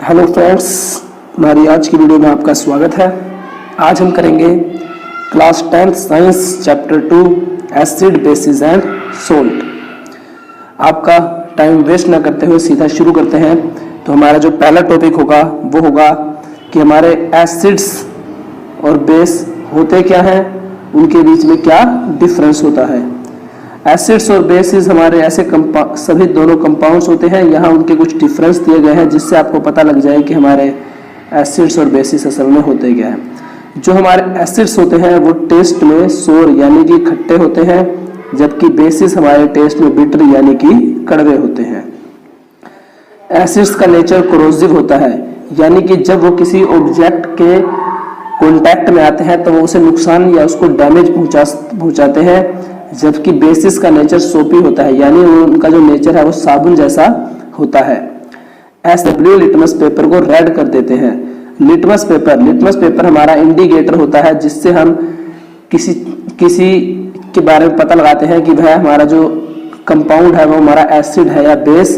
Hello friends, हमारी आज की वीडियो में आपका स्वागत है। आज हम करेंगे class 10th science chapter 2 acid basis and salt. आपका टाइम वेस्ट ना करते हुए सीधा शुरू करते हैं। तो हमारा जो पहला टॉपिक होगा वो होगा कि हमारे एसिड्स और बेस होते क्या हैं, उनके बीच में क्या डिफरेंस होता है। एसिड्स और बेसिस हमारे ऐसे सभी दोनों कंपाउंड्स होते हैं। यहाँ उनके कुछ डिफरेंस दिए गए हैं जिससे आपको पता लग जाए कि हमारे एसिड्स और बेसिस असल में होते क्या हैं। जो हमारे एसिड्स होते हैं वो टेस्ट में सोर यानी कि खट्टे होते हैं, जबकि बेसिस हमारे टेस्ट में बिटर यानी कि कड़वे होते हैं। एसिड्स का नेचर कोरोसिव होता है, यानी कि जब वो किसी ऑब्जेक्ट के कॉन्टैक्ट में आते हैं तो वो उसे नुकसान या उसको डैमेज पहुंचाते हैं, जबकि बेसिस का नेचर सोपी होता है, यानी उनका जो नेचर है वो साबुन जैसा होता है। SW लिटमस पेपर को रेड कर देते हैं। लिटमस पेपर हमारा इंडिकेटर होता है जिससे हम किसी के बारे में पता लगाते हैं कि वह हमारा जो कंपाउंड है वो हमारा एसिड है या बेस।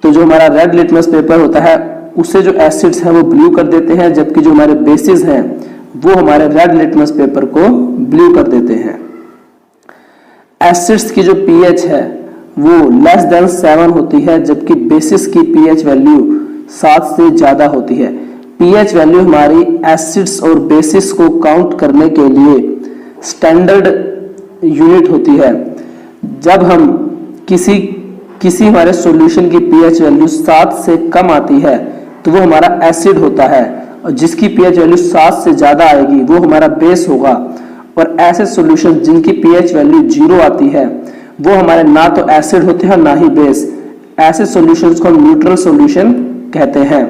तो जो हमारा रेड लिटमस पेपर होता है उससे जो एसिड्स हैं वो ब्लू कर देते हैं, जबकि जो हमारे बेसिस हैं वो हमारे रेड लिटमस पेपर को ब्लू कर देते हैं। एसिड्स की जो pH है वो लेस देन 7 होती है, जबकि बेसिस की pH वैल्यू 7 से ज्यादा होती है। pH वैल्यू हमारी एसिड्स और बेसिस को काउंट करने के लिए स्टैंडर्ड यूनिट होती है। जब हम किसी हमारे सॉल्यूशन की pH वैल्यू 7 से कम आती है तो वो हमारा एसिड होता है, और जिसकी pH वैल्यू 7 से ज्यादा आएगी वो हमारा बेस होगा। और ऐसे सॉल्यूशन जिनकी pH वैल्यू 0 आती है वो हमारे ना तो एसिड होते हैं ना ही बेस। ऐसे सॉल्यूशंस को हम न्यूट्रल सॉल्यूशन कहते हैं।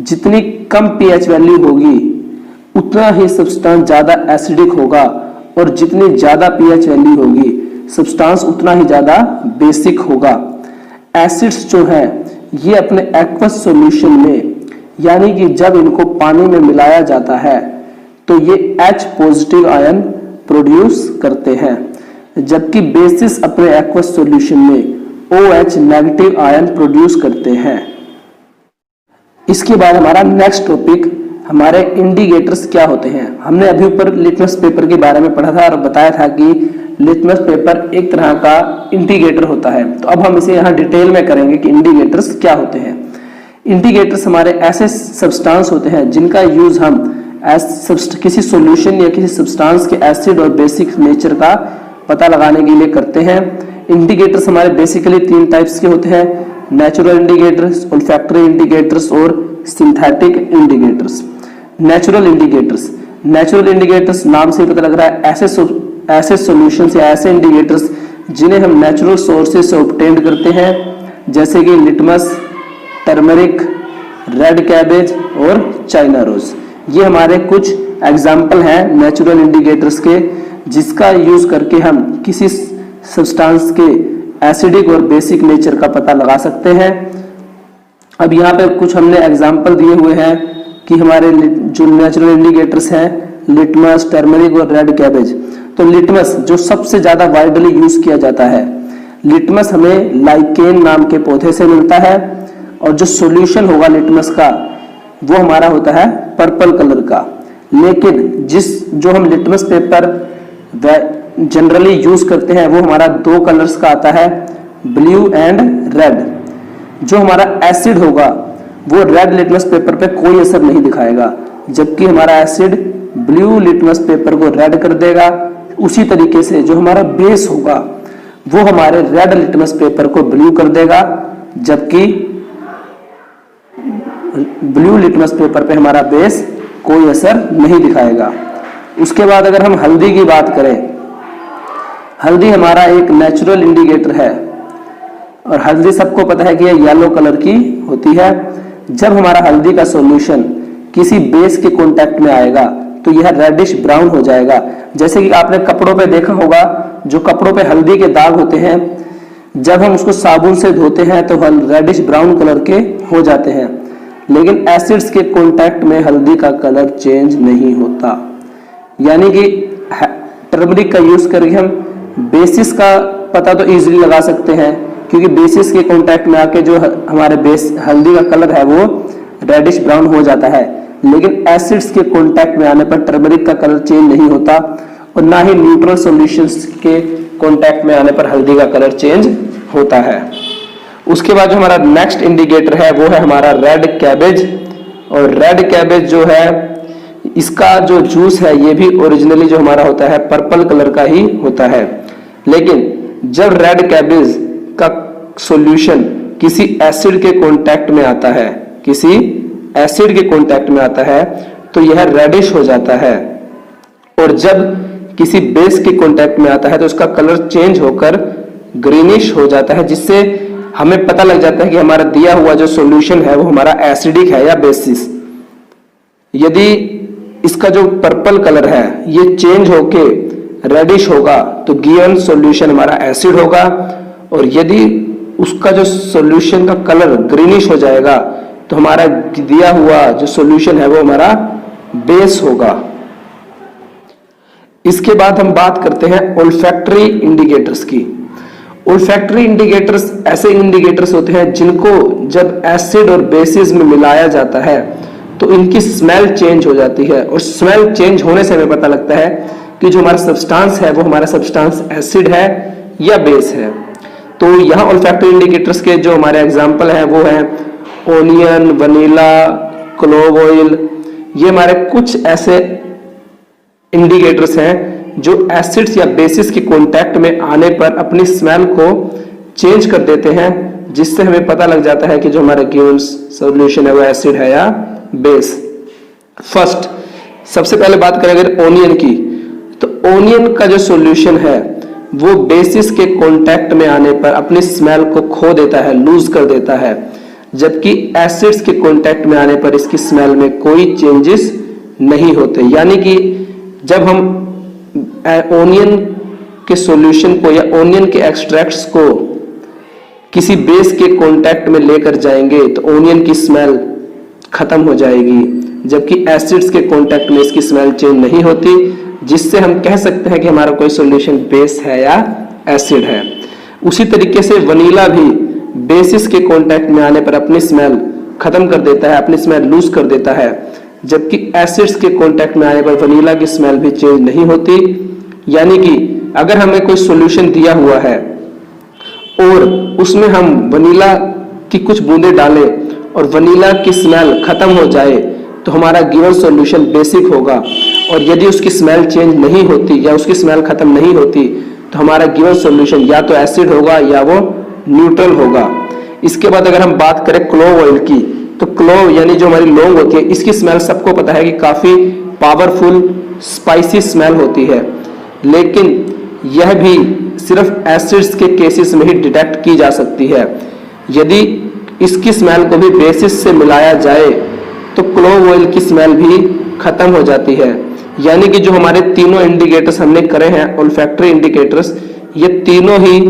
जितनी कम pH वैल्यू होगी उतना ही सब्सटेंस ज्यादा एसिडिक होगा, और जितनी ज्यादा pH वैल्यू होगी सब्सटेंस उतना ही ज्यादा बेसिक होगा। एसिड्स जो है ये अपने एक्वस सॉल्यूशन में, यानी कि जब इनको पानी में मिलाया जाता है तो ये H पॉजिटिव आयन प्रोड्यूस करते हैं, जबकि बेसिस अपने एक्वस सॉल्यूशन में OH नेगेटिव आयन प्रोड्यूस करते हैं। इसके बाद हमारा नेक्स्ट टॉपिक हमारे इंडिकेटर्स क्या होते हैं। हमने अभी ऊपर लिटमस पेपर के बारे में पढ़ा था और बताया था कि लिटमस पेपर एक तरह का इंडिकेटर होता है। तो अब हम इसे यहाँ डिटेल में करेंगे कि इंडिकेटर्स क्या होते हैं। इंडिकेटर्स हमारे ऐसे सब्सटेंस होते हैं जिनका यूज हम किसी सॉल्यूशन या किसी सब्सटेंस के एसिड और बेसिक नेचर का पता लगाने के लिए करते हैं। इंडिकेटर्स हमारे बेसिकली 3 टाइप्स के होते हैं: नेचुरल इंडिकेटर्स, ओल्फैक्टरी इंडिकेटर्स और सिंथेटिक इंडिकेटर्स। नेचुरल इंडिकेटर्स नाम से पता लग रहा है ऐसे सॉल्यूशंस या ऐसे इंडिकेटर्स जिन्हें हम नेचुरल सोर्सेज से ऑब्टेन करते हैं, जैसे कि लिटमस, टर्मरिक, रेड कैबेज और चाइना रोज। ये हमारे कुछ एग्जाम्पल हैं नेचुरल इंडिकेटर्स के, जिसका यूज करके हम किसी सब्सटेंस के एसिडिक और बेसिक नेचर का पता लगा सकते हैं। अब यहाँ पे कुछ हमने एग्जाम्पल दिए हुए हैं कि हमारे जो नेचुरल इंडिकेटर्स हैं लिटमस, टर्मरिक और रेड कैबेज। तो लिटमस जो सबसे ज्यादा वाइडली यूज किया जाता है, लिटमस हमें लाइकेन नाम के पौधे से मिलता है, और जो सॉल्यूशन होगा लिटमस का वो हमारा होता है पर्पल कलर का। लेकिन जो हम लिटमस पेपर जनरली यूज करते हैं वो हमारा 2 कलर्स का आता है, ब्लू एंड रेड। जो हमारा एसिड होगा वो रेड लिटमस पेपर पे कोई असर नहीं दिखाएगा, जबकि हमारा एसिड ब्लू लिटमस पेपर को रेड कर देगा। उसी तरीके से जो हमारा बेस होगा वो हमारे रेड लिटमस पेपर को ब्लू कर देगा, जबकि ब्लू लिटमस पेपर पे हमारा बेस कोई असर नहीं दिखाएगा। उसके बाद अगर हम हल्दी की बात करें, हल्दी हमारा एक नेचुरल इंडिकेटर है, और हल्दी सबको पता है कि यह येलो कलर की होती है। जब हमारा हल्दी का सॉल्यूशन किसी बेस के कांटेक्ट में आएगा तो यह रेडिश ब्राउन हो जाएगा। जैसे कि आपने कपड़ों पे देखा होगा, जो कपड़ों पे हल्दी के दाग होते हैं, जब हम उसको साबुन से धोते हैं तो रेडिश ब्राउन कलर के हो जाते हैं, लेकिन एसिड्स के कांटेक्ट में हल्दी का कलर चेंज नहीं होता। यानी कि टर्मरिक का यूज करके हम बेसिस का पता तो इजीली लगा सकते हैं, क्योंकि बेसिस के कांटेक्ट में आके जो हमारे बेस हल्दी का कलर है वो रेडिश ब्राउन हो जाता है, लेकिन एसिड्स के कांटेक्ट में आने पर टर्मरिक का कलर चेंज नहीं होता और ना ही न्यूट्रल सॉल्यूशंस के कांटेक्ट में आने पर हल्दी का कलर चेंज होता है। उसके बाद जो हमारा नेक्स्ट इंडिकेटर है वो है हमारा रेड कैबेज। और रेड कैबेज जो है इसका जो जूस है ये भी ओरिजिनली जो हमारा होता है पर्पल कलर का ही होता है, लेकिन जब रेड कैबेज का सॉल्यूशन किसी एसिड के कांटेक्ट में आता है, किसी एसिड के कांटेक्ट में आता है तो यह रेडिश हो जाता है, और जब किसी बेस के कांटेक्ट में आता है तो उसका कलर चेंज होकर ग्रीनिश हो जाता है, जिससे हमें पता लग जाता है कि हमारा दिया हुआ जो सॉल्यूशन है वो हमारा एसिडिक है या बेसिस। यदि इसका जो पर्पल कलर है ये चेंज होके रेडिश होगा तो गिवन सॉल्यूशन हमारा एसिड होगा, और यदि उसका जो सॉल्यूशन का कलर ग्रीनिश हो जाएगा तो हमारा दिया हुआ जो सॉल्यूशन है वो हमारा बेस होगा। इसके बाद हम बात करते हैं ओल्फैक्टरी इंडिकेटर्स की। ओल्फैक्टरी इंडिकेटर्स ऐसे इंडिकेटर्स होते हैं जिनको जब एसिड और बेसिस में मिलाया जाता है तो इनकी स्मेल चेंज हो जाती है, और स्मेल चेंज होने से हमें पता लगता है कि जो हमारा सब्सटेंस है वो हमारा सब्सटेंस एसिड है या बेस है। तो यहाँ ओल्फैक्टरी इंडिकेटर्स के जो हमारे एग्जांपल हैं वो हैं ओनियन, वनीला, क्लोव ऑयल। ये हमारे कुछ ऐसे इंडिकेटर्स हैं जो एसिड्स या बेसिस के कांटेक्ट में आने पर अपनी स्मेल को चेंज कर देते हैं, जिससे हमें पता लग जाता है कि जो हमारा गिवन सॉल्यूशन है वो एसिड है या बेस। फर्स्ट सबसे पहले बात करें अगर ओनियन की, तो ओनियन का जो सॉल्यूशन है वो बेसिस के कांटेक्ट में आने पर अपनी स्मेल को खो देता है, लूज कर देता है, जबकि एसिड्स के कांटेक्ट में आने पर इसकी स्मेल में कोई चेंजेस नहीं होते। यानी कि जब हम ओनियन के सॉल्यूशन को या ओनियन के एक्सट्रैक्ट्स को किसी बेस के कांटेक्ट में लेकर जाएंगे तो ओनियन की स्मेल खत्म हो जाएगी, जबकि एसिड्स के कांटेक्ट में इसकी स्मेल चेंज नहीं होती, जिससे हम कह सकते हैं कि हमारा कोई सॉल्यूशन बेस है या एसिड है। उसी तरीके से वनीला भी बेसिस के कांटेक्ट में आने पर अपनी स्मेल खत्म कर देता है, अपनी स्मेल लूज कर देता है, जबकि एसिड्स के कांटेक्ट में आने पर वनीला की स्मेल भी चेंज नहीं होती। यानी कि अगर हमें कोई सॉल्यूशन दिया हुआ है और उसमें हम वनीला की कुछ बूंदें डालें और वनीला की स्मेल खत्म हो जाए तो हमारा गिवन सॉल्यूशन बेसिक होगा, और यदि उसकी स्मेल चेंज नहीं होती या उसकी स्मेल खत्म नहीं होती तो हमारा गिवन सॉल्यूशन या तो एसिड होगा या वो न्यूट्रल होगा। इसके बाद अगर हम बात करें क्लोव ऑयल की, तो क्लोव यानी जो हमारी लौंग होती है इसकी स्मेल सबको पता है कि काफी पावरफुल स्पाइसी स्मेल होती है, लेकिन यह भी सिर्फ एसिड्स के केसेस में ही डिटेक्ट की जा सकती है। यदि इसकी स्मेल को भी बेसिस से मिलाया जाए तो क्लोव ऑयल की स्मेल भी खत्म हो जाती है। यानी कि जो हमारे तीनों इंडिकेटर्स हमने करे हैं ओल्फैक्टरी इंडिकेटर्स, ये तीनों ही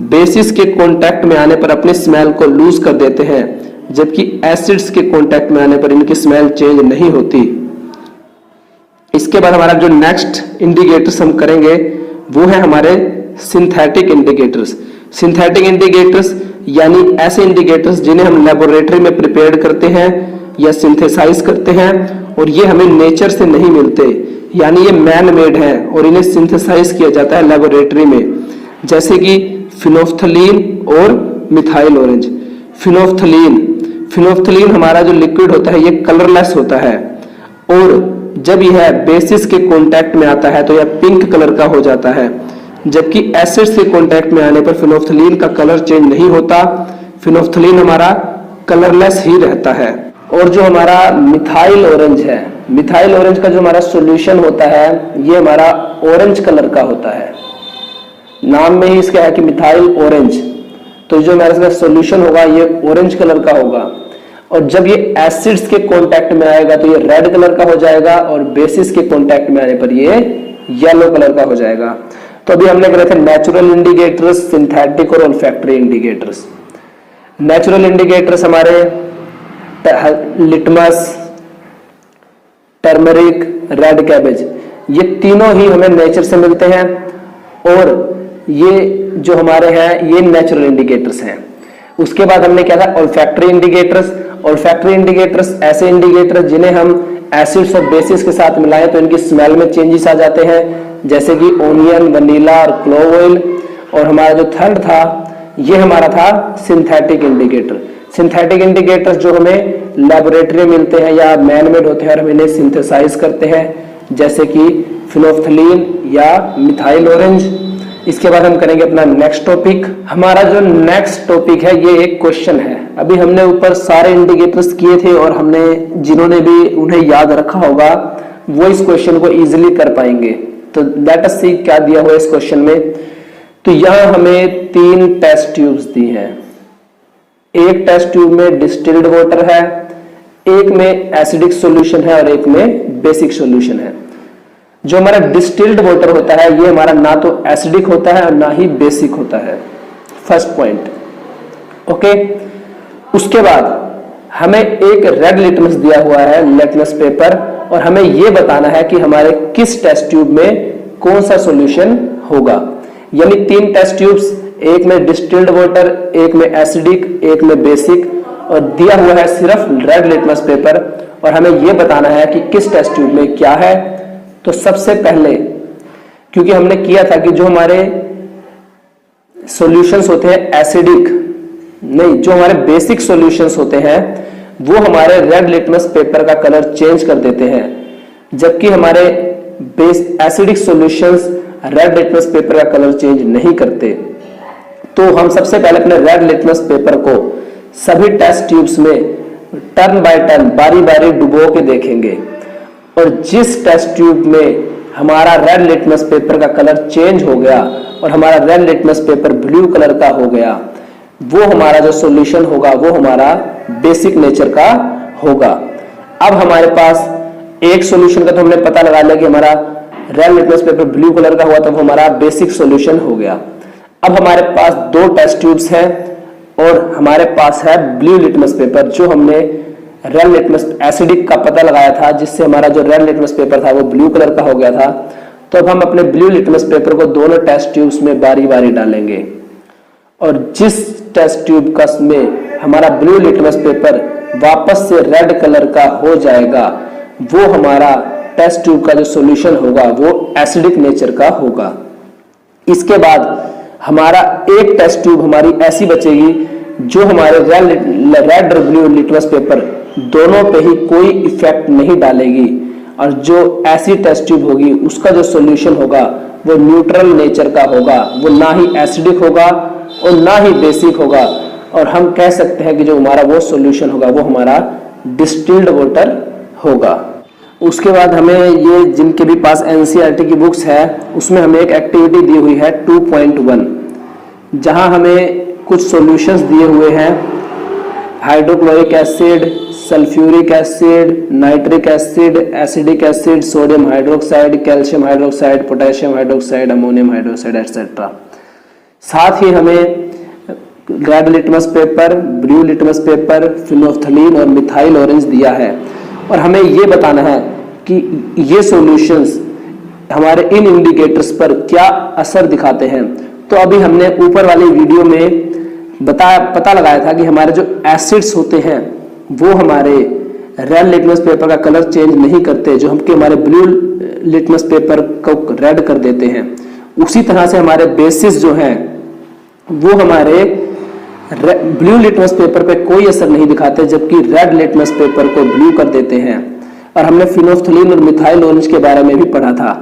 बेसिस के कांटेक्ट में आने पर अपनी स्मेल को लूज कर देते हैं, जबकि एसिड्स के कांटेक्ट में आने पर इनकी स्मेल चेंज नहीं होती। इसके बाद हमारा जो नेक्स्ट इंडिकेटर्स हम करेंगे वो है हमारे सिंथेटिक इंडिकेटर्स। सिंथेटिक इंडिकेटर्स यानी ऐसे इंडिकेटर्स जिन्हें हम लेबोरेटरी में प्रिपेयर करते हैं या सिंथेसाइज करते हैं, और ये हमें नेचर से नहीं मिलते, यानी ये मैन मेड हैं और इन्हें सिंथेसाइज किया जाता है लेबोरेटरी में, जैसे कि फिनोफ्थलीन और मिथाइल ऑरेंज। फिनोफ्थलीन हमारा जो लिक्विड होता है ये कलरलेस होता है, और जब यह बेसिस के कांटेक्ट में आता है तो यह पिंक कलर का हो जाता है, जबकि एसिड्स के कांटेक्ट में आने पर फिनोफ्थलीन का कलर चेंज नहीं होता, फिनोफ्थलीन हमारा कलरलेस ही रहता है। और जो हमारा मिथाइल ऑरेंज है, मिथाइल ऑरेंज का जो हमारा सॉल्यूशन होता है ये हमारा ऑरेंज कलर का होता है, नाम में ही इसका है कि मिथाइल ऑरेंज, तो जो हमारा इसका सॉल्यूशन होगा ये ऑरेंज कलर का होगा, और जब ये एसिड्स के कांटेक्ट में आएगा तो ये रेड कलर का हो जाएगा, और बेसिस के कांटेक्ट में आने पर ये येलो कलर का हो जाएगा। तो अभी हमने करे थे नेचुरल इंडिकेटर्स, सिंथेटिक और ओल्फैक्टरी इंडिकेटर्स। नेचुरल इंडिकेटर्स हमारे लिटमस, टर्मरिक, रेड कैबेज, ये तीनों ही हमें नेचर से मिलते हैं, और ये जो हमारे हैं ये नेचुरल इंडिकेटर्स हैं। उसके बाद हमने क्या था ओल्फैक्टरी इंडिकेटर्स। ओल्फैक्टरी इंडिकेटर्स ऐसे इंडिकेटर जिन्हें हम एसिड्स और बेसिस के साथ मिलाएं तो इनकी स्मेल में चेंजेस आ जाते हैं, जैसे कि ओनियन, वनीला और क्लोव ऑयल। और हमारा जो थर्ड था ये हमारा था सिंथेटिक इंडिकेटर। सिंथेटिक इंडिकेटर्स जो हमें लेबोरेटरी में मिलते हैं या मैनमेड होते हैं और हम इन्हें सिंथेसाइज करते हैं, जैसे कि फिनोल्फ्थलीन या मिथाइल ऑरेंज। इसके बाद हम करेंगे अपना नेक्स्ट टॉपिक। हमारा जो नेक्स्ट टॉपिक है ये एक क्वेश्चन है। अभी हमने ऊपर सारे इंडिकेटर्स किए थे और हमने जिन्होंने भी उन्हें याद रखा होगा वो इस क्वेश्चन को इजीली कर पाएंगे। तो लेट अस सी क्या दिया हुआ है इस क्वेश्चन में। तो यहां हमें 3 टेस्ट ट्यूब्स दी हैं। एक टेस्ट ट्यूब में डिस्टिल्ड वाटर है, एक में एसिडिक सॉल्यूशन है और एक में बेसिक सॉल्यूशन है। जो हमारा डिस्टिल्ड वाटर होता है ये हमारा ना तो एसिडिक होता है और ना ही बेसिक होता है, फर्स्ट पॉइंट। ओके, उसके बाद हमें एक रेड लिटमस दिया हुआ है, लिटमस पेपर, और हमें यह बताना है कि हमारे किस टेस्ट ट्यूब में कौन सा सॉल्यूशन होगा। यानी 3 टेस्ट ट्यूब्स, एक में डिस्टिल्ड वाटर, एक में एसिडिक, एक में बेसिक, और दिया हुआ है सिर्फ रेड लिटमस पेपर, और हमें यह बताना है कि किस टेस्ट ट्यूब में क्या है। तो सबसे पहले, क्योंकि हमने किया था कि जो हमारे सॉल्यूशंस होते हैं एसिडिक नहीं, जो हमारे बेसिक सॉल्यूशंस होते हैं वो हमारे रेड लिटमस पेपर का कलर चेंज कर देते हैं, जबकि हमारे acidic solutions red litmus paper का कलर चेंज नहीं करते। तो हम सबसे पहले अपने रेड लिटमस पेपर को सभी टेस्ट ट्यूब्स में टर्न बाय टर्न, बारी बारी डुबो के देखेंगे, और जिस टेस्ट ट्यूब में हमारा रेड लिटमस पेपर का कलर चेंज हो गया और हमारा red litmus paper blue colour का हो गया, वो हमारा जो सॉल्यूशन होगा वो हमारा बेसिक नेचर का होगा। अब हमारे पास एक सॉल्यूशन का तो हमने पता लगा लिया कि हमारा red litmus paper blue colour का हुआ, तो वो हमारा बेसिक सॉल्यूशन हो गया। अब हमारे पास 2 टेस्ट ट्यूब्स हैं और हमारे पास है ब्लू लिटमस पेपर, जो हमने रेड लिटमस एसिडिक का पता लगाया था, जिससे हमारा जो रेड लिटमस पेपर था वो ब्लू कलर का हो गया था। तो अब हम अपने ब्लू लिटमस पेपर को दोनों टेस्ट ट्यूब्स में बारी बारी डालेंगे, और जिस टेस्ट ट्यूब का में हमारा ब्लू लिटमस पेपर वापस से रेड कलर का हो जाएगा, वो हमारा टेस्ट ट्यूब का जो सॉल्यूशन होगा वो एसिडिक नेचर का होगा। इसके बाद हमारा एक टेस्ट ट्यूब हमारी ऐसी बचेगी जो हमारे रेड और ब्लू लिटमस पेपर दोनों पे ही कोई इफेक्ट नहीं डालेगी, और जो ऐसी टेस्ट ट्यूब होगी उसका जो सॉल्यूशन होगा वो न्यूट्रल नेचर का होगा, वो ना ही एसिडिक होगा और ना ही बेसिक होगा, और हम कह सकते हैं कि जो हमारा वो सॉल्यूशन होगा वो हमारा डिस्टिल्ड वाटर होगा। उसके बाद हमें ये जिनके भी पास एनसीईआरटी की बुक्स है उसमें हमें एक एक्टिविटी दी हुई है 2.1, जहां हमें कुछ सॉल्यूशंस दिए हुए हैं, hydrochloric acid, sulphuric acid, nitric acid, acidic acid, sodium hydroxide, calcium hydroxide, potassium hydroxide, ammonium hydroxide etcetera. साथ ही हमें red litmus paper, blue litmus paper, phenolphthalein और मिथाइल ऑरेंज दिया है, और हमें यह बताना है कि ये सॉल्यूशंस हमारे इन इंडिकेटर्स पर क्या असर दिखाते हैं। तो अभी हमने ऊपर वाली वीडियो में पता लगाया था कि हमारे जो एसिड्स होते हैं वो हमारे रेड लिटमस पेपर का कलर चेंज नहीं करते, जो हमारे ब्लू लिटमस पेपर को रेड कर देते हैं। उसी तरह से हमारे बेसिस जो हैं वो हमारे ब्लू लिटमस पेपर पे कोई असर नहीं दिखाते, जबकि रेड लिटमस पेपर को ब्लू कर देते हैं। और हमने फिनोल्फ्थलीन और मिथाइल ऑरेंज के बारे में भी पढ़ा था।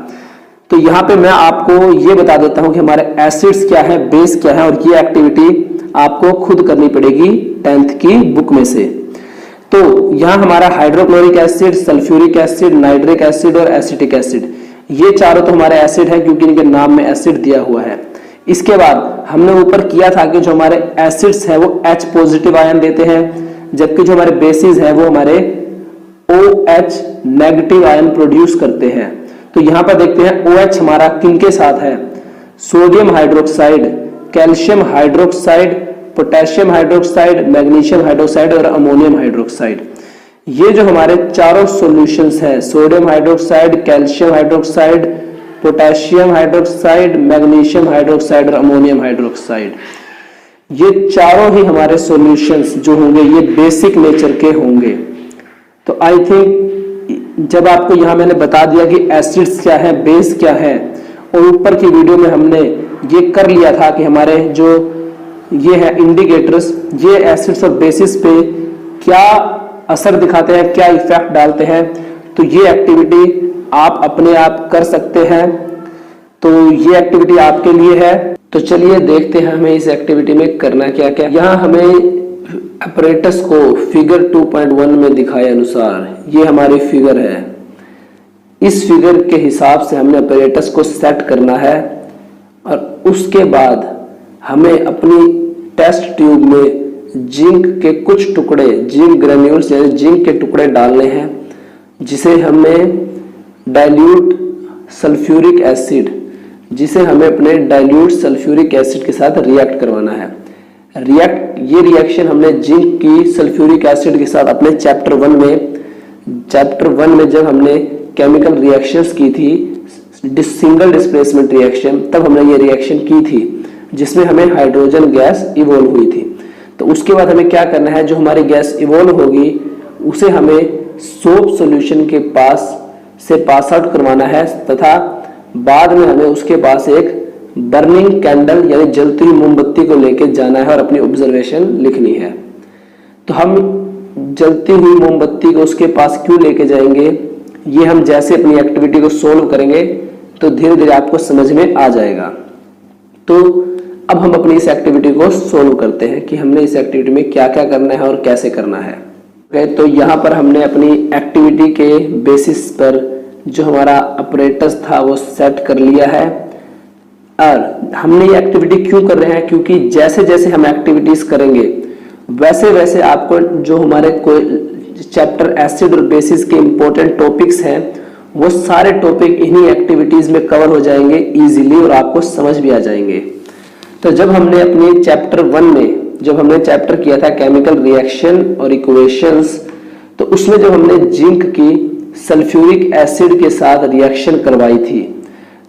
तो यहाँ पे मैं आपको ये बता देता हूँ कि हमारे एसिड्स क्या है, बेस क्या है, और ये एक्टिविटी आपको खुद करनी पड़ेगी 10th की बुक में से। तो यहाँ हमारा hydrochloric acid, sulphuric acid, nitric acid और एसिटिक एसिड, ये चारों तो हमारे एसिड है क्योंकि इनके नाम में एसिड दिया हुआ है। इसके बाद हमने ऊपर किया था कि जो हमारे एसिड्स है वो H पॉजिटिव आयन देते हैं, जबकि जो हमारे बेसिस है वो हमारे OH नेगेटिव आयन प्रोड्यूस करते हैं। तो यहां पर देखते हैं OH हमारा किनके साथ है, sodium hydroxide, calcium hydroxide, potassium hydroxide, magnesium hydroxide और अमोनियम हाइड्रोक्साइड। ये जो हमारे चारों सॉल्यूशंस हैं, sodium hydroxide, calcium hydroxide, potassium hydroxide, magnesium hydroxide और अमोनियम हाइड्रोक्साइड, ये चारों ही हमारे सॉल्यूशंस जो होंगे ये बेसिक नेचर के होंगे। तो आई थिंक जब आपको यहाँ मैंने बता दिया कि एसिड्स क्या है, बेस क्या है, और ऊपर की वीडियो में हमने ये कर लिया था कि हमारे जो ये है इंडिकेटर्स, ये एसिड्स और बेसिस पे क्या असर दिखाते हैं, क्या इफेक्ट डालते हैं, तो ये एक्टिविटी आप अपने आप कर सकते हैं। तो ये एक्टिविटी आपके लिए है। तो चलिए देखते हैं हमें इस एक्टिविटी में करना क्या क्या। यहाँ हमें अपरेटस को फिगर 2.1 में दिखाए अनुसार ये हमारी फिगर है। इस फिगर के हिसाब से हमने अपरेटस को सेट करना है और उसके बाद हमें अपनी टेस्ट ट्यूब में जिंक के कुछ टुकड़े, जिंक ग्रेन्यूल्स यानी जिंक के टुकड़े डालने हैं, जिसे हमें डाइल्यूट सल्फ्यूरिक एसिड, जिसे हमें अपने डाइल्यूट सल्फ्यूरिक एसिड के साथ रिएक्ट करवाना है। ये रिएक्शन हमने जिंक की सल्फ्यूरिक एसिड के साथ अपने चैप्टर 1 में जब हमने केमिकल रिएक्शंस की थी, सिंगल डिस्प्लेसमेंट रिएक्शन, तब हमने ये रिएक्शन की थी जिसमें हमें हाइड्रोजन गैस इवॉल्व हुई थी। तो उसके बाद हमें क्या करना है, जो हमारी गैस इवॉल्व होगी उसे हमें सोप सॉल्यूशन के पास से पास आउट करवाना है तथा बाद में हमें उसके पास एक बर्निंग कैंडल यानी जलती हुई मोमबत्ती को लेकर जाना है और अपनी ऑब्जर्वेशन लिखनी है। तो हम जलती हुई मोमबत्ती को उसके पास क्यों लेके जाएंगे, ये हम जैसे अपनी एक्टिविटी को सोल्व करेंगे तो धीरे धीरे आपको समझ में आ जाएगा। तो अब हम अपनी इस एक्टिविटी को सोल्व करते हैं कि हमने इस एक्टिविटी में क्या क्या करना है और कैसे करना है। तो यहाँ पर हमने अपनी एक्टिविटी के बेसिस पर जो हमारा अपरेटस था वो सेट कर लिया है। और हमने ये एक्टिविटी क्यों कर रहे हैं, क्योंकि जैसे जैसे हम एक्टिविटीज करेंगे वैसे वैसे आपको जो हमारे कोई चैप्टर एसिड और बेसिस के इंपॉर्टेंट टॉपिक्स हैं वो सारे टॉपिक इन्हीं एक्टिविटीज में कवर हो जाएंगे इजीली और आपको समझ भी आ जाएंगे। तो जब हमने अपने चैप्टर 1 में जब हमने चैप्टर किया था केमिकल रिएक्शन और इक्वेशंस, तो उसमें जब हमने जिंक की सल्फ्यूरिक एसिड के साथ रिएक्शन करवाई थी,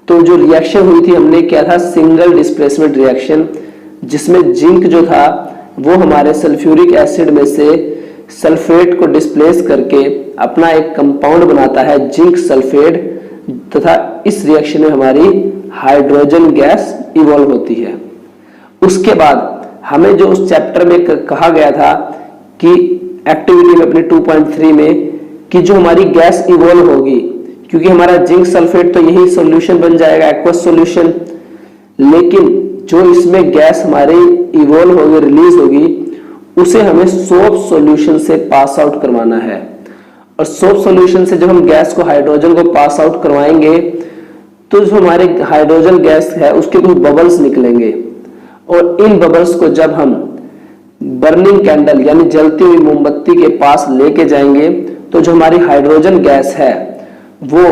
तो जो रिएक्शन हुई थी हमने किया था सिंगल डिस्प्लेसमेंट रिएक्शन, जिसमें जिंक जो था वो हमारे सल्फ्यूरिक एसिड में से सल्फेट को डिस्प्लेस करके अपना एक कंपाउंड बनाता है जिंक सल्फेट, तथा इस रिएक्शन में हमारी हाइड्रोजन गैस इवॉल्व होती है। उसके बाद हमें जो उस चैप्टर में कहा गया था कि एक्टिविटी में अपने 2.3 में कि जो हमारी गैस इवॉल्व होगी, क्योंकि हमारा जिंक सल्फेट तो यही सॉल्यूशन बन जाएगा, एक्वस सॉल्यूशन, लेकिन जो इसमें गैस हमारी इवॉल्व होगी, रिलीज होगी, उसे हमें सोप सॉल्यूशन से पास आउट करवाना है। और सोप सॉल्यूशन से जब हम गैस को, हाइड्रोजन को पास आउट करवाएंगे तो जो हमारे हाइड्रोजन गैस है उसके कुछ बबल्स निकलेंगे, और इन बबल्स को जब हम बर्निंग कैंडल यानी जलती हुई मोमबत्ती के पास लेके जाएंगे तो जो हमारी हाइड्रोजन गैस है वो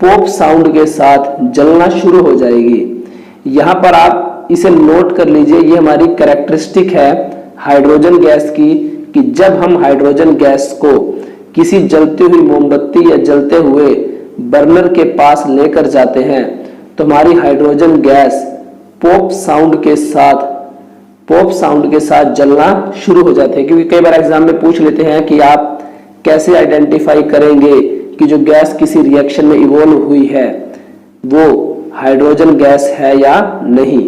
पॉप साउंड के साथ जलना शुरू हो जाएगी। यहाँ पर आप इसे नोट कर लीजिए, ये हमारी कैरेक्टरिस्टिक है हाइड्रोजन गैस की, कि जब हम हाइड्रोजन गैस को किसी जलती हुई मोमबत्ती या जलते हुए बर्नर के पास लेकर जाते हैं तो हमारी हाइड्रोजन गैस पॉप साउंड के साथ जलना शुरू हो जाते हैं। क्योंकि कई बार एग्जाम में पूछ लेते हैं कि आप कैसे आइडेंटिफाई करेंगे कि जो गैस किसी रिएक्शन में इवॉल्व हुई है वो हाइड्रोजन गैस है या नहीं।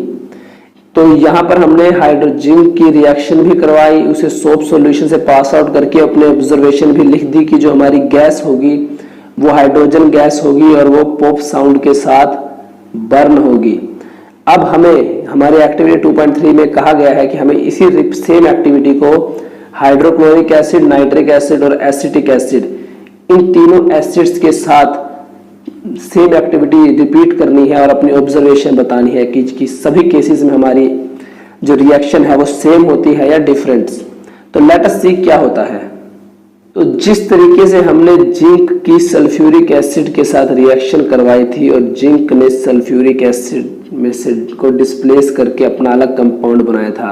तो यहाँ पर हमने हाइड्रोजन की रिएक्शन भी करवाई, उसे सोप सॉल्यूशन से पास आउट करके अपने ऑब्जर्वेशन भी लिख दी कि जो हमारी गैस होगी वो हाइड्रोजन गैस होगी और वो पॉप साउंड के साथ बर्न होगी। अब हमें हमारे एक्टिविटी 2.3 में कहा गया है कि हमें इसी सेम एक्टिविटी को हाइड्रोक्लोरिक एसिड, नाइट्रिक एसिड और एसिटिक एसिड, इन तीनों एसिड्स के साथ सेम एक्टिविटी रिपीट करनी है और अपनी ऑब्जर्वेशन बतानी है कि सभी केसेस में हमारी जो रिएक्शन है वो सेम होती है या डिफरेंट। तो लेट अस सी क्या होता है। तो जिस तरीके से हमने जिंक की सल्फ्यूरिक एसिड के साथ रिएक्शन करवाई थी और जिंक ने सल्फ्यूरिक एसिड में से को डिस्प्लेस करके अपना अलग कंपाउंड बनाया था,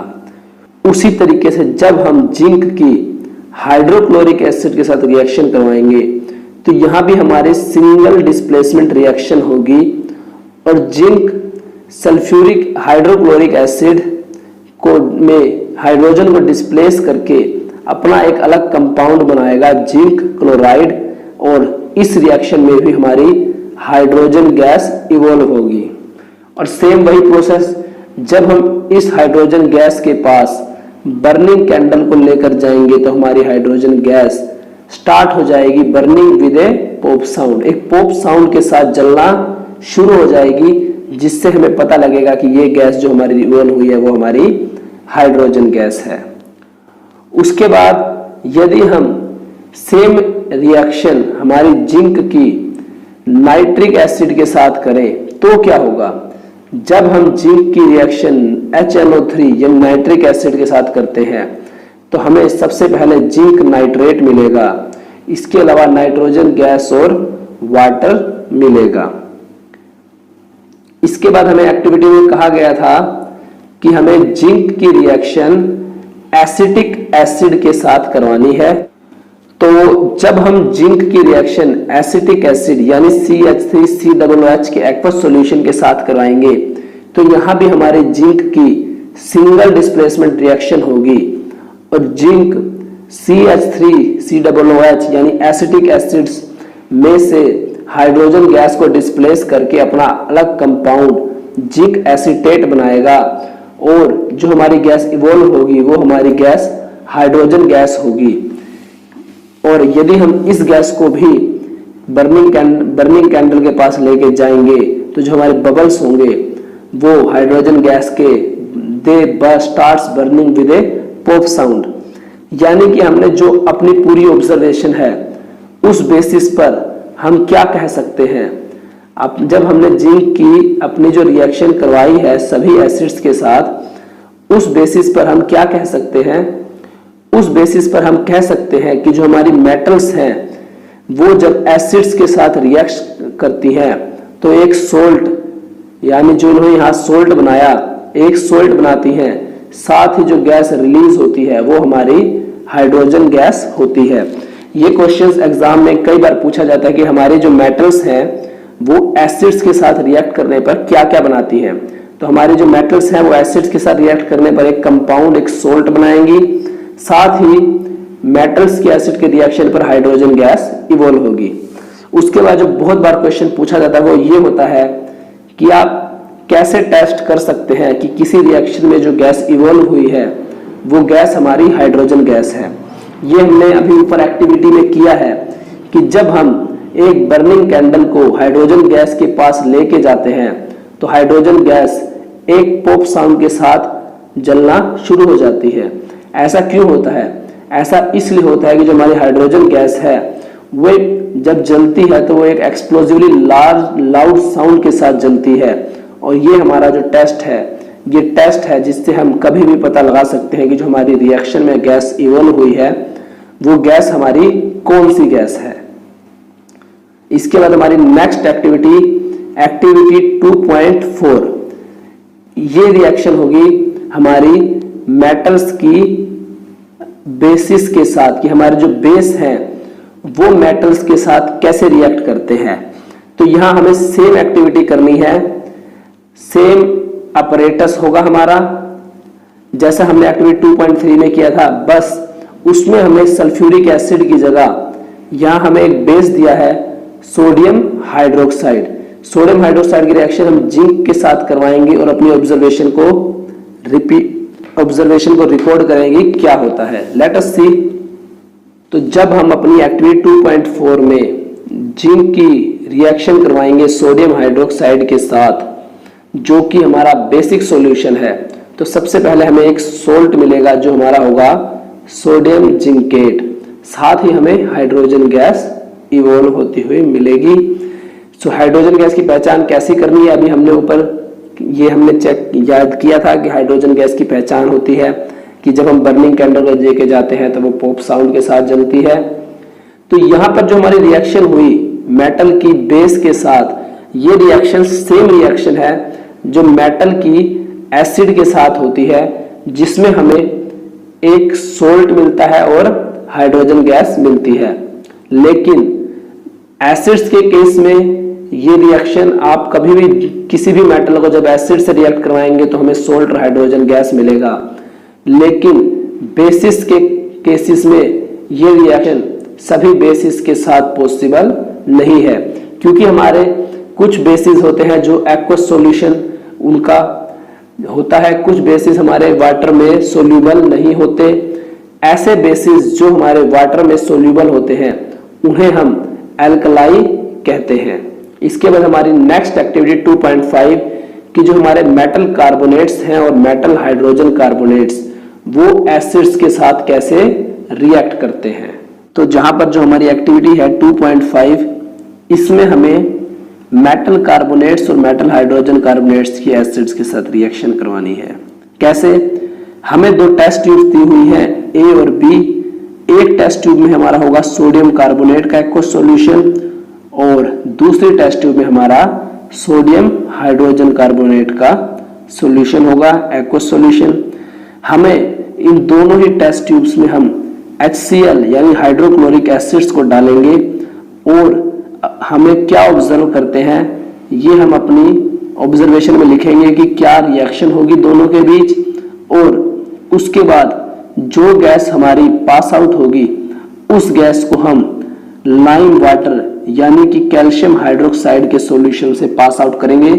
उसी तरीके से जब हम जिंक की हाइड्रोक्लोरिक एसिड के साथ रिएक्शन करवाएंगे तो यहां भी हमारे सिंगल डिस्प्लेसमेंट रिएक्शन होगी और जिंक सल्फ्यूरिक हाइड्रोक्लोरिक एसिड को में हाइड्रोजन को डिस्प्लेस करके अपना एक अलग कंपाउंड बनाएगा जिंक क्लोराइड, और इस रिएक्शन में भी हमारी हाइड्रोजन गैस इवॉल्व होगी। और सेम वही प्रोसेस जब हम इस हाइड्रोजन गैस के पास बर्निंग कैंडल को लेकर जाएंगे तो हमारी हाइड्रोजन गैस स्टार्ट हो जाएगी burning with a pop sound, एक पॉप साउंड के साथ जलना शुरू हो जाएगी, जिससे हमें पता लगेगा कि ये गैस जो हमारी इवॉल्व हुई है वो हमारी हाइड्रोजन गैस है। उसके बाद यदि हम सेम रिएक्शन हमारी जिंक की नाइट्रिक एसिड के साथ करें तो क्या होगा। जब हम जिंक की रिएक्शन HNO3 या नाइट्रिक एसिड के साथ करते हैं तो हमें सबसे पहले जिंक नाइट्रेट मिलेगा, इसके अलावा नाइट्रोजन गैस और वाटर मिलेगा। इसके बाद हमें एक्टिविटी में कहा गया था कि हमें जिंक की रिएक्शन एसिटिक एसिड के साथ करवानी है। तो जब हम जिंक की रिएक्शन एसिटिक एसिड यानी CH3COOH के एक्वस सॉल्यूशन के साथ करवाएंगे तो यहां भी हमारे जिंक की सिंगल डिस्प्लेसमेंट रिएक्शन होगी और जिंक CH3COOH यानी एसिटिक एसिड्स में से हाइड्रोजन गैस को डिस्प्लेस करके अपना अलग कंपाउंड जिंक एसीटेट बनाएगा, और जो हमारी गैस इवॉल्व होगी वो हमारी गैस हाइड्रोजन गैस होगी। और यदि हम इस गैस को भी बर्निंग कैंडल के पास लेके जाएंगे तो जो हमारे बबल्स होंगे वो हाइड्रोजन गैस के they starts burning with a pop sound. यानी कि हमने जो अपनी पूरी ऑब्जर्वेशन है उस बेसिस पर हम क्या कह सकते हैं, अब जब हमने जिंक की अपनी जो रिएक्शन करवाई है सभी एसिड्स के साथ, उस बेसिस पर हम क्या कह सकते हैं, उस बेसिस पर हम कह सकते हैं कि जो हमारी मेटल्स हैं वो जब एसिड्स के साथ रिएक्ट करती हैं तो एक सोल्ट, यानी जो इन्होंने यहाँ सोल्ट बनाया, एक सोल्ट बनाती हैं, साथ ही जो गैस रिलीज होती है वो हमारी हाइड्रोजन गैस होती है। ये क्वेश्चंस एग्जाम में कई बार पूछा जाता है कि हमारे जो मेटल्स हैं वो एसिड्स के साथ रिएक्ट करने पर क्या क्या बनाती हैं। तो हमारे जो मेटल्स हैं वो एसिड्स के साथ रिएक्ट करने पर एक कंपाउंड, एक सोल्ट बनाएंगी, साथ ही मेटल्स के एसिड के रिएक्शन पर हाइड्रोजन गैस इवॉल्व होगी। उसके बाद जो बहुत बार क्वेश्चन पूछा जाता है वो ये होता है कि आप कैसे टेस्ट कर सकते हैं कि किसी रिएक्शन में जो गैस इवॉल्व हुई है वो गैस हमारी हाइड्रोजन गैस है। ये हमने अभी ऊपर एक्टिविटी में किया है कि जब हम एक बर्निंग कैंडल को हाइड्रोजन गैस के पास लेके जाते हैं तो हाइड्रोजन गैस एक पॉप साउंड के साथ जलना शुरू हो जाती है। ऐसा क्यों होता है? ऐसा इसलिए होता है कि जो हमारी हाइड्रोजन गैस है वो जब जलती है तो वो एक एक्सप्लोसिवली लाउड साउंड के साथ जलती है, और ये हमारा जो टेस्ट है, ये टेस्ट है जिससे हम कभी भी पता लगा सकते हैं कि जो हमारी रिएक्शन में गैस इवॉल्व हुई है वो गैस हमारी कौन सी गैस है। इसके बाद हमारी नेक्स्ट एक्टिविटी 2.4, ये रिएक्शन होगी हमारी मेटल्स की बेसिस के साथ, कि हमारे जो बेस हैं वो मेटल्स के साथ कैसे रिएक्ट करते हैं। तो यहां हमें सेम एक्टिविटी करनी है, सेम अपरेटस होगा हमारा जैसा हमने एक्टिविटी 2.3 में किया था, बस उसमें हमें सल्फ्यूरिक एसिड की जगह यहां हमें एक बेस दिया है सोडियम हाइड्रोक्साइड। सोडियम हाइड्रोक्साइड की रिएक्शन हम जिंक के साथ करवाएंगे और अपनी ऑब्जर्वेशन को रिकॉर्ड करेंगे क्या होता है। लेट अस सी। तो जब हम अपनी एक्टिविटी 2.4 में जिंक की रिएक्शन करवाएंगे सोडियम हाइड्रोक्साइड के साथ जो कि हमारा बेसिक सॉल्यूशन है, तो सबसे पहले हमें एक सोल्ट मिलेगा जो हमारा होगा सोडियम जिंकेट, साथ ही हमें हाइड्रोजन गैस इवॉल्व होती हुई मिलेगी। सो हाइड्रोजन गैस की पहचान कैसी करनी है, अभी हमने ऊपर ये हमने याद किया था कि हाइड्रोजन गैस की पहचान होती है कि जब हम बर्निंग कैंडल को लेके जाते हैं तो वो पॉप साउंड के साथ जलती है। तो यहाँ पर जो हमारी रिएक्शन हुई मेटल की बेस के साथ, ये रिएक्शन सेम रिएक्शन है जो मेटल की एसिड के साथ होती है, जिसमें हमें एक सोल्ट मिलता है और हाइड्रोजन गैस मिलती है। लेकिन एसिड्स के केस में ये रिएक्शन आप कभी भी किसी भी मेटल को जब एसिड से रिएक्ट करवाएंगे तो हमें सोल्ट और हाइड्रोजन गैस मिलेगा। लेकिन बेसिस के केसेस में ये रिएक्शन सभी बेसिस के साथ पॉसिबल नहीं है, क्योंकि हमारे कुछ बेसिस होते हैं जो एक्वस सॉल्यूशन उनका होता है, कुछ बेसिस हमारे वाटर में सोल्यूबल नहीं होते। ऐसे बेसिस जो हमारे वाटर में सोल्यूबल होते हैं उन्हें हम एल्कलाई कहते हैं। इसके बाद हमारी नेक्स्ट एक्टिविटी 2.5 कि जो हमारे मेटल कार्बोनेट्स हैं और मेटल हाइड्रोजन कार्बोनेट्स वो एसिड्स के साथ कैसे रिएक्ट करते हैं। तो जहां पर जो हमारी एक्टिविटी है 2.5, इसमें हमें मेटल कार्बोनेट्स और मेटल हाइड्रोजन कार्बोनेट्स की एसिड्स के साथ रिएक्शन करवानी है। कैसे? हमें दो टेस्ट ट्यूब दी हुई हैं ए और बी। एक टेस्ट ट्यूब में हमारा होगा सोडियम कार्बोनेट का एक्वस सॉल्यूशन और दूसरी टेस्ट ट्यूब में हमारा सोडियम हाइड्रोजन कार्बोनेट का सॉल्यूशन होगा, एक्वस सॉल्यूशन। हमें इन दोनों ही टेस्ट ट्यूब्स में हम HCl यानी हाइड्रोक्लोरिक एसिड्स को डालेंगे और हमें क्या ऑब्जर्व करते हैं ये हम अपनी ऑब्जर्वेशन में लिखेंगे कि क्या रिएक्शन होगी दोनों के बीच, और उसके बाद जो गैस हमारी पास आउट होगी उस गैस को हम लाइम वाटर यानी कि कैल्शियम हाइड्रोक्साइड के सॉल्यूशन से पास आउट करेंगे।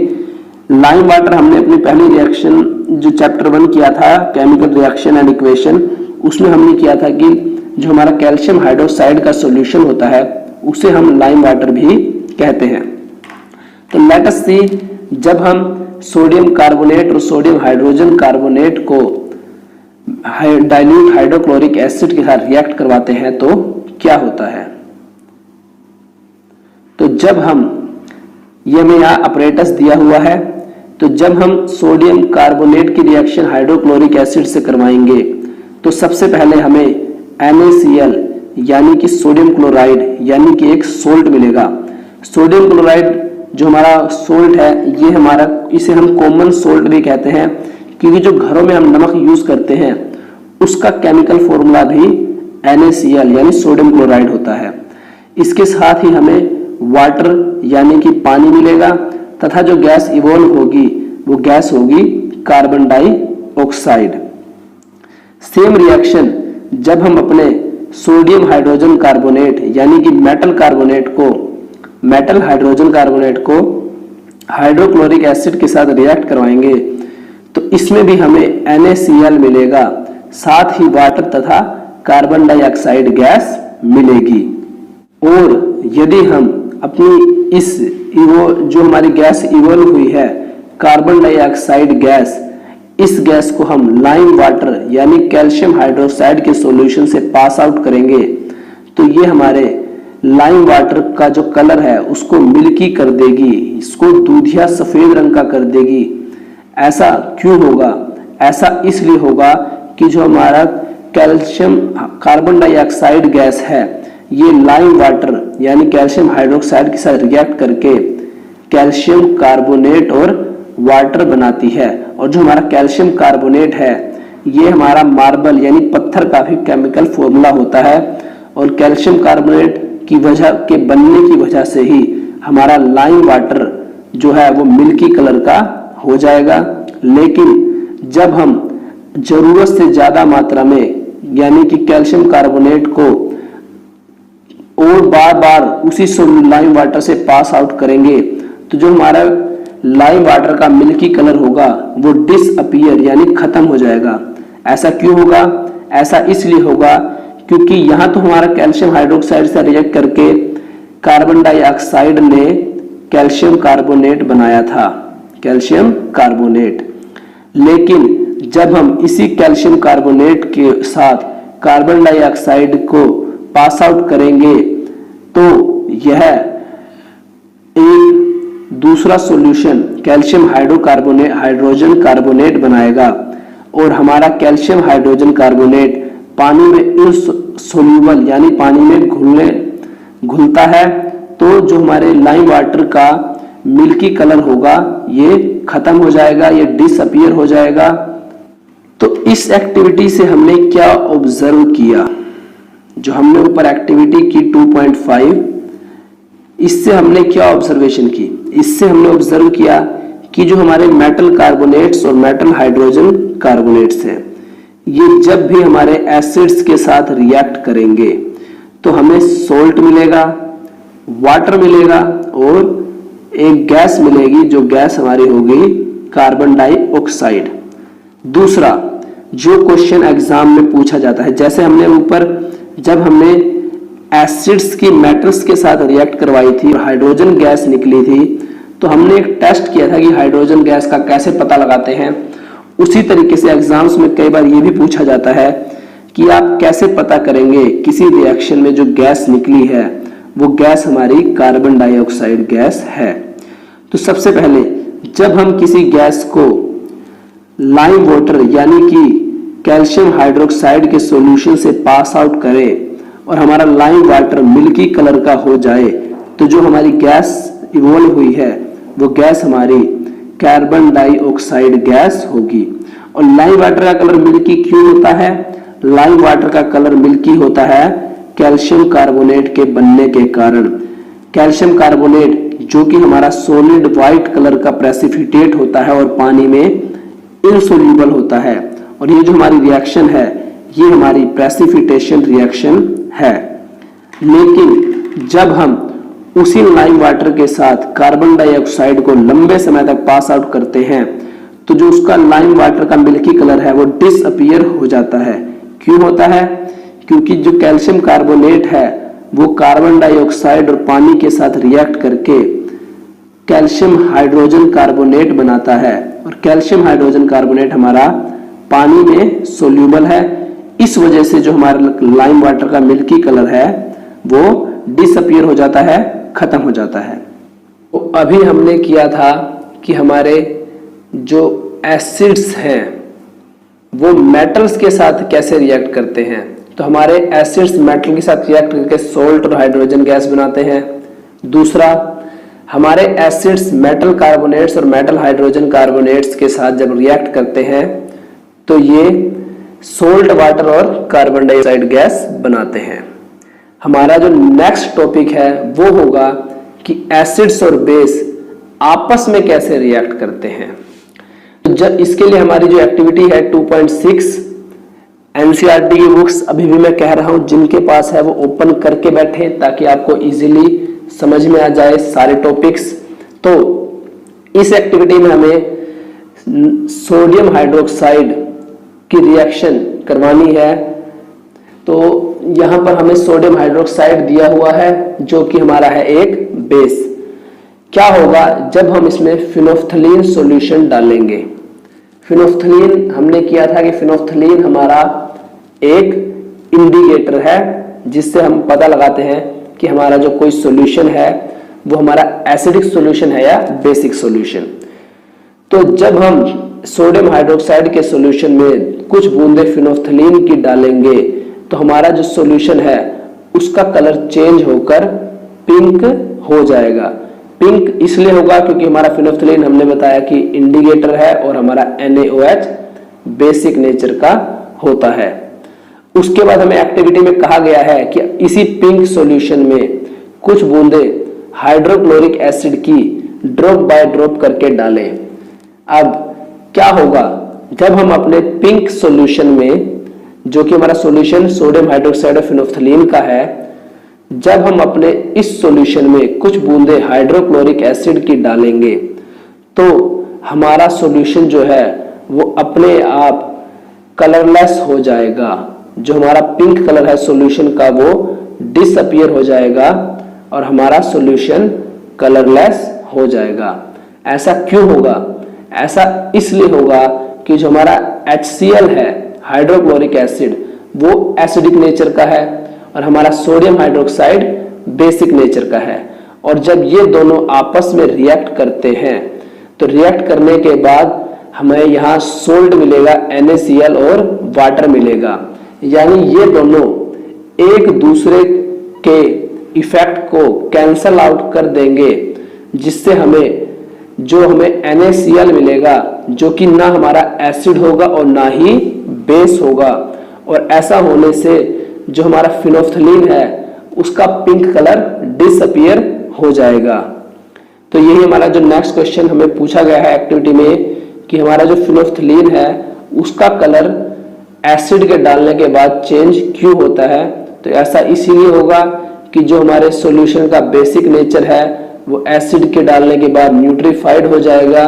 लाइम वाटर हमने अपनी पहली रिएक्शन जो चैप्टर 1 किया था केमिकल रिएक्शन एंड इक्वेशन, उसमें हमने किया था कि जो हमारा कैल्शियम हाइड्रोक्साइड का सॉल्यूशन होता है उसे हम लाइम वाटर भी कहते हैं। तो लेट अस सी, जब हम सोडियम कार्बोनेट और सोडियम हाइड्रोजन कार्बोनेट को डाइल्यूट हाइड्रोक्लोरिक एसिड के साथ रिएक्ट करवाते हैं तो क्या होता है। तो जब हम, ये हमें यहाँ अपरेटस दिया हुआ है, तो जब हम सोडियम कार्बोनेट की रिएक्शन हाइड्रोक्लोरिक एसिड से करवाएंगे तो सबसे पहले हमें NaCl यानी कि सोडियम क्लोराइड यानी कि एक सोल्ट मिलेगा। सोडियम क्लोराइड जो हमारा सोल्ट है ये हमारा, इसे हम कॉमन सोल्ट भी कहते हैं क्योंकि जो घरों में हम नमक यूज करते हैं उसका केमिकल फॉर्मूला भी NaCl यानी सोडियम क्लोराइड होता है। इसके साथ ही हमें वाटर यानी कि पानी मिलेगा तथा जो गैस इवॉल्व होगी वो गैस होगी कार्बन डाइऑक्साइड। सेम रिएक्शन जब हम अपने सोडियम हाइड्रोजन कार्बोनेट यानी कि मेटल हाइड्रोजन कार्बोनेट को हाइड्रोक्लोरिक एसिड के साथ रिएक्ट करवाएंगे तो इसमें भी हमें NaCl मिलेगा, साथ ही वाटर तथा कार्बन डाइऑक्साइड गैस मिलेगी। और यदि हम अपनी इस जो हमारी गैस इवॉल्व हुई है कार्बन डाइऑक्साइड गैस, इस गैस को हम लाइम वाटर यानी कैल्शियम हाइड्रोक्साइड के सॉल्यूशन से पास आउट करेंगे तो ये हमारे लाइम वाटर का जो कलर है उसको मिल्की कर देगी, इसको दूधिया सफेद रंग का कर देगी। ऐसा क्यों होगा? ऐसा इसलिए होगा कि जो हमारा कैल्शियम कार्बन डाइऑक्साइड गैस है ये लाइम वाटर यानी कैल्शियम हाइड्रोक्साइड के साथ रिएक्ट करके कैल्शियम कार्बोनेट और वाटर बनाती है। और जो हमारा कैल्शियम कार्बोनेट है ये हमारा मार्बल यानी पत्थर का भी केमिकल फॉर्मूला होता है और कैल्शियम कार्बोनेट की वजह के बनने की वजह से ही हमारा लाइम वाटर जो है वो मिल्की कलर का हो जाएगा। लेकिन जब हम जरूरत से ज्यादा मात्रा में यानी कि कैल्शियम कार्बोनेट को और बार बार उसी लाइम वाटर से पास आउट करेंगे तो जो हमारा लाइम वाटर का मिल्की कलर होगा वो डिसअपीयर यानी खत्म हो जाएगा। ऐसा क्यों होगा? ऐसा इसलिए होगा क्योंकि यहां तो हमारा कैल्शियम हाइड्रोक्साइड से रिएक्ट करके कार्बन डाइऑक्साइड ने कैल्शियम कार्बोनेट बनाया था, कैल्शियम कार्बोनेट। लेकिन जब हम इसी कैल्शियम कार्बोनेट के साथ कार्बन डाइऑक्साइड को पास आउट करेंगे तो यह एक दूसरा सॉल्यूशन कैल्शियम हाइड्रोजन कार्बोनेट बनाएगा और हमारा कैल्शियम हाइड्रोजन कार्बोनेट पानी में इनसोल्यूबल यानी पानी में घुलता है तो जो हमारे लाइम वाटर का मिल्की कलर होगा ये खत्म हो जाएगा, ये डिसअपीयर हो जाएगा। तो इस एक्टिविटी से हमने क्या ऑब्जर्व किया? जो हमने ऊपर एक्टिविटी की 2.5, इससे हमने क्या ऑब्जर्वेशन की? इससे हमने ऑब्जर्व किया कि जो हमारे मेटल कार्बोनेट्स और मेटल हाइड्रोजन कार्बोनेट्स हैं ये जब भी हमारे एसिड्स के साथ रिएक्ट करेंगे तो हमें सोल्ट मिलेगा, वाटर मिलेगा और एक गैस मिलेगी, जो गैस हमारी होगी कार्बन डाइऑक्साइड। दूसरा जो क्वेश्चन एग्जाम में पूछा जाता है, जैसे हमने ऊपर जब हमने एसिड्स की मेटल्स के साथ रिएक्ट करवाई थी और हाइड्रोजन गैस निकली थी, तो हमने एक टेस्ट किया था कि हाइड्रोजन गैस का कैसे पता लगाते हैं। उसी तरीके से एग्जाम्स में कई बार ये भी पूछा जाता है कि आप कैसे पता करेंगे किसी रिएक्शन में जो गैस निकली है वो गैस हमारी कार्बन डाइऑक्साइड गैस है। तो सबसे पहले जब हम किसी गैस को लाइम वाटर यानी कि कैल्शियम हाइड्रोक्साइड के सॉल्यूशन से पास आउट करें और हमारा लाइम वाटर मिल्की कलर का हो जाए, तो जो हमारी गैस इवॉल्व हुई है वो गैस हमारी कार्बन डाइऑक्साइड गैस होगी। और लाइम वाटर का कलर मिल्की क्यों होता है? लाइम वाटर का कलर मिल्की होता है कैल्शियम कार्बोनेट के बनने के कारण। कैल्शियम कार्बोनेट जो कि हमारा सॉलिड व्हाइट कलर का प्रेसिपिटेट होता है और पानी में इनसोल्यूबल होता है, और ये जो हमारी रिएक्शन है ये हमारी प्रेसिपिटेशन रिएक्शन है। लेकिन जब हम उसी लाइम वाटर के साथ कार्बन डाइऑक्साइड को लंबे समय तक पास आउट करते हैं तो जो उसका लाइम वाटर का मिल्की कलर है वो डिसअपीयर हो जाता है। क्यों होता है? क्योंकि जो कैल्शियम कार्बोनेट है वो कार्बन डाइऑक्साइड और पानी के साथ रिएक्ट करके कैल्शियम हाइड्रोजन कार्बोनेट बनाता है, और कैल्शियम हाइड्रोजन कार्बोनेट हमारा पानी में सोल्यूबल है। इस वजह से जो हमारा लाइम वाटर का मिल्की कलर है वो डिसअपीयर हो जाता है, खत्म हो जाता है। तो अभी हमने किया था कि हमारे जो एसिड्स हैं वो मेटल्स के साथ कैसे रिएक्ट करते हैं। तो हमारे एसिड्स मेटल के साथ रिएक्ट करके सोल्ट और हाइड्रोजन गैस बनाते हैं। दूसरा, हमारे एसिड्स मेटल कार्बोनेट्स और मेटल हाइड्रोजन कार्बोनेट्स के साथ जब रिएक्ट करते हैं तो ये सोल्ट वाटर और कार्बन डाइऑक्साइड गैस बनाते हैं। हमारा जो नेक्स्ट टॉपिक है वो होगा कि एसिड्स और बेस आपस में कैसे रिएक्ट करते हैं। तो जब इसके लिए हमारी जो एक्टिविटी है 2.6 एनसीईआरटी की बुक्स अभी भी मैं कह रहा हूं जिनके पास है वो ओपन करके बैठे ताकि आपको इजीली समझ में आ जाए सारे टॉपिक्स। तो इस एक्टिविटी में हमें सोडियम हाइड्रोक्साइड की रिएक्शन करवानी है। तो यहां पर हमें सोडियम हाइड्रोक्साइड दिया हुआ है जो कि हमारा है एक बेस। क्या होगा जब हम इसमें फिनोफ्थलीन सॉल्यूशन डालेंगे? फिनोफ्थलीन हमने किया था कि फिनोफ्थलीन हमारा एक इंडिकेटर है जिससे हम पता लगाते हैं कि हमारा जो कोई सॉल्यूशन है वो हमारा एसिडिक सॉल्यूशन है या बेसिक सॉल्यूशन। तो जब हम सोडियम हाइड्रोक्साइड के सॉल्यूशन में कुछ बूंदे फिनोफ्थलीन की डालेंगे तो हमारा जो सॉल्यूशन है उसका कलर चेंज होकर पिंक हो जाएगा। पिंक इसलिए होगा क्योंकि हमारा फिनोफ्थलीन हमने बताया कि इंडिकेटर है और हमारा NaOH बेसिक नेचर का होता है। उसके बाद हमें एक्टिविटी में कहा गया है कि इसी पिंक सॉल्यूशन में कुछ बूंदे हाइड्रोक्लोरिक एसिड की ड्रॉप बाय ड्रॉप करके डालें। अब क्या होगा जब हम अपने पिंक सॉल्यूशन में, जो कि हमारा सॉल्यूशन सोडियम हाइड्रोक्साइड और फिनोफ्थलीन का है, जब हम अपने इस सॉल्यूशन में कुछ बूंदे हाइड्रोक्लोरिक एसिड की डालेंगे तो हमारा सॉल्यूशन जो है वो अपने आप कलरलेस हो जाएगा। जो हमारा पिंक कलर है सॉल्यूशन का वो डिसअपीयर हो जाएगा और हमारा सॉल्यूशन कलरलेस हो जाएगा। ऐसा क्यों होगा? ऐसा इसलिए होगा कि जो हमारा HCl है हाइड्रोक्लोरिक एसिड वो एसिडिक नेचर का है और हमारा सोडियम हाइड्रोक्साइड बेसिक नेचर का है। और जब ये दोनों आपस में रिएक्ट करते हैं तो रिएक्ट करने के बाद हमें यहाँ सोल्ट मिलेगा NaCl और वाटर मिलेगा। यानी ये दोनों एक दूसरे के इफेक्ट को कैंसल आउट कर देंगे, जिससे हमें NaCl मिलेगा जो कि ना हमारा एसिड होगा और ना ही बेस होगा। और ऐसा होने से जो हमारा फिनोफ्थलीन है उसका पिंक कलर डिसअपीयर हो जाएगा। तो यही हमारा जो नेक्स्ट क्वेश्चन हमें पूछा गया है एक्टिविटी में कि हमारा जो फिनोफ्थलीन है उसका कलर एसिड के डालने के बाद चेंज क्यों होता है? तो ऐसा इसीलिए होगा कि जो हमारे सॉल्यूशन का बेसिक नेचर है वो एसिड के डालने के बाद न्यूट्रीफाइड हो जाएगा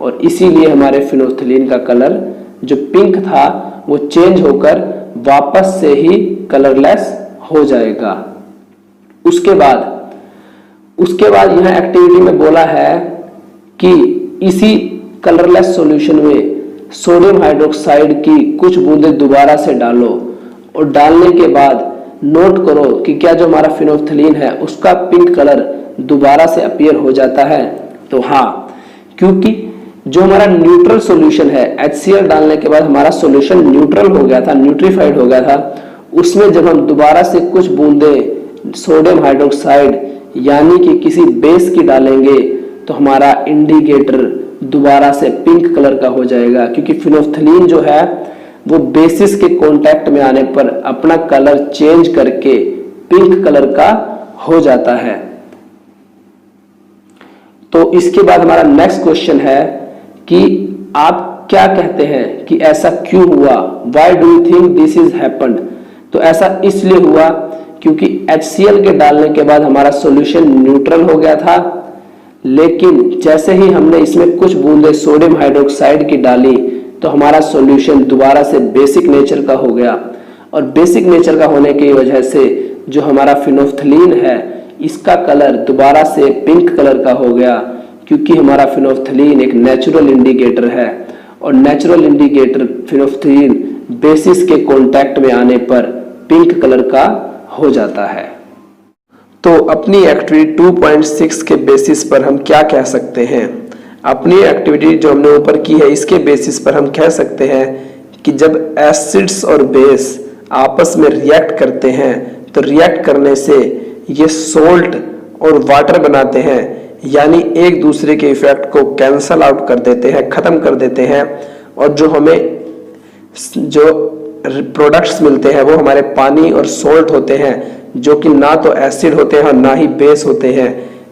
और इसीलिए हमारे फिनोल्फ्थालीन का कलर जो पिंक था वो चेंज होकर वापस से ही कलरलेस हो जाएगा। उसके बाद यह एक्टिविटी में बोला है कि इसी कलरलेस सॉल्यूशन में सोडियम हाइड्रोक्साइड की कुछ बूंदें दोबारा से डालो और डालने के बाद नोट करो कि क्या जो हमारा फिनोल्फ्थालीन है उसका पिंक कलर दोबारा से अपीयर हो जाता है। तो हाँ, क्योंकि जो हमारा न्यूट्रल सॉल्यूशन है HCl डालने के बाद हमारा सॉल्यूशन न्यूट्रल हो गया था, न्यूट्रीफाइड हो गया था, उसमें जब हम दोबारा से कुछ बूंदे सोडियम हाइड्रोक्साइड यानी कि किसी बेस की डालेंगे तो हमारा इंडिकेटर दोबारा से पिंक कलर का हो जाएगा, क्योंकि फिनोल्फ्थालीन जो है वो बेसिस के कांटेक्ट में आने पर अपना कलर चेंज करके पिंक कलर का हो जाता है। तो इसके बाद हमारा नेक्स्ट क्वेश्चन है कि आप क्या कहते हैं कि ऐसा क्यों हुआ? Why do you think this is happened? तो ऐसा इसलिए हुआ क्योंकि HCl के डालने के बाद हमारा सॉल्यूशन न्यूट्रल हो गया था, लेकिन जैसे ही हमने इसमें कुछ बूंदे सोडियम हाइड्रोक्साइड की डाली तो हमारा सॉल्यूशन दोबारा से बेसिक नेचर का हो गया और बेसिक नेचर का होने की वजह से जो हमारा फिनोल्फ्थालीन है इसका कलर दोबारा से पिंक कलर का हो गया, क्योंकि हमारा फिनोल्फ्थालीन एक नेचुरल इंडिकेटर है और नेचुरल इंडिकेटर फिनोल्फ्थालीन बेसिस के कांटेक्ट में आने पर पिंक कलर का हो जाता है। तो अपनी एक्टिविटी 2.6 के बेसिस पर हम क्या कह सकते हैं? अपनी एक्टिविटी जो हमने ऊपर की है इसके बेसिस पर हम कह सकते हैं कि जब एसिड्स और बेस आपस में रिएक्ट करते हैं तो रिएक्ट करने से ये सोल्ट और वाटर बनाते हैं, यानी एक दूसरे के इफेक्ट को कैंसल आउट कर देते हैं, खत्म कर देते हैं, और जो हमें जो प्रोडक्ट्स मिलते हैं वो हमारे पानी और सोल्ट होते हैं, जो कि ना तो एसिड होते हैं और ना ही बेस होते हैं,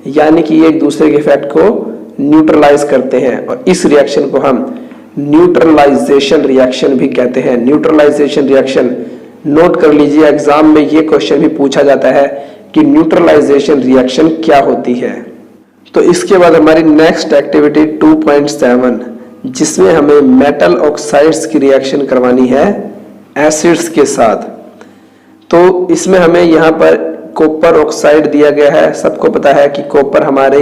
यानी कि एक दूसरे के इफेक्ट को न्यूट्रलाइज करते हैं और इस रिएक्शन को हम न्यूट्रलाइजेशन रिएक्शन भी कहते हैं। न्यूट्रलाइजेशन रिएक्शन नोट कर लीजिए, एग्जाम में ये क्वेश्चन भी पूछा जाता है कि न्यूट्रलाइजेशन रिएक्शन क्या होती है। तो इसके बाद हमारी नेक्स्ट एक्टिविटी 2.7 जिसमें हमें मेटल ऑक्साइड्स की रिएक्शन करवानी है एसिड्स के साथ। तो इसमें हमें यहाँ पर कॉपर ऑक्साइड दिया गया है। सबको पता है कि कॉपर हमारे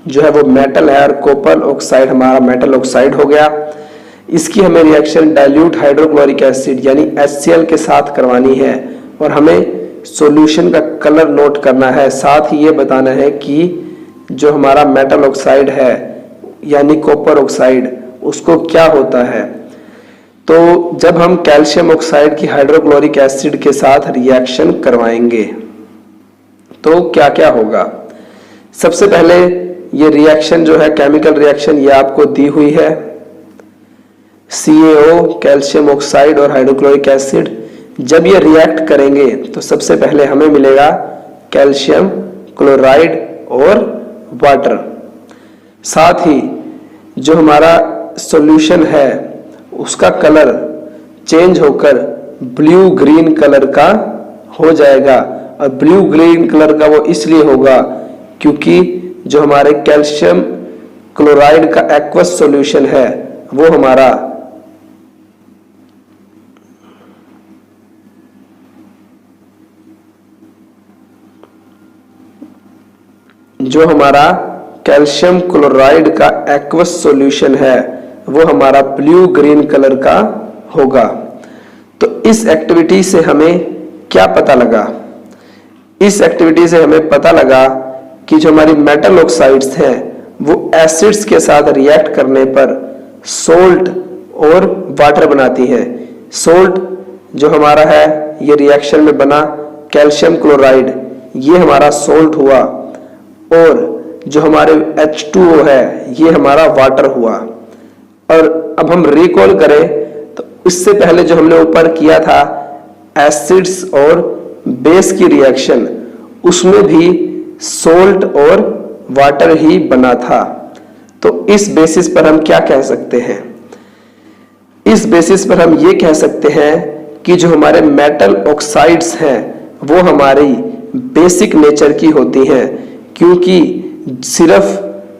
जो है वो मेटल है और कॉपर ऑक्साइड हमारा मेटल ऑक्साइड हो गया। इसकी हमें रिएक्शन डाइल्यूट हाइड्रोक्लोरिक एसिड यानी HCl के साथ करवानी है और हमें सॉल्यूशन का कलर नोट करना है। साथ ही ये बताना है कि जो हमारा मेटल ऑक्साइड है यानी कॉपर ऑक्साइड उसको क्या होता है। तो जब हम कैल्शियम ऑक्साइड की हाइड्रोक्लोरिक एसिड के साथ रिएक्शन करवाएंगे तो क्या क्या होगा। सबसे पहले ये रिएक्शन जो है केमिकल रिएक्शन ये आपको दी हुई है, CaO कैल्शियम ऑक्साइड और हाइड्रोक्लोरिक एसिड। जब ये रिएक्ट करेंगे तो सबसे पहले हमें मिलेगा कैल्शियम क्लोराइड और वाटर। साथ ही जो हमारा सॉल्यूशन है उसका कलर चेंज होकर ब्लू ग्रीन कलर का हो जाएगा और ब्लू ग्रीन कलर का वो इसलिए होगा क्योंकि जो हमारे कैल्शियम क्लोराइड का एक्वस सॉल्यूशन है वो हमारा कैल्शियम क्लोराइड का एक्वस सॉल्यूशन है वो हमारा ब्लू ग्रीन कलर का होगा। तो इस एक्टिविटी से हमें क्या पता लगा? इस एक्टिविटी से हमें पता लगा कि जो हमारी मेटल ऑक्साइड्स हैं वो एसिड्स के साथ रिएक्ट करने पर सोल्ट और वाटर बनाती हैं। सोल्ट जो हमारा है ये रिएक्शन में बना कैल्शियम क्लोराइड, ये हमारा सोल्ट हुआ, और जो हमारे H2O है ये हमारा वाटर हुआ। और अब हम रिकॉल करें तो इससे पहले जो हमने ऊपर किया था एसिड्स और बेस की रिएक्शन, उसमें भी सोल्ट और वाटर ही बना था। तो इस बेसिस पर हम क्या कह सकते हैं? इस बेसिस पर हम ये कह सकते हैं कि जो हमारे मेटल ऑक्साइड्स हैं वो हमारी बेसिक नेचर की होती हैं, क्योंकि सिर्फ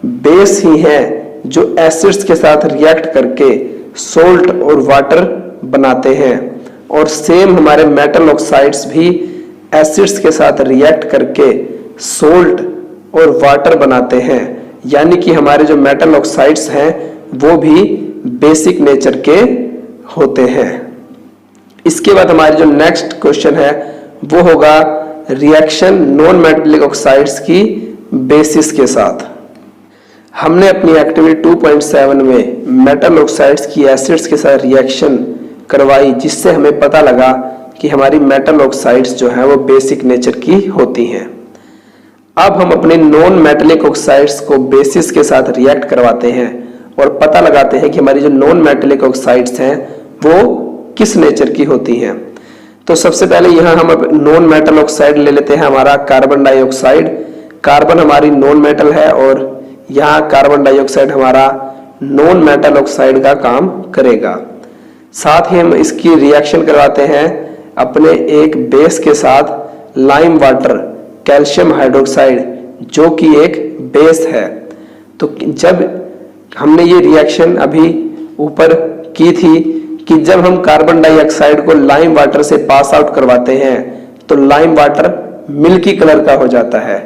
बेस ही हैं जो एसिड्स के साथ रिएक्ट करके सोल्ट और वाटर बनाते हैं, और सेम हमारे मेटल ऑक्साइड्स भी एसिड्स के साथ रिएक्ट करके सोल्ट और वाटर बनाते हैं। यानी कि हमारे जो मेटल ऑक्साइड्स हैं वो भी बेसिक नेचर के होते हैं। इसके बाद हमारे जो नेक्स्ट क्वेश्चन है वो होगा रिएक्शन नॉन मेटेलिक ऑक्साइड्स की बेसिस के साथ। हमने अपनी एक्टिविटी 2.7 में मेटल ऑक्साइड्स की एसिड्स के साथ रिएक्शन करवाई, जिससे हमें पता लगा कि हमारी मेटल ऑक्साइड्स जो है वो बेसिक नेचर की होती हैं। अब हम अपने नॉन मेटेलिक ऑक्साइड्स को बेसिस के साथ रिएक्ट करवाते हैं और पता लगाते हैं कि हमारी जो नॉन मेटेलिक ऑक्साइड्स हैं वो किस नेचर की होती हैं। तो सबसे पहले यहाँ हम नॉन मेटल ऑक्साइड ले लेते हैं, हमारा कार्बन डाइऑक्साइड। कार्बन हमारी नॉन मेटल है और यहाँ कार्बन डाइऑक्साइड हमारा नॉन मेटल ऑक्साइड का काम करेगा। साथ ही हम इसकी रिएक्शन करवाते हैं अपने एक बेस के साथ, लाइम वाटर, कैल्शियम हाइड्रोक्साइड, जो कि एक बेस है। तो जब हमने ये रिएक्शन अभी ऊपर की थी कि जब हम कार्बन डाइऑक्साइड को लाइम वाटर से पास आउट करवाते हैं तो लाइम वाटर मिल्की कलर का हो जाता है।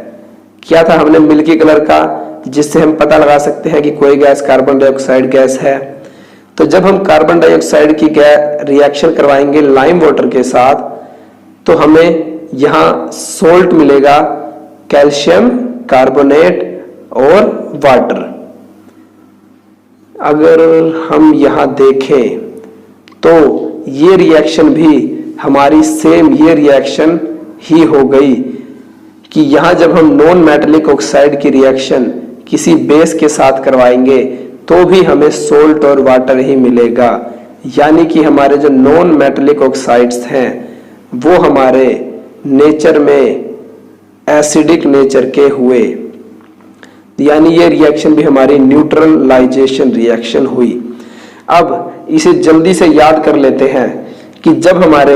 क्या था हमने मिल्की कलर का, जिससे हम पता लगा सकते हैं कि कोई गैस कार्बन डाइऑक्साइड गैस है। तो जब हम कार्बन डाइऑक्साइड की रिएक्शन करवाएंगे लाइम वाटर के साथ तो हमें यहाँ सोल्ट मिलेगा, कैल्शियम कार्बोनेट और वाटर। अगर हम यहाँ देखें तो ये रिएक्शन भी हमारी सेम ये रिएक्शन ही हो गई कि यहाँ जब हम नॉन मेटेलिक ऑक्साइड की रिएक्शन किसी बेस के साथ करवाएंगे तो भी हमें सोल्ट और वाटर ही मिलेगा। यानी कि हमारे जो नॉन मेटेलिक ऑक्साइड्स हैं वो हमारे नेचर में एसिडिक नेचर के हुए, यानी ये रिएक्शन भी हमारी न्यूट्रलाइजेशन रिएक्शन हुई। अब इसे जल्दी से याद कर लेते हैं कि जब हमारे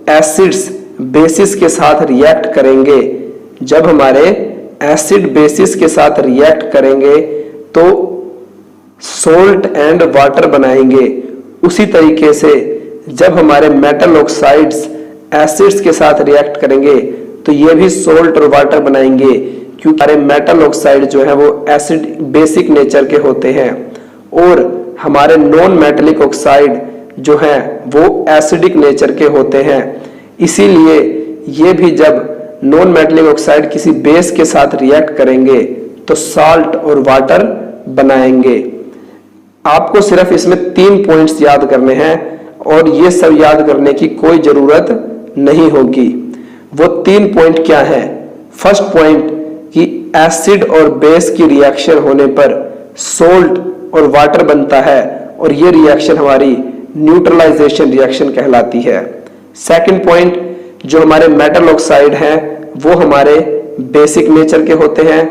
एसिड्स बेसिस के साथ रिएक्ट करेंगे, जब हमारे एसिड बेसिस के साथ रिएक्ट करेंगे तो सोल्ट एंड वाटर बनाएंगे। उसी तरीके से जब हमारे मेटल ऑक्साइड्स एसिड्स के साथ रिएक्ट करेंगे तो ये भी सोल्ट और वाटर बनाएंगे, क्योंकि हमारे मेटल ऑक्साइड जो है वो एसिड बेसिक नेचर के होते हैं और हमारे नॉन मेटेलिक ऑक्साइड जो है वो एसिडिक नेचर के होते हैं। इसीलिए ये भी जब नॉन मेटेलिक ऑक्साइड किसी बेस के साथ रिएक्ट करेंगे तो साल्ट और वाटर बनाएंगे। आपको सिर्फ इसमें 3 पॉइंट्स याद करने हैं और ये सब याद करने की कोई जरूरत नहीं होगी। वो 3 पॉइंट क्या है? फर्स्ट पॉइंट कि एसिड और बेस की रिएक्शन होने पर सोल्ट और वाटर बनता है और ये रिएक्शन हमारी न्यूट्रलाइजेशन रिएक्शन कहलाती है। सेकंड पॉइंट, जो हमारे मेटल ऑक्साइड हैं वो हमारे बेसिक नेचर के होते हैं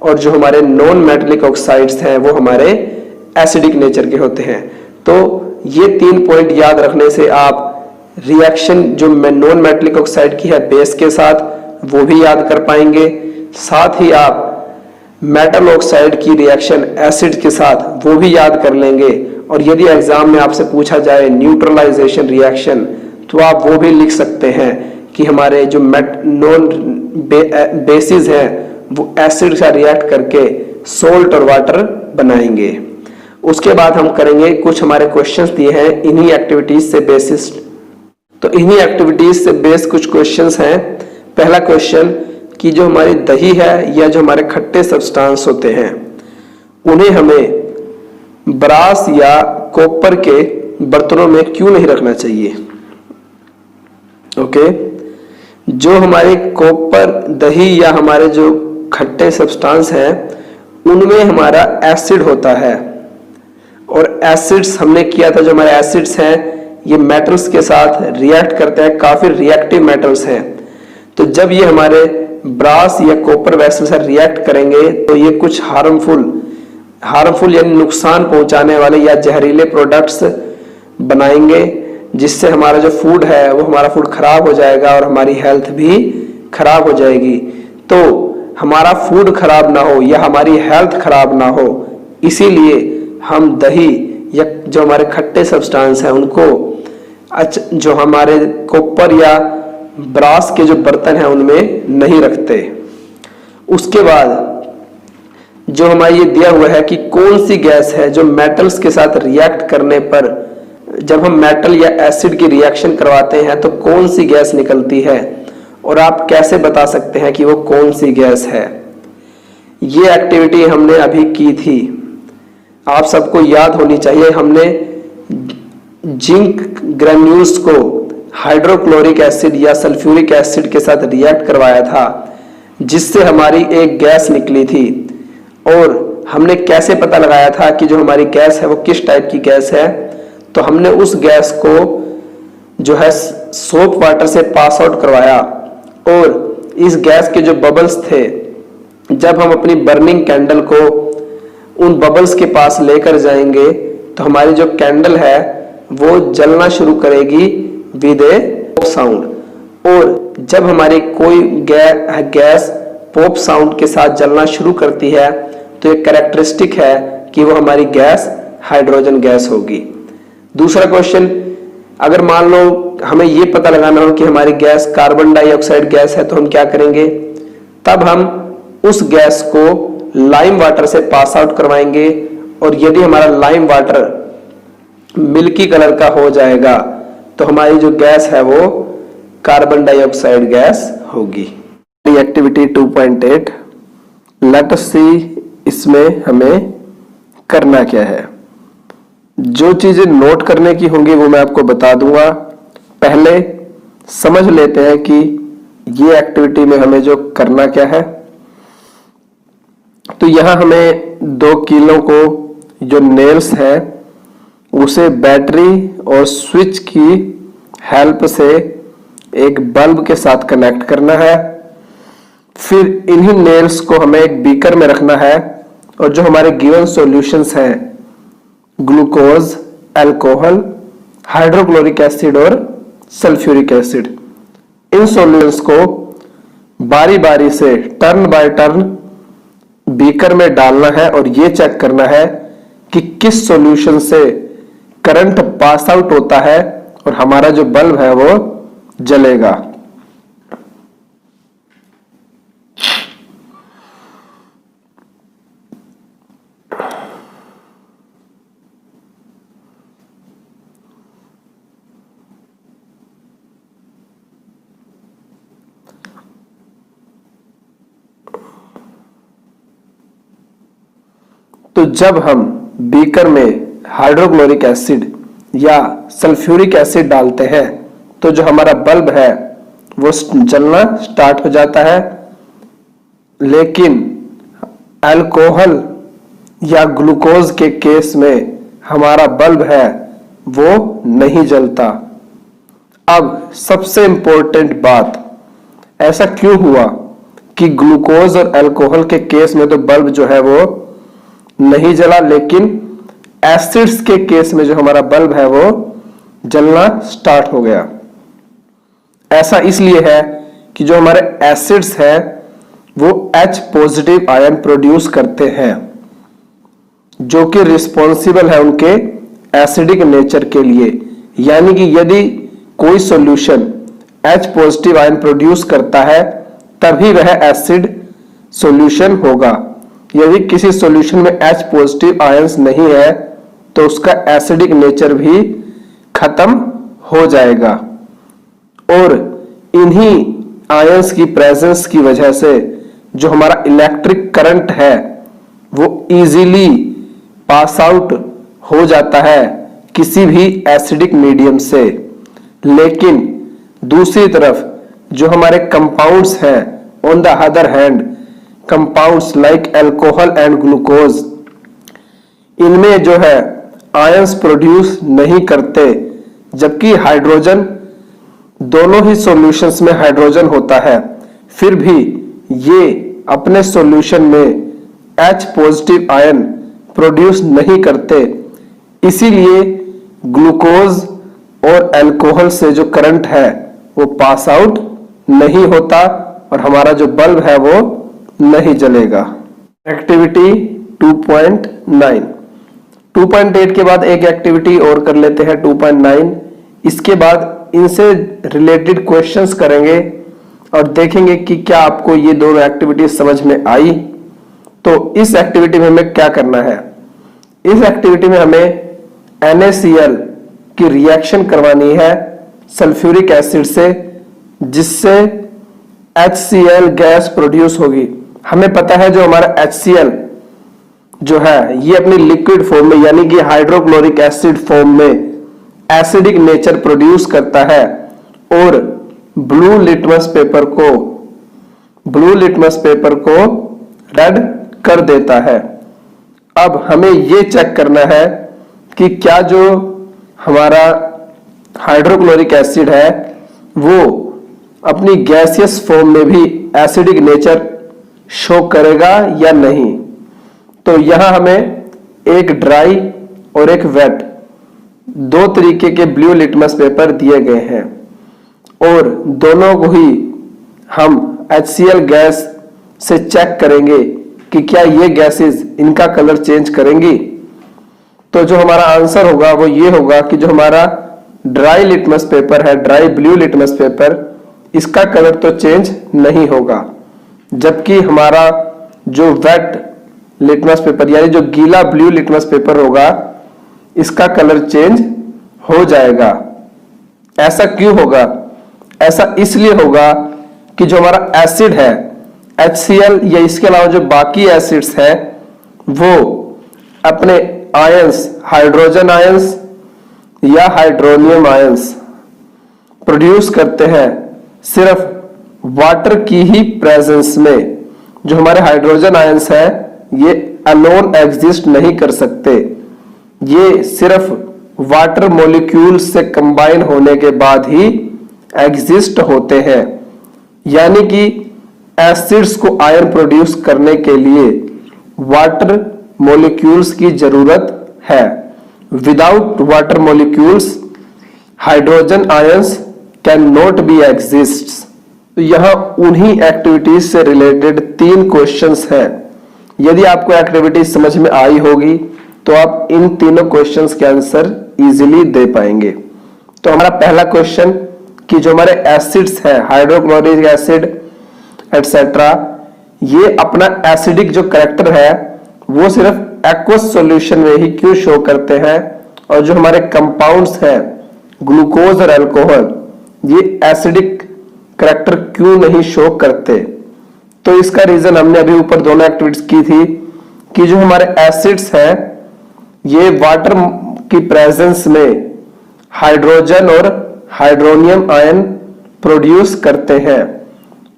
और जो हमारे नॉन मेटेलिक ऑक्साइड्स हैं वो हमारे एसिडिक नेचर के होते हैं। तो ये 3 पॉइंट याद रखने से आप रिएक्शन जो नॉन मेटेलिक ऑक्साइड की है बेस के साथ वो भी याद कर पाएंगे, साथ ही आप मेटल ऑक्साइड की रिएक्शन एसिड के साथ वो भी याद कर लेंगे। और यदि एग्जाम में आपसे पूछा जाए न्यूट्रलाइजेशन रिएक्शन तो आप वो भी लिख सकते हैं कि हमारे जो नॉन बेसिस हैं वो एसिड से रिएक्ट करके सोल्ट और वाटर बनाएंगे। उसके बाद हम करेंगे कुछ हमारे क्वेश्चंस दिए हैं इन्हीं एक्टिविटीज से बेसिस। तो इन्हीं एक्टिविटीज से बेस कुछ क्वेश्चंस हैं। पहला क्वेश्चन कि जो हमारी दही है या जो हमारे खट्टे सब्सटेंस होते हैं उन्हें हमें ब्रास या कॉपर के बर्तनों में क्यों नहीं रखना चाहिए। ओके, जो हमारे कॉपर, दही या हमारे जो खट्टे सब्सटेंस हैं उनमें हमारा एसिड होता है और एसिड्स हमने किया था, जो हमारे एसिड्स हैं ये मेटल्स के साथ रिएक्ट करते हैं, काफी रिएक्टिव मेटल्स हैं। तो जब ये हमारे ब्रास या कॉपर वेसल से रिएक्ट करेंगे तो ये कुछ हार्मफुल यानी नुकसान पहुंचाने वाले या जहरीले प्रोडक्ट्स बनाएंगे, जिससे हमारा जो फूड है वो हमारा फूड खराब हो जाएगा और हमारी हेल्थ भी खराब हो जाएगी। तो हमारा फूड खराब ना हो या हमारी हेल्थ खराब ना हो, इसीलिए हम दही या जो हमारे खट्टे सब्सटेंस हैं उनको जो हमारे कॉपर या ब्रास के जो बर्तन हैं उनमें नहीं रखते। उसके बाद जो हमारा ये दिया हुआ है कि कौन सी गैस है जो मेटल्स के साथ रिएक्ट करने पर, जब हम मेटल या एसिड की रिएक्शन करवाते हैं तो कौन सी गैस निकलती है, और आप कैसे बता सकते हैं कि वो कौन सी गैस है। ये एक्टिविटी हमने अभी की थी, आप सबको याद होनी चाहिए। हमने जिंक ग्रेन्यूल्स को हाइड्रोक्लोरिक एसिड या सल्फ्यूरिक एसिड के साथ रिएक्ट करवाया था, जिससे हमारी एक गैस निकली थी। और हमने कैसे पता लगाया था कि जो हमारी गैस है वो किस टाइप की गैस है, तो हमने उस गैस को जो है सोप वाटर से पास आउट करवाया, और इस गैस के जो बबल्स थे, जब हम अपनी बर्निंग कैंडल को उन बबल्स के पास लेकर जाएंगे तो हमारी जो कैंडल है वो जलना शुरू करेगी विद ए पॉप साउंड। और जब हमारी कोई गैस पॉप साउंड के साथ जलना शुरू करती है तो एक कैरेक्टरिस्टिक है कि वो हमारी गैस हाइड्रोजन गैस होगी। दूसरा क्वेश्चन, अगर मान लो हमें ये पता लगाना हो कि हमारी गैस कार्बन डाइऑक्साइड गैस है, तो हम क्या करेंगे, तब हम उस गैस को लाइम वाटर से पास आउट करवाएंगे, और यदि हमारा लाइम वाटर मिल्की कलर का हो जाएगा तो हमारी जो गैस है वो कार्बन डाइऑक्साइड गैस होगी। एक्टिविटी 2.8, लेट अस सी इसमें हमें करना क्या है। जो चीजें नोट करने की होंगी वो मैं आपको बता दूंगा। पहले समझ लेते हैं कि ये एक्टिविटी में हमें जो करना क्या है। तो यहां हमें 2 किलो को जो नेल्स है उसे बैटरी और स्विच की हेल्प से एक बल्ब के साथ कनेक्ट करना है। फिर इन्हीं नेल्स को हमें एक बीकर में रखना है, और जो हमारे गिवन सॉल्यूशंस हैं ग्लूकोज, अल्कोहल, हाइड्रोक्लोरिक एसिड और सल्फ्यूरिक एसिड, इन सॉल्यूशंस को बारी बारी से टर्न बाय टर्न बीकर में डालना है, और ये चेक करना है कि किस सॉल्यूशन से करंट पास आउट होता है और हमारा जो बल्ब है वो जलेगा। तो जब हम बीकर में हाइड्रोक्लोरिक एसिड या सल्फ्यूरिक एसिड डालते हैं तो जो हमारा बल्ब है वो जलना स्टार्ट हो जाता है, लेकिन अल्कोहल या ग्लूकोज के केस में हमारा बल्ब है वो नहीं जलता। अब सबसे इंपॉर्टेंट बात, ऐसा क्यों हुआ कि ग्लूकोज और अल्कोहल के केस में तो बल्ब जो है वो नहीं जला, लेकिन एसिड्स के केस में जो हमारा बल्ब है वो जलना स्टार्ट हो गया। ऐसा इसलिए है कि जो हमारे एसिड्स है वो H पॉजिटिव आयन प्रोड्यूस करते हैं, जो कि रिस्पॉन्सिबल है उनके एसिडिक नेचर के लिए। यानी कि यदि कोई solution H positive ion produce करता है तभी वह एसिड सॉल्यूशन होगा। यदि किसी सॉल्यूशन में H पॉजिटिव आयंस नहीं है तो उसका एसिडिक नेचर भी खत्म हो जाएगा, और इन्हीं आयंस की प्रेजेंस की वजह से जो हमारा इलेक्ट्रिक करंट है वो इजीली पास आउट हो जाता है किसी भी एसिडिक मीडियम से। लेकिन दूसरी तरफ जो हमारे कंपाउंड्स हैं, on the other hand compounds like alcohol and glucose, इनमें जो है आयंस प्रोड्यूस नहीं करते, जबकि हाइड्रोजन, दोनों ही सॉल्यूशंस में हाइड्रोजन होता है, फिर भी ये अपने सॉल्यूशन में H पॉजिटिव आयन प्रोड्यूस नहीं करते। इसीलिए ग्लूकोज और अल्कोहल से जो करंट है वो पास आउट नहीं होता और हमारा जो बल्ब है वो नहीं जलेगा। एक्टिविटी 2.9, 2.8 के बाद एक एक्टिविटी और कर लेते हैं 2.9। इसके बाद इनसे रिलेटेड क्वेश्चंस करेंगे और देखेंगे कि क्या आपको ये दोनों एक्टिविटी समझ में आई। तो इस एक्टिविटी में हमें क्या करना है, इस एक्टिविटी में हमें NaCl की रिएक्शन करवानी है सल्फ्यूरिक एसिड से, जिससे HCl गैस प्रोड्यूस होगी। हमें पता है जो हमारा HCl जो है ये अपनी लिक्विड फॉर्म में यानी कि हाइड्रोक्लोरिक एसिड फॉर्म में एसिडिक नेचर प्रोड्यूस करता है और ब्लू लिटमस पेपर को रेड कर देता है। अब हमें ये चेक करना है कि क्या जो हमारा हाइड्रोक्लोरिक एसिड है वो अपनी गैसियस फॉर्म में भी एसिडिक नेचर शो करेगा या नहीं। तो यहां हमें एक ड्राई और एक वेट दो तरीके के ब्लू लिटमस पेपर दिए गए हैं और दोनों को ही हम HCl गैस से चेक करेंगे कि क्या ये गैसेस इनका कलर चेंज करेंगी। तो जो हमारा आंसर होगा वो ये होगा कि जो हमारा ड्राई लिटमस पेपर है, ड्राई ब्लू लिटमस पेपर, इसका कलर तो चेंज नहीं होगा, जबकि हमारा जो वेट लिटमस पेपर यानी जो गीला ब्लू लिटमस पेपर होगा इसका कलर चेंज हो जाएगा। ऐसा क्यों होगा? ऐसा इसलिए होगा कि जो हमारा एसिड है HCl या इसके अलावा जो बाकी एसिड्स हैं वो अपने आयंस, हाइड्रोजन आयंस या हाइड्रोनियम आयंस प्रोड्यूस करते हैं सिर्फ वाटर की ही प्रेजेंस में। जो हमारे हाइड्रोजन आयंस है ये अलोन एग्जिस्ट नहीं कर सकते, ये सिर्फ वाटर मॉलिक्यूल से कंबाइन होने के बाद ही एग्जिस्ट होते हैं। यानी कि एसिड्स को आयन प्रोड्यूस करने के लिए वाटर मॉलिक्यूल्स की जरूरत है। Without water molecules hydrogen ions can not be exist. तो यहां उन्हीं एक्टिविटीज से रिलेटेड 3 क्वेश्चंस हैं। यदि आपको एक्टिविटी समझ में आई होगी तो आप इन तीनों क्वेश्चंस के आंसर इजीली दे पाएंगे। तो हमारा पहला क्वेश्चन कि जो हमारे एसिड्स हैं हाइड्रोक्लोरिक एसिड एटसेट्रा, ये अपना एसिडिक जो कैरेक्टर है वो सिर्फ एक्वस सॉल्यूशन में ही क्यों शो करते हैं, और जो हमारे कंपाउंड्स हैं ग्लूकोज और अल्कोहल ये एसिडिक कैरेक्टर क्यों नहीं शो करते। तो इसका रीजन हमने अभी ऊपर दोनों एक्टिविटीज की थी कि जो हमारे एसिड्स हैं ये वाटर की प्रेजेंस में हाइड्रोजन और हाइड्रोनियम आयन प्रोड्यूस करते हैं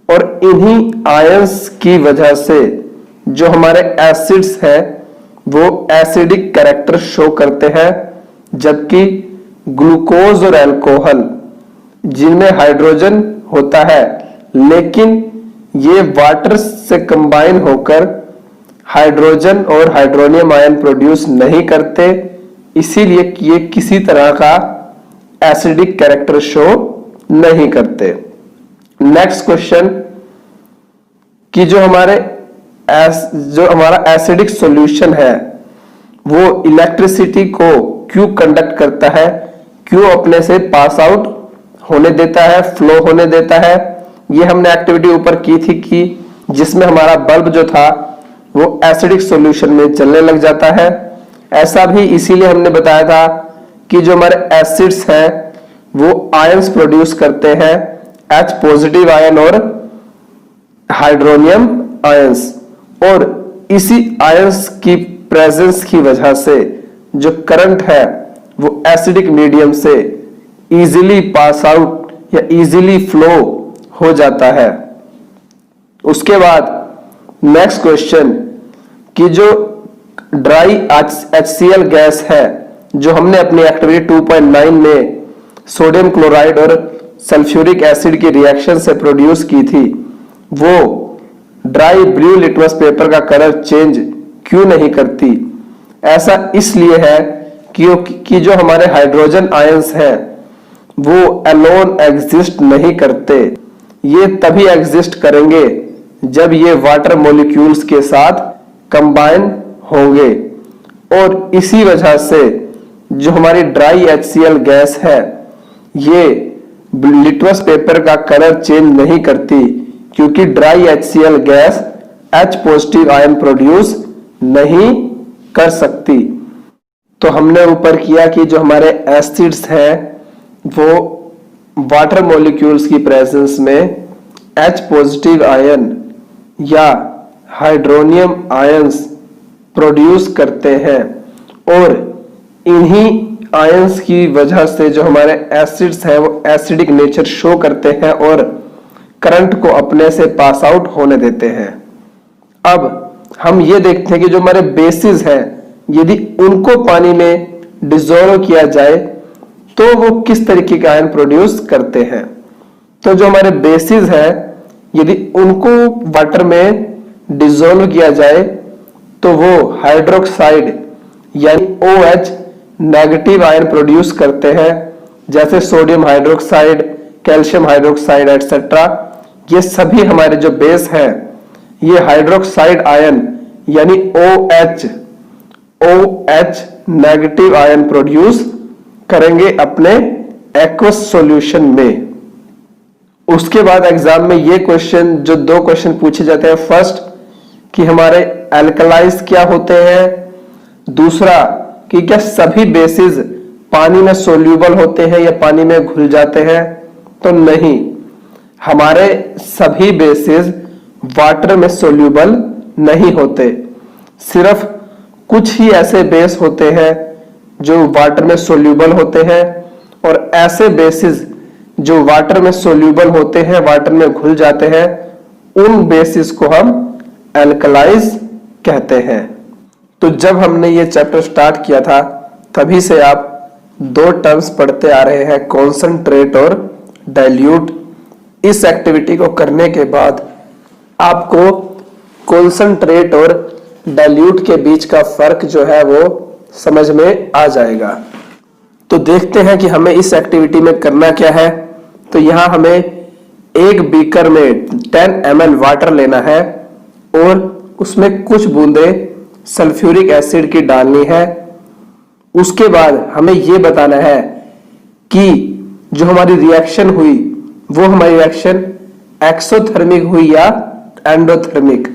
और इन्हीं आयंस की वजह से जो हमारे एसिड्स हैं वो एसिडिक कैरेक्टर शो करते हैं, जबकि ग्लूकोज और अल्कोहल जिनमें हाइड्रोजन होता है लेकिन ये वाटर से कंबाइन होकर हाइड्रोजन और हाइड्रोनियम आयन प्रोड्यूस नहीं करते, इसीलिए ये किसी तरह का एसिडिक कैरेक्टर शो नहीं करते। नेक्स्ट क्वेश्चन कि जो हमारा एसिडिक सॉल्यूशन है वो इलेक्ट्रिसिटी को क्यों कंडक्ट करता है, क्यों अपने से पास आउट होने देता है, फ्लो होने देता है। ये हमने एक्टिविटी ऊपर की थी कि जिसमें हमारा बल्ब जो था वो एसिडिक सॉल्यूशन में जलने लग जाता है। ऐसा भी इसीलिए हमने बताया था कि जो हमारे एसिड्स हैं वो आयंस प्रोड्यूस करते हैं, H पॉजिटिव आयन और हाइड्रोनियम आयंस, और इसी आयंस की प्रेजेंस की वजह से जो करंट है वो एसिडिक मीडियम से इजीली पास आउट या इजीली फ्लो हो जाता है। उसके बाद नेक्स्ट क्वेश्चन कि जो ड्राई HCl गैस है जो हमने अपनी एक्टिविटी 2.9 में सोडियम क्लोराइड और सल्फ्यूरिक एसिड की रिएक्शन से प्रोड्यूस की थी, वो ड्राई ब्लू लिटमस पेपर का कलर चेंज क्यों नहीं करती। ऐसा इसलिए है कि जो हमारे हाइड्रोजन आयंस हैं वो अलोन एग्जिस्ट नहीं करते, ये तभी एग्जिस्ट करेंगे जब ये वाटर मॉलिक्यूल्स के साथ कंबाइन होंगे। और इसी वजह से जो हमारी ड्राई HCl गैस है ये लिटमस पेपर का कलर चेंज नहीं करती, क्योंकि dry HCl gas H positive ion produce नहीं कर सकती। तो हमने ऊपर किया कि जो हमारे एसिड्स हैं वो वाटर मॉलिक्यूल्स की प्रेजेंस में H पॉजिटिव आयन या हाइड्रोनियम आयंस प्रोड्यूस करते हैं, और इन्हीं आयंस की वजह से जो हमारे एसिड्स हैं वो एसिडिक नेचर शो करते हैं और करंट को अपने से पास आउट होने देते हैं। अब हम ये देखते हैं कि जो हमारे बेसिस हैं यदि उनको पानी में डिसॉल्व किया जाए तो वो किस तरीके के आयन प्रोड्यूस करते हैं। तो जो हमारे बेसिस है यदि उनको वाटर में डिसॉल्व किया जाए तो वो हाइड्रोक्साइड यानी OH नेगेटिव आयन प्रोड्यूस करते हैं, जैसे sodium hydroxide, calcium hydroxide etcetera. ये सभी हमारे जो बेस हैं ये हाइड्रोक्साइड आयन यानी OH नेगेटिव आयन प्रोड्यूस करेंगे अपने एक्वस सॉल्यूशन में। उसके बाद एग्जाम में ये क्वेश्चन जो 2 क्वेश्चन पूछे जाते हैं, फर्स्ट कि हमारे एल्कलाइज क्या होते हैं, दूसरा कि क्या सभी बेसिस पानी में सोल्यूबल होते हैं या पानी में घुल जाते हैं। तो नहीं, हमारे सभी बेसिस वाटर में सोल्यूबल नहीं होते, सिर्फ कुछ ही ऐसे बेस होते हैं जो वाटर में सोल्यूबल होते हैं, और ऐसे बेसिस जो वाटर में सोल्यूबल होते हैं, वाटर में घुल जाते हैं, उन बेसिस को हम एल्कलाइज कहते हैं। तो जब हमने ये चैप्टर स्टार्ट किया था तभी से आप 2 टर्म्स पढ़ते आ रहे हैं, कॉन्संट्रेट और डाइल्यूट। इस एक्टिविटी को करने के बाद आपको कॉन्संट्रेट और डाइल्यूट के बीच का फर्क जो है वो समझ में आ जाएगा। तो देखते हैं कि हमें इस एक्टिविटी में करना क्या है। तो यहां हमें एक बीकर में 10 ml वाटर लेना है और उसमें कुछ बूंदे सल्फ्यूरिक एसिड की डालनी है। उसके बाद हमें यह बताना है कि जो हमारी रिएक्शन हुई वो हमारी रिएक्शन एक्सोथर्मिक हुई या एंडोथर्मिक।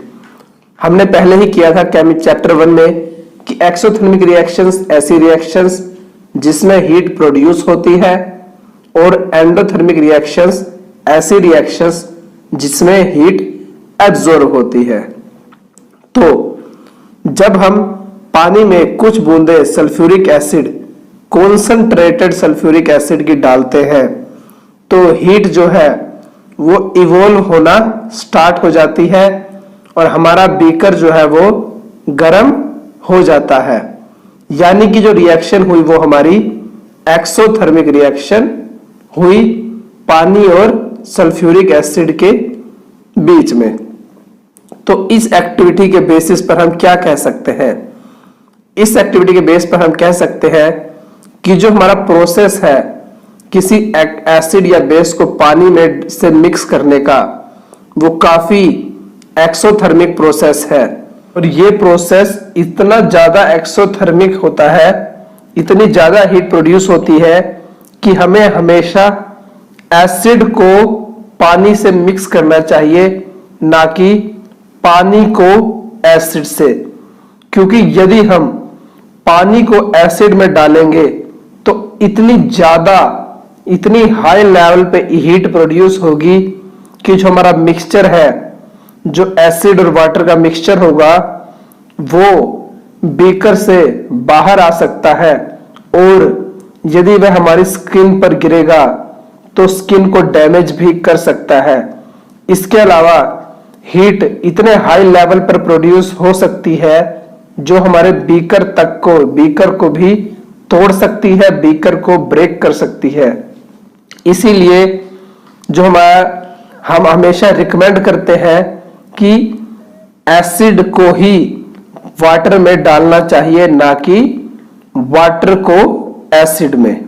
हमने पहले ही किया था चैप्टर 1 में कि एक्सोथर्मिक रिएक्शंस ऐसी रिएक्शंस जिसमें हीट प्रोड्यूस होती है, और एंडोथर्मिक रिएक्शंस ऐसी रिएक्शंस जिसमें हीट एब्जॉर्ब होती है। तो जब हम पानी में कुछ बूंदे sulphuric acid, concentrated sulphuric acid की डालते हैं तो हीट जो है वो इवोल्व होना स्टार्ट हो जाती है और हमारा बीकर जो है वो गर्म हो जाता है। यानी कि जो रिएक्शन हुई वो हमारी एक्सोथर्मिक रिएक्शन हुई पानी और सल्फ्यूरिक एसिड के बीच में। तो इस एक्टिविटी के बेसिस पर हम क्या कह सकते हैं? इस एक्टिविटी के बेस पर हम कह सकते हैं कि जो हमारा प्रोसेस है किसी एसिड या बेस को पानी में से मिक्स करने का, वो काफी एक्सोथर्मिक प्रोसेस है। और ये प्रोसेस इतना ज्यादा एक्सोथर्मिक होता है, इतनी ज्यादा हीट प्रोड्यूस होती है कि हमें हमेशा एसिड को पानी से मिक्स करना चाहिए, ना कि पानी को एसिड से। क्योंकि यदि हम पानी को एसिड में डालेंगे तो इतनी हाई लेवल पे हीट प्रोड्यूस होगी कि जो हमारा मिक्सचर है, जो एसिड और वाटर का मिक्सचर होगा, वो बीकर से बाहर आ सकता है, और यदि वह हमारी स्किन पर गिरेगा तो स्किन को डैमेज भी कर सकता है। इसके अलावा हीट इतने हाई लेवल पर प्रोड्यूस हो सकती है जो हमारे बीकर को भी तोड़ सकती है, बीकर को ब्रेक कर सकती है। इसीलिए जो हम हमेशा रिकमेंड करते हैं कि एसिड को ही वाटर में डालना चाहिए, ना कि वाटर को एसिड में।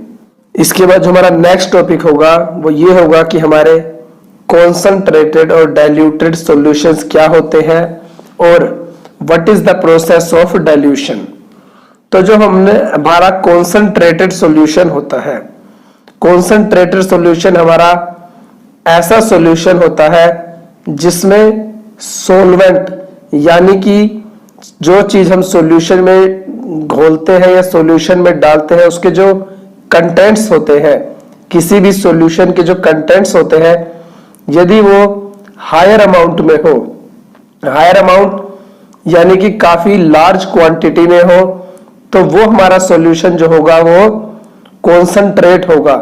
इसके बाद जो हमारा नेक्स्ट टॉपिक होगा वो ये होगा कि हमारे कॉन्सेंट्रेटेड और डाइल्यूटेड सॉल्यूशंस क्या होते हैं और what is the process of dilution. तो जो हमारा कॉन्सेंट्रेटेड सॉल्यूशन होता है, कॉन्सेंट्रेटेड सॉल्यूशन हमारा ऐसा सॉल्यूशन होता है जिसमें सॉल्वेंट यानी कि जो चीज हम सॉल्यूशन में घोलते हैं या सॉल्यूशन में डालते हैं उसके जो कंटेंट्स होते हैं, किसी भी सॉल्यूशन के जो कंटेंट्स होते हैं, यदि वो हायर अमाउंट में हो, हायर अमाउंट यानी कि काफी लार्ज क्वांटिटी में हो, तो वो हमारा सॉल्यूशन जो होगा वो कॉन्सेंट्रेट होगा।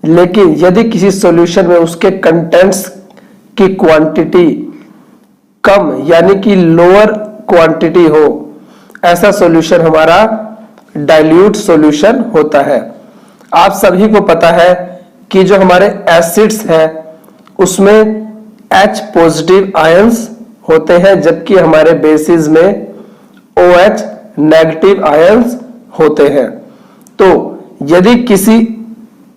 लेकिन यदि किसी सॉल्यूशन में उसके कंटेंट्स की क्वांटिटी कम यानी कि लोअर क्वांटिटी हो, ऐसा सॉल्यूशन हमारा डाइल्यूट सॉल्यूशन होता है। आप सभी को पता है कि जो हमारे एसिड्स हैं उसमें H पॉजिटिव आयंस होते हैं, जबकि हमारे बेसिस में OH नेगेटिव आयंस होते हैं। तो यदि किसी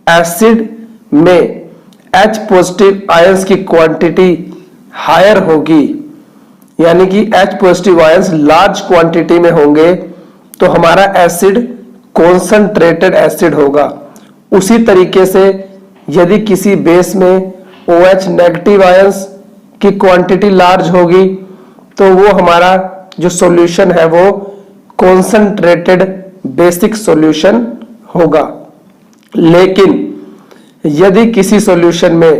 एसिड में H पॉजिटिव आयंस की क्वांटिटी हायर होगी यानी कि H positive ions large quantity में होंगे तो हमारा एसिड कॉन्सेंट्रेटेड एसिड होगा। उसी तरीके से यदि किसी बेस में OH नेगेटिव आयंस की क्वांटिटी लार्ज होगी तो वो हमारा जो सॉल्यूशन है वो कॉन्सेंट्रेटेड बेसिक सॉल्यूशन होगा। लेकिन यदि किसी सॉल्यूशन में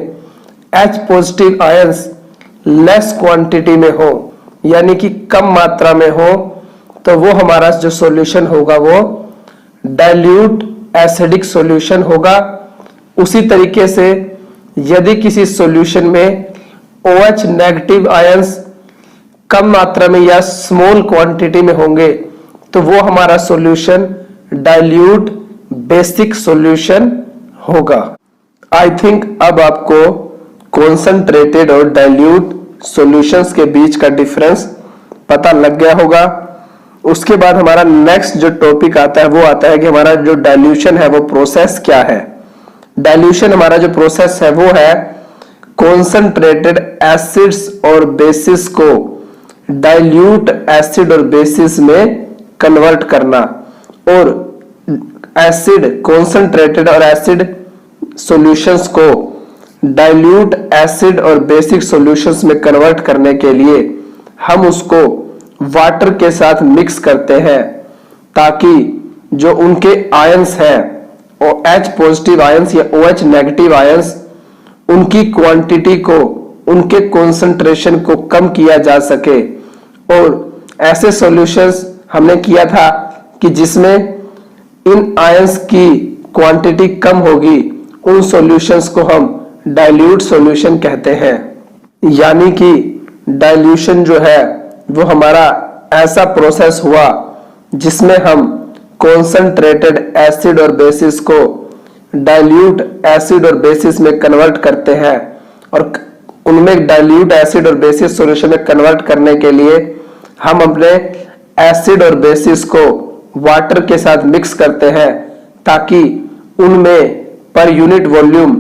H positive ions less quantity में हो यानी कि कम मात्रा में हो तो वो हमारा जो सॉल्यूशन होगा वो डाइल्यूट एसिडिक सॉल्यूशन होगा। उसी तरीके से यदि किसी सॉल्यूशन में OH नेगेटिव आयंस कम मात्रा में या स्मॉल क्वांटिटी में होंगे तो वो हमारा सॉल्यूशन डाइल्यूट बेसिक सॉल्यूशन होगा। आई थिंक अब आपको कॉन्सेंट्रेटेड और डाइल्यूट सॉल्यूशंस के बीच का डिफरेंस पता लग गया होगा। उसके बाद हमारा नेक्स्ट जो टॉपिक आता है वो आता है कि हमारा जो डाइल्यूशन है वो प्रोसेस क्या है। डाइल्यूशन हमारा जो प्रोसेस है वो है कॉन्सेंट्रेटेड एसिड्स और बेसिस को डाइल्यूट एसिड और बेसिस में कन्वर्ट करना और एसिड कॉन्सेंट्रेटेड और एसिड सॉल्यूशंस को डाइल्यूट एसिड और बेसिक सॉल्यूशंस में कन्वर्ट करने के लिए हम उसको वाटर के साथ मिक्स करते हैं ताकि जो उनके आयंस हैं और H पॉजिटिव आयंस या OH नेगेटिव आयंस उनकी क्वांटिटी को, उनके कॉन्सेंट्रेशन को कम किया जा सके। और ऐसे सॉल्यूशंस हमने किया था कि जिसमें इन आयंस की क्वांटिटी कम होगी, उन सॉल्यूशंस को हम डाइल्यूट सॉल्यूशन कहते हैं। यानी कि डाइल्यूशन जो है वो हमारा ऐसा प्रोसेस हुआ जिसमें हम कॉन्सेंट्रेटेड एसिड और बेसिस को डाइल्यूट एसिड और बेसिस में कन्वर्ट करते हैं और उनमें डाइल्यूट एसिड और बेसिस सॉल्यूशन में कन्वर्ट करने के लिए हम अपने एसिड और बेसिस को वाटर के साथ मिक्स करते हैं ताकि उनमें per unit volume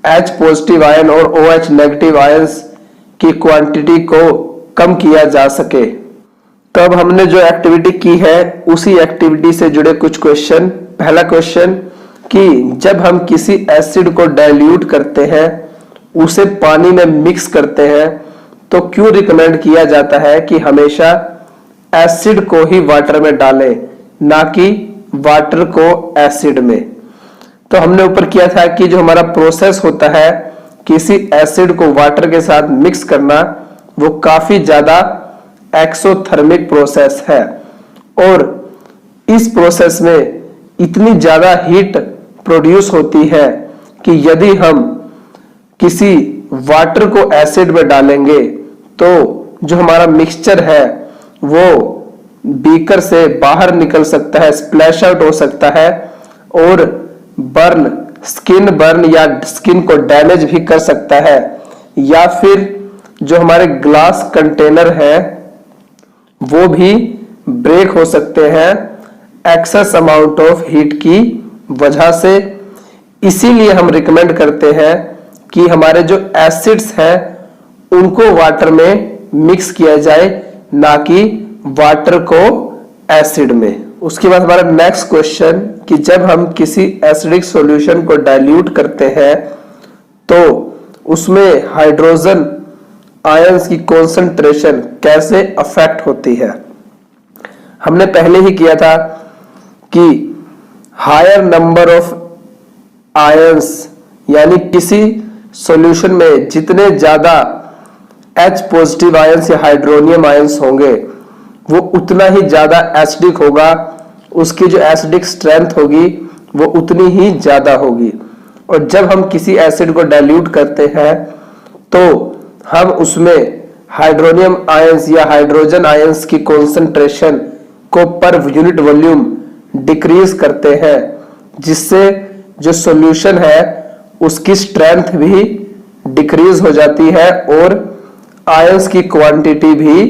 H positive ion और OH नेगेटिव आयंस की क्वांटिटी को कम किया जा सके। तो अब हमने जो एक्टिविटी की है उसी एक्टिविटी से जुड़े कुछ क्वेश्चन। पहला क्वेश्चन कि जब हम किसी एसिड को डाइल्यूट करते हैं, उसे पानी में मिक्स करते हैं, तो क्यों रिकमेंड किया जाता है कि हमेशा एसिड को ही वाटर में डालें, ना कि वाटर को एसिड में। तो हमने ऊपर किया था कि जो हमारा प्रोसेस होता है किसी एसिड को वाटर के साथ मिक्स करना वो काफी ज्यादा एक्सोथर्मिक प्रोसेस है और इस प्रोसेस में इतनी ज्यादा हीट प्रोड्यूस होती है कि यदि हम किसी वाटर को एसिड में डालेंगे तो जो हमारा मिक्सचर है वो बीकर से बाहर निकल सकता है, स्प्लैश आउट हो सकता है और स्किन बर्न या स्किन को डैमेज भी कर सकता है, या फिर जो हमारे ग्लास कंटेनर है वो भी ब्रेक हो सकते हैं एक्सेस अमाउंट ऑफ हीट की वजह से। इसीलिए हम रिकमेंड करते हैं कि हमारे जो एसिड्स हैं उनको वाटर में मिक्स किया जाए, ना कि वाटर को एसिड में। उसके बाद हमारा नेक्स्ट क्वेश्चन कि जब हम किसी एसिडिक सॉल्यूशन को डाइल्यूट करते हैं तो उसमें हाइड्रोजन आयंस की कॉन्सेंट्रेशन कैसे अफेक्ट होती है। हमने पहले ही किया था कि हायर नंबर ऑफ आयंस, यानी किसी सॉल्यूशन में जितने ज्यादा H पॉजिटिव आयंस या हाइड्रोनियम आयंस होंगे वो उतना ही ज्यादा एसिडिक होगा, उसकी जो एसिडिक स्ट्रेंथ होगी वो उतनी ही ज्यादा होगी। और जब हम किसी एसिड को डाइल्यूट करते हैं तो हम उसमें हाइड्रोनियम आयंस या हाइड्रोजन आयंस की कॉन्सेंट्रेशन को पर यूनिट वॉल्यूम डिक्रीज करते हैं, जिससे जो सॉल्यूशन है उसकी स्ट्रेंथ भी डिक्रीज हो जाती है और आयंस की क्वांटिटी भी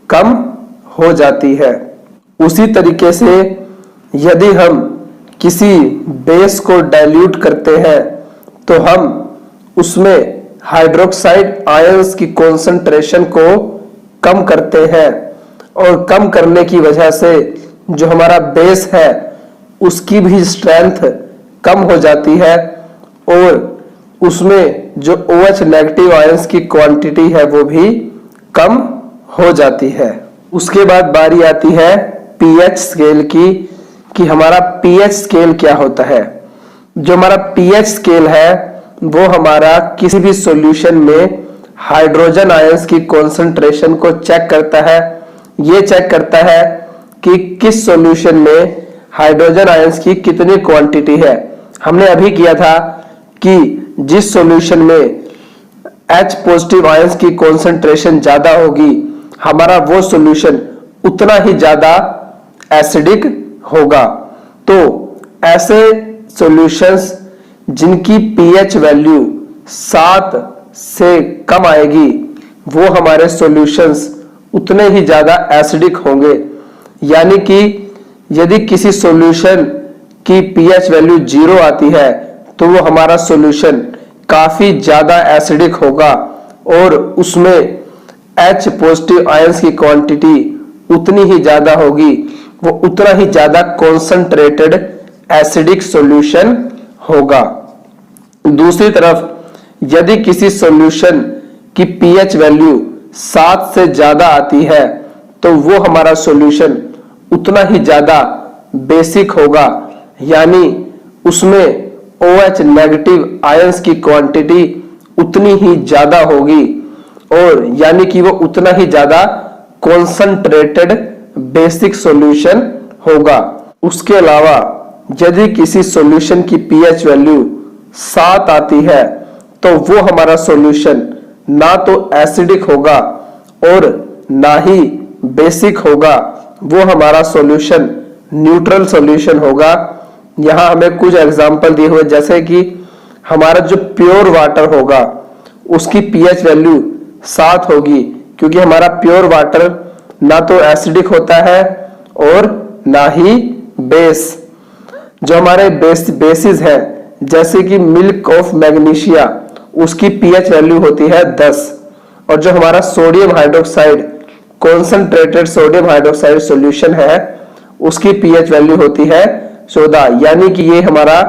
कम हो जाती है। उसी तरीके से यदि हम किसी बेस को डाइल्यूट करते हैं तो हम उसमें हाइड्रोक्साइड आयंस की कॉन्सेंट्रेशन को कम करते हैं और कम करने की वजह से जो हमारा बेस है उसकी भी स्ट्रेंथ कम हो जाती है और उसमें जो OH नेगेटिव आयंस की क्वांटिटी है वो भी कम हो जाती है। उसके बाद बारी आती है pH स्केल की कि हमारा pH स्केल क्या होता है। जो हमारा pH स्केल है वो हमारा किसी भी सॉल्यूशन में हाइड्रोजन आयंस की कॉन्सेंट्रेशन को चेक करता है। ये चेक करता है कि किस सॉल्यूशन में हाइड्रोजन आयंस की कितनी क्वांटिटी है। हमने अभी किया था कि जिस सॉल्यूशन में H पॉजिटिव आयंस की कॉन्सेंट्रेशन ज्यादा होगी हमारा वो सॉल्यूशन उतना ही ज्यादा एसिडिक होगा। तो ऐसे सॉल्यूशंस जिनकी pH वैल्यू 7 से कम आएगी वो हमारे सॉल्यूशंस उतने ही ज्यादा एसिडिक होंगे। यानी कि यदि किसी सॉल्यूशन की pH वैल्यू 0 आती है तो वो हमारा सॉल्यूशन काफी ज्यादा एसिडिक होगा और उसमें H पॉजिटिव आयंस की क्वांटिटी उतनी ही ज्यादा होगी, वो उतना ही ज्यादा कॉन्सेंट्रेटेड एसिडिक सॉल्यूशन होगा। दूसरी तरफ यदि किसी सॉल्यूशन की pH वैल्यू 7 से ज्यादा आती है तो वो हमारा सॉल्यूशन उतना ही ज्यादा बेसिक होगा, यानी उसमें OH नेगेटिव आयंस की क्वांटिटी उतनी ही ज्यादा होगी और यानी कि वो उतना ही ज्यादा कॉन्सेंट्रेटेड बेसिक सॉल्यूशन होगा। उसके अलावा यदि किसी सॉल्यूशन की pH वैल्यू 7 आती है तो वो हमारा सॉल्यूशन ना तो एसिडिक होगा और ना ही बेसिक होगा, वो हमारा सॉल्यूशन न्यूट्रल सॉल्यूशन होगा। यहां हमें कुछ एग्जांपल दिए हुए, जैसे कि हमारा जो प्योर वाटर होगा उसकी pH वैल्यू 7 होगी क्योंकि हमारा प्योर वाटर ना तो एसिडिक होता है और ना ही बेस। जो हमारे बेसिस है जैसे कि मिल्क ऑफ मैग्नीशिया उसकी pH वैल्यू होती है 10 और जो हमारा sodium hydroxide concentrated sodium hydroxide solution है उसकी pH वैल्यू होती है 14, यानी कि ये हमारा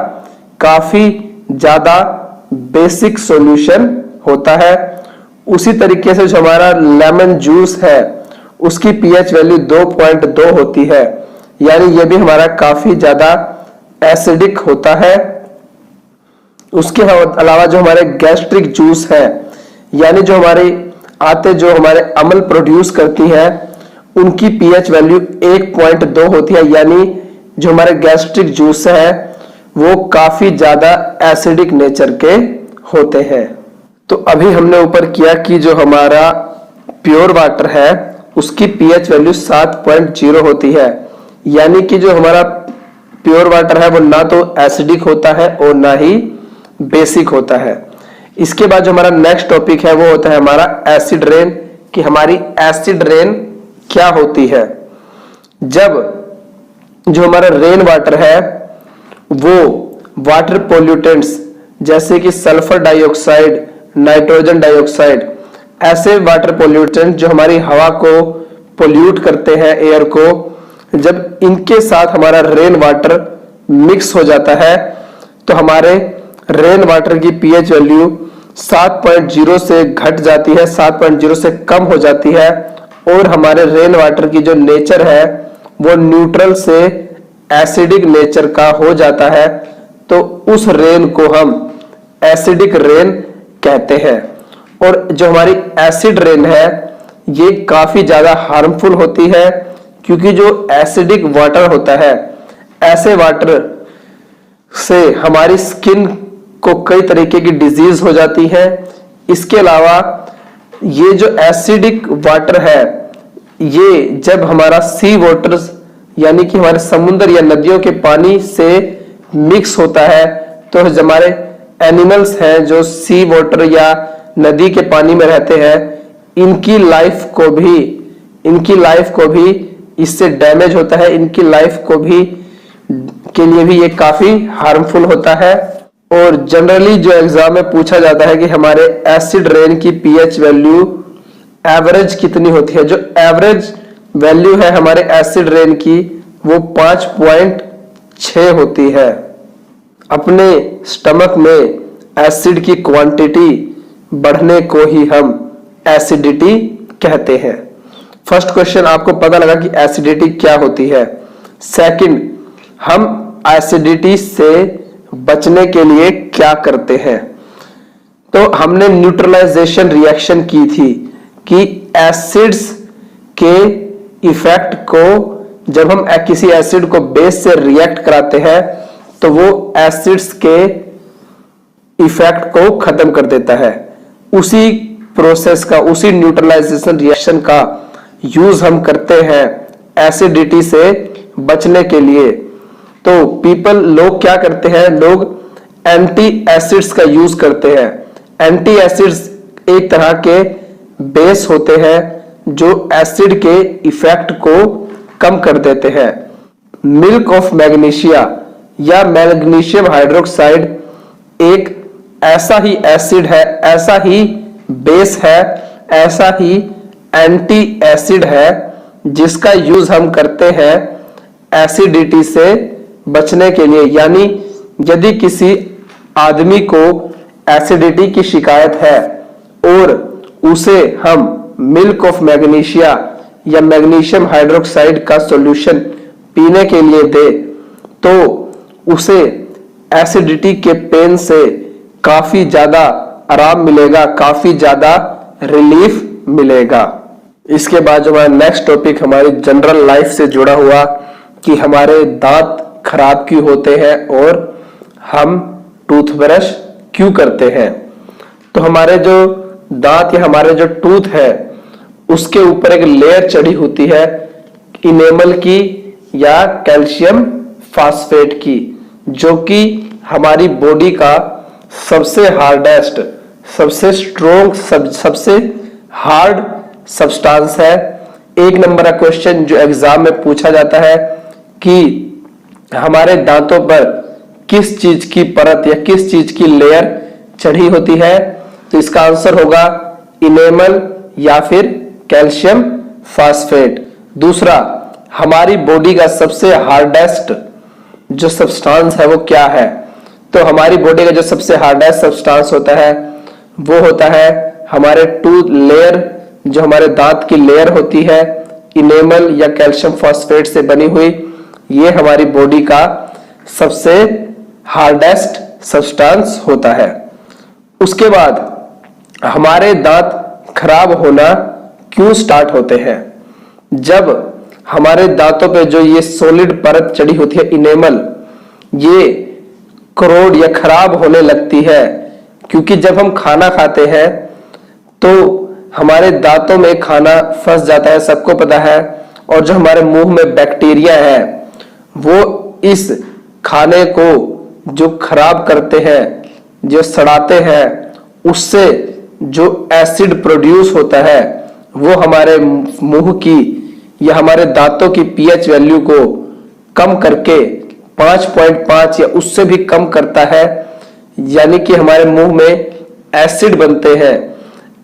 काफी ज्यादा बेसिक सॉल्यूशन होता है। उसी तरीके से जो हमारा लेमन जूस है उसकी pH वैल्यू 2.2 होती है, यानी ये भी हमारा काफी ज्यादा एसिडिक होता है। उसके अलावा जो हमारे गैस्ट्रिक जूस है, यानी जो हमारे अम्ल प्रोड्यूस करती है उनकी pH वैल्यू 1.2 होती है, यानी जो हमारे गैस्ट्रिक जूस है वो काफी ज्यादा एसिडिक नेचर के होते हैं। तो अभी हमने ऊपर किया कि जो हमारा प्योर वाटर है उसकी pH वैल्यू 7.0 होती है, यानी कि जो हमारा प्योर वाटर है वो ना तो एसिडिक होता है और ना ही बेसिक होता है। इसके बाद जो हमारा नेक्स्ट टॉपिक है वो होता है हमारा एसिड रेन, कि हमारी एसिड रेन क्या होती है। जब जो हमारा रेन वाटर है वो वाटर पोल्यूटेंट्स जैसे कि सल्फर डाइऑक्साइड, नाइट्रोजन डाइऑक्साइड, ऐसे वाटर पोल्यूटेंट जो हमारी हवा को पोल्यूट करते हैं, एयर को, जब इनके साथ हमारा रेन वाटर मिक्स हो जाता है तो हमारे रेन वाटर की पीएच वैल्यू 7.0 से घट जाती है, 7.0 से कम हो जाती है और हमारे रेन वाटर की जो नेचर है वो न्यूट्रल से एसिडिक नेचर का हो जाता है। तो उस रेन को हम एसिडिक रेन कहते हैं। और जो हमारी एसिड रेन है ये काफी ज्यादा हार्मफुल होती है, क्योंकि जो एसिडिक वाटर होता है, ऐसे वाटर से हमारी स्किन को कई तरीके की डिजीज हो जाती है। इसके अलावा ये जो एसिडिक वाटर है ये जब हमारा सी वाटर यानी कि हमारे समुद्र या नदियों के पानी से मिक्स होता है तो हमारे एनिमल्स हैं जो सी वाटर या नदी के पानी में रहते हैं, इनकी लाइफ को भी इससे डैमेज होता है, इनकी लाइफ को भी के लिए भी ये काफी हार्मफुल होता है। और जनरली जो एग्जाम में पूछा जाता है कि हमारे एसिड रेन की पीएच वैल्यू एवरेज कितनी होती है, जो एवरेज वैल्यू है हमारे एसिड रेन की वो 5.6 होती है। अपने स्टमक में एसिड की क्वांटिटी बढ़ने को ही हम एसिडिटी कहते हैं। फर्स्ट क्वेश्चन आपको पता लगा कि एसिडिटी क्या होती है। सेकंड, हम एसिडिटी से बचने के लिए क्या करते हैं। तो हमने न्यूट्रलाइजेशन रिएक्शन की थी कि एसिड्स के इफेक्ट को जब हम किसी एसिड को बेस से रिएक्ट कराते हैं तो वो एसिड्स के इफेक्ट को खत्म कर देता है। उसी प्रोसेस का, उसी न्यूट्रलाइजेशन रिएक्शन का यूज हम करते हैं एसिडिटी से बचने के लिए। तो लोग क्या करते हैं, लोग एंटी एसिड्स का यूज करते हैं। एंटी एसिड्स एक तरह के बेस होते हैं जो एसिड के इफेक्ट को कम कर देते हैं। मिल्क ऑफ मैग्नीशिया या मैग्नीशियम हाइड्रोक्साइड एक ऐसा ही एसिड है, ऐसा ही बेस है, ऐसा ही एंटी एसिड है जिसका यूज हम करते हैं एसिडिटी से बचने के लिए। यानी यदि किसी आदमी को एसिडिटी की शिकायत है और उसे हम मिल्क ऑफ मैग्नीशिया या मैग्नीशियम हाइड्रोक्साइड का सॉल्यूशन पीने के लिए दे तो उसे एसिडिटी के पेन से काफी ज्यादा आराम मिलेगा, काफी ज्यादा रिलीफ मिलेगा। इसके बाद जो हमारा नेक्स्ट टॉपिक हमारी जनरल लाइफ से जुड़ा हुआ कि हमारे दांत खराब क्यों होते हैं और हम टूथब्रश क्यों करते हैं। तो हमारे जो दांत या हमारे जो टूथ है उसके ऊपर एक लेयर चढ़ी होती है इनेमल की या कैल्शियम फास्फेट की, जो कि हमारी बॉडी का सबसे हार्डेस्ट, सबसे स्ट्रोंग, सबसे हार्ड सब्सटेंस है। एक नंबर का क्वेश्चन जो एग्जाम में पूछा जाता है कि हमारे दांतों पर किस चीज की परत या किस चीज की लेयर चढ़ी होती है, तो इसका आंसर होगा इनेमल या फिर कैल्शियम फास्फेट। दूसरा, हमारी बॉडी का सबसे हार्डेस्ट जो सब्सटेंस है वो क्या है, तो हमारी बॉडी का जो सबसे हार्डेस्ट सब्सटेंस होता है वो होता है हमारे टूथ लेयर, जो हमारे दांत की लेयर होती है इनेमल या कैल्शियम फास्फेट से बनी हुई, ये हमारी बॉडी का सबसे हार्डेस्ट सब्सटेंस होता है। उसके बाद हमारे दांत खराब होना क्यों स्टार्ट होते हैं। जब हमारे दांतों पे जो ये सॉलिड परत चढ़ी होती है इनेमल, ये करोड या खराब होने लगती है, क्योंकि जब हम खाना खाते हैं तो हमारे दांतों में खाना फंस जाता है, सबको पता है, और जो हमारे मुंह में बैक्टीरिया है वो इस खाने को जो खराब करते हैं, जो सड़ाते हैं, उससे जो एसिड प्रोड्यूस होता है वो हमारे मुंह की या हमारे दांतों की पीएच वैल्यू को कम करके 5.5 या उससे भी कम करता है, यानी कि हमारे मुंह में एसिड बनते हैं।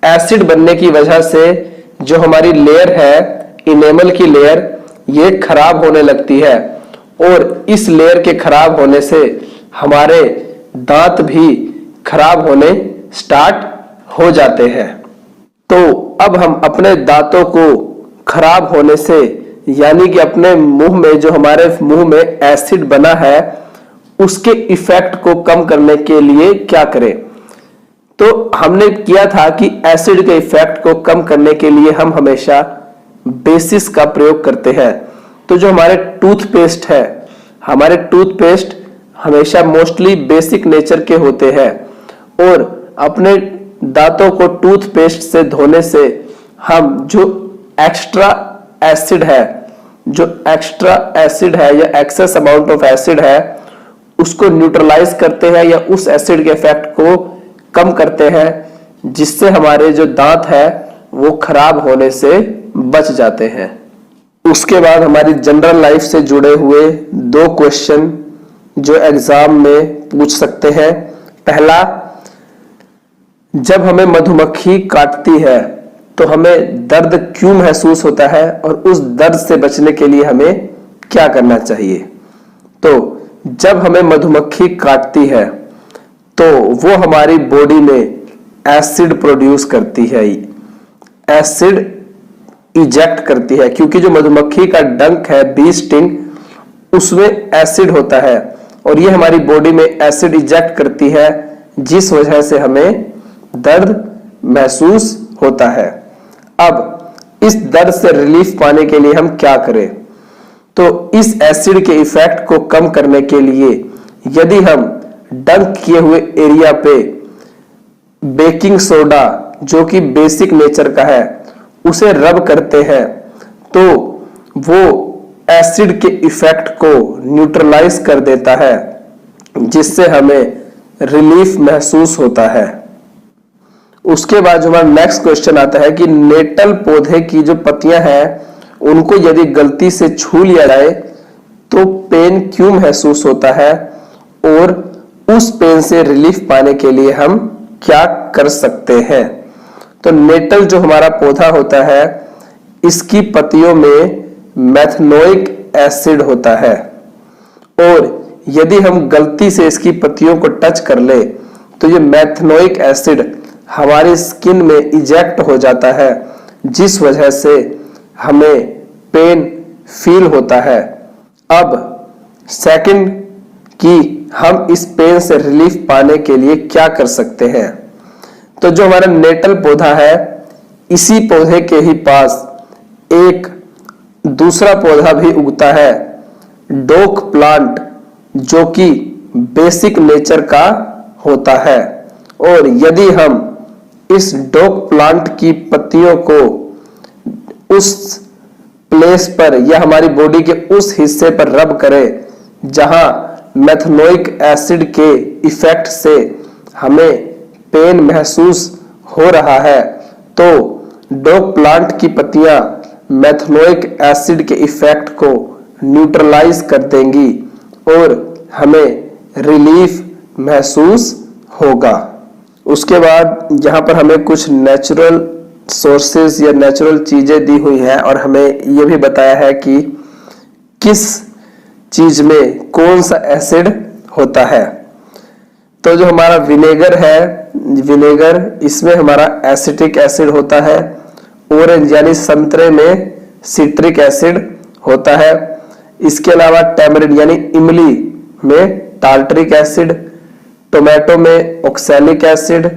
एसिड बनने की वजह से जो हमारी लेयर है, इनेमल की लेयर, ये खराब होने लगती है और इस लेयर के खराब होने से हमारे दांत भी खराब होने स्टार्ट हो जाते हैं। तो अब हम अपने दांतों को खराब होने से, यानी कि अपने मुंह में जो हमारे मुंह में एसिड बना है उसके इफेक्ट को कम करने के लिए क्या करें। तो हमने किया था कि एसिड के इफेक्ट को कम करने के लिए हम हमेशा बेसिस का प्रयोग करते हैं। तो जो हमारे टूथपेस्ट है, हमारे टूथपेस्ट हमेशा मोस्टली बेसिक नेचर के होते हैं और अपने दांतों को टूथपेस्ट से धोने से हम जो एक्स्ट्रा एसिड है या एक्सेस अमाउंट ऑफ एसिड है उसको न्यूट्रलाइज करते हैं या उस एसिड के इफेक्ट को कम करते हैं, जिससे हमारे जो दांत है वो खराब होने से बच जाते हैं। उसके बाद हमारी जनरल लाइफ से जुड़े हुए 2 क्वेश्चन जो एग्जाम में पूछ सकते हैं। पहला, जब हमें मधुमक्खी काटती है तो हमें दर्द क्यों महसूस होता है और उस दर्द से बचने के लिए हमें क्या करना चाहिए। तो जब हमें मधुमक्खी काटती है तो वो हमारी बॉडी में एसिड प्रोड्यूस करती है, एसिड इजेक्ट करती है, क्योंकि जो मधुमक्खी का डंक है, बी स्टिंग, उसमें एसिड होता है और ये हमारी बॉडी में एसिड इजेक्ट करती है, जिस वजह से हमें दर्द महसूस होता है। अब इस दर्द से रिलीफ पाने के लिए हम क्या करें। तो इस एसिड के इफेक्ट को कम करने के लिए यदि हम डंक किए हुए एरिया पे बेकिंग सोडा, जो कि बेसिक नेचर का है, उसे रब करते हैं तो वो एसिड के इफेक्ट को न्यूट्रलाइज कर देता है, जिससे हमें रिलीफ महसूस होता है। उसके बाद जो हमारा नेक्स्ट क्वेश्चन आता है कि नेटल पौधे की जो पत्तियां हैं उनको यदि गलती से छू लिया जाए तो पेन क्यों महसूस होता है और उस पेन से रिलीफ पाने के लिए हम क्या कर सकते हैं। तो नेटल जो हमारा पौधा होता है, इसकी पत्तियों में मेथनोइक एसिड होता है और यदि हम गलती से इसकी पत्तियों को टच कर ले तो ये मेथनोइक एसिड हमारी स्किन में इजेक्ट हो जाता है, जिस वजह से हमें पेन फील होता है। अब सेकंड कि हम इस पेन से रिलीफ पाने के लिए क्या कर सकते हैं। तो जो हमारा नेटल पौधा है, इसी पौधे के ही पास एक दूसरा पौधा भी उगता है, डोक प्लांट, जो कि बेसिक नेचर का होता है। और यदि हम इस डोक प्लांट की पत्तियों को उस प्लेस पर या हमारी बॉडी के उस हिस्से पर रब करें जहां मेथनोइक एसिड के इफेक्ट से हमें पेन महसूस हो रहा है, तो डोक प्लांट की पत्तियां मेथनोइक एसिड के इफेक्ट को न्यूट्रलाइज कर देंगी और हमें रिलीफ महसूस होगा। उसके बाद यहाँ पर हमें कुछ नेचुरल सोर्सेज या नेचुरल चीजें दी हुई हैं और हमें यह भी बताया है कि किस चीज में कौन सा एसिड होता है। तो जो हमारा विनेगर है, विनेगर, इसमें हमारा एसिटिक एसिड होता है। ऑरेंज यानी संतरे में सिट्रिक एसिड होता है। इसके अलावा टैमरिंड यानी इमली में टार्टरिक एसिड, टोमेटो में ऑक्सैलिक एसिड,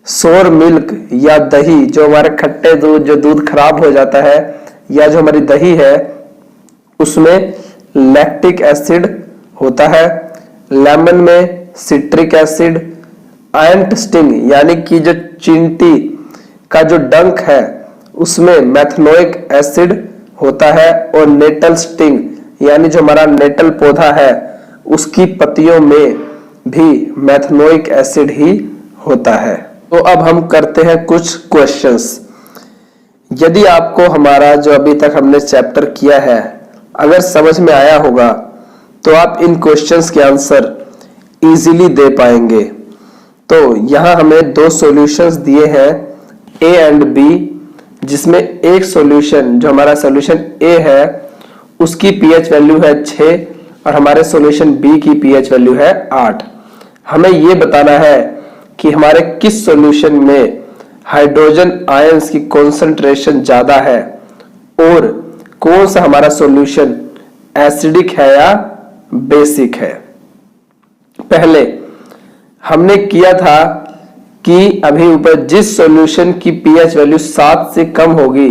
सोर मिल्क या दही, जो हमारे खट्टे दूध, जो दूध खराब हो जाता है, या जो हमारी दही है उसमें लैक्टिक एसिड होता है। लेमन में सिट्रिक एसिड, एंट स्टिंग यानी कि जो चींटी का जो डंक है उसमें मेथनोइक एसिड होता है। और नेटल स्टिंग यानी जो हमारा नेटल पौधा है उसकी पत्तियों में भी मेथनोइक एसिड ही होता है। तो अब हम करते हैं कुछ क्वेश्चंस। यदि आपको हमारा जो अभी तक हमने चैप्टर किया है अगर समझ में आया होगा तो आप इन क्वेश्चंस के आंसर इजीली दे पाएंगे। तो यहां हमें दो सॉल्यूशंस दिए हैं ए एंड बी, जिसमें एक सॉल्यूशन जो हमारा सॉल्यूशन ए है उसकी पीएच वैल्यू है 6 और हमारे सॉल्यूशन बी की पीएच वैल्यू है 8। हमें यह बताना है कि हमारे किस सॉल्यूशन में हाइड्रोजन आयंस की कॉन्सेंट्रेशन ज्यादा है और कौन सा हमारा सॉल्यूशन एसिडिक है या बेसिक है। पहले हमने किया था कि अभी ऊपर जिस सॉल्यूशन की पीएच वैल्यू 7 से कम होगी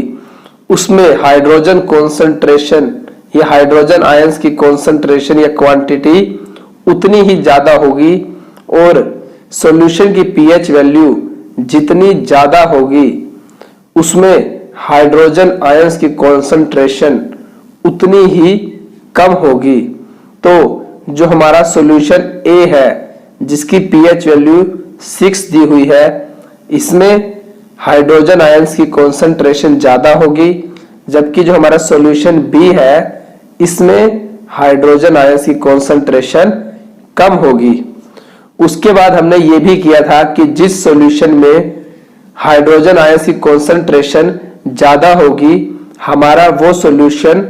उसमें हाइड्रोजन कॉन्सेंट्रेशन या हाइड्रोजन आयंस की कॉन्सेंट्रेशन या क्वांटिटी उतनी ही ज्यादा होगी और सॉल्यूशन की पीएच वैल्यू जितनी ज्यादा होगी उसमें हाइड्रोजन आयंस की कॉन्सेंट्रेशन उतनी ही कम होगी। तो जो हमारा सॉल्यूशन ए है जिसकी पीएच वैल्यू 6 दी हुई है, इसमें हाइड्रोजन आयंस की कॉन्सेंट्रेशन ज्यादा होगी, जबकि जो हमारा सॉल्यूशन बी है इसमें हाइड्रोजन आयंस की कॉन्सेंट्रेशन कम होगी। उसके बाद हमने ये भी किया था कि जिस सॉल्यूशन में हाइड्रोजन आयंस की कॉन्सेंट्रेशन ज्यादा होगी हमारा वो सॉल्यूशन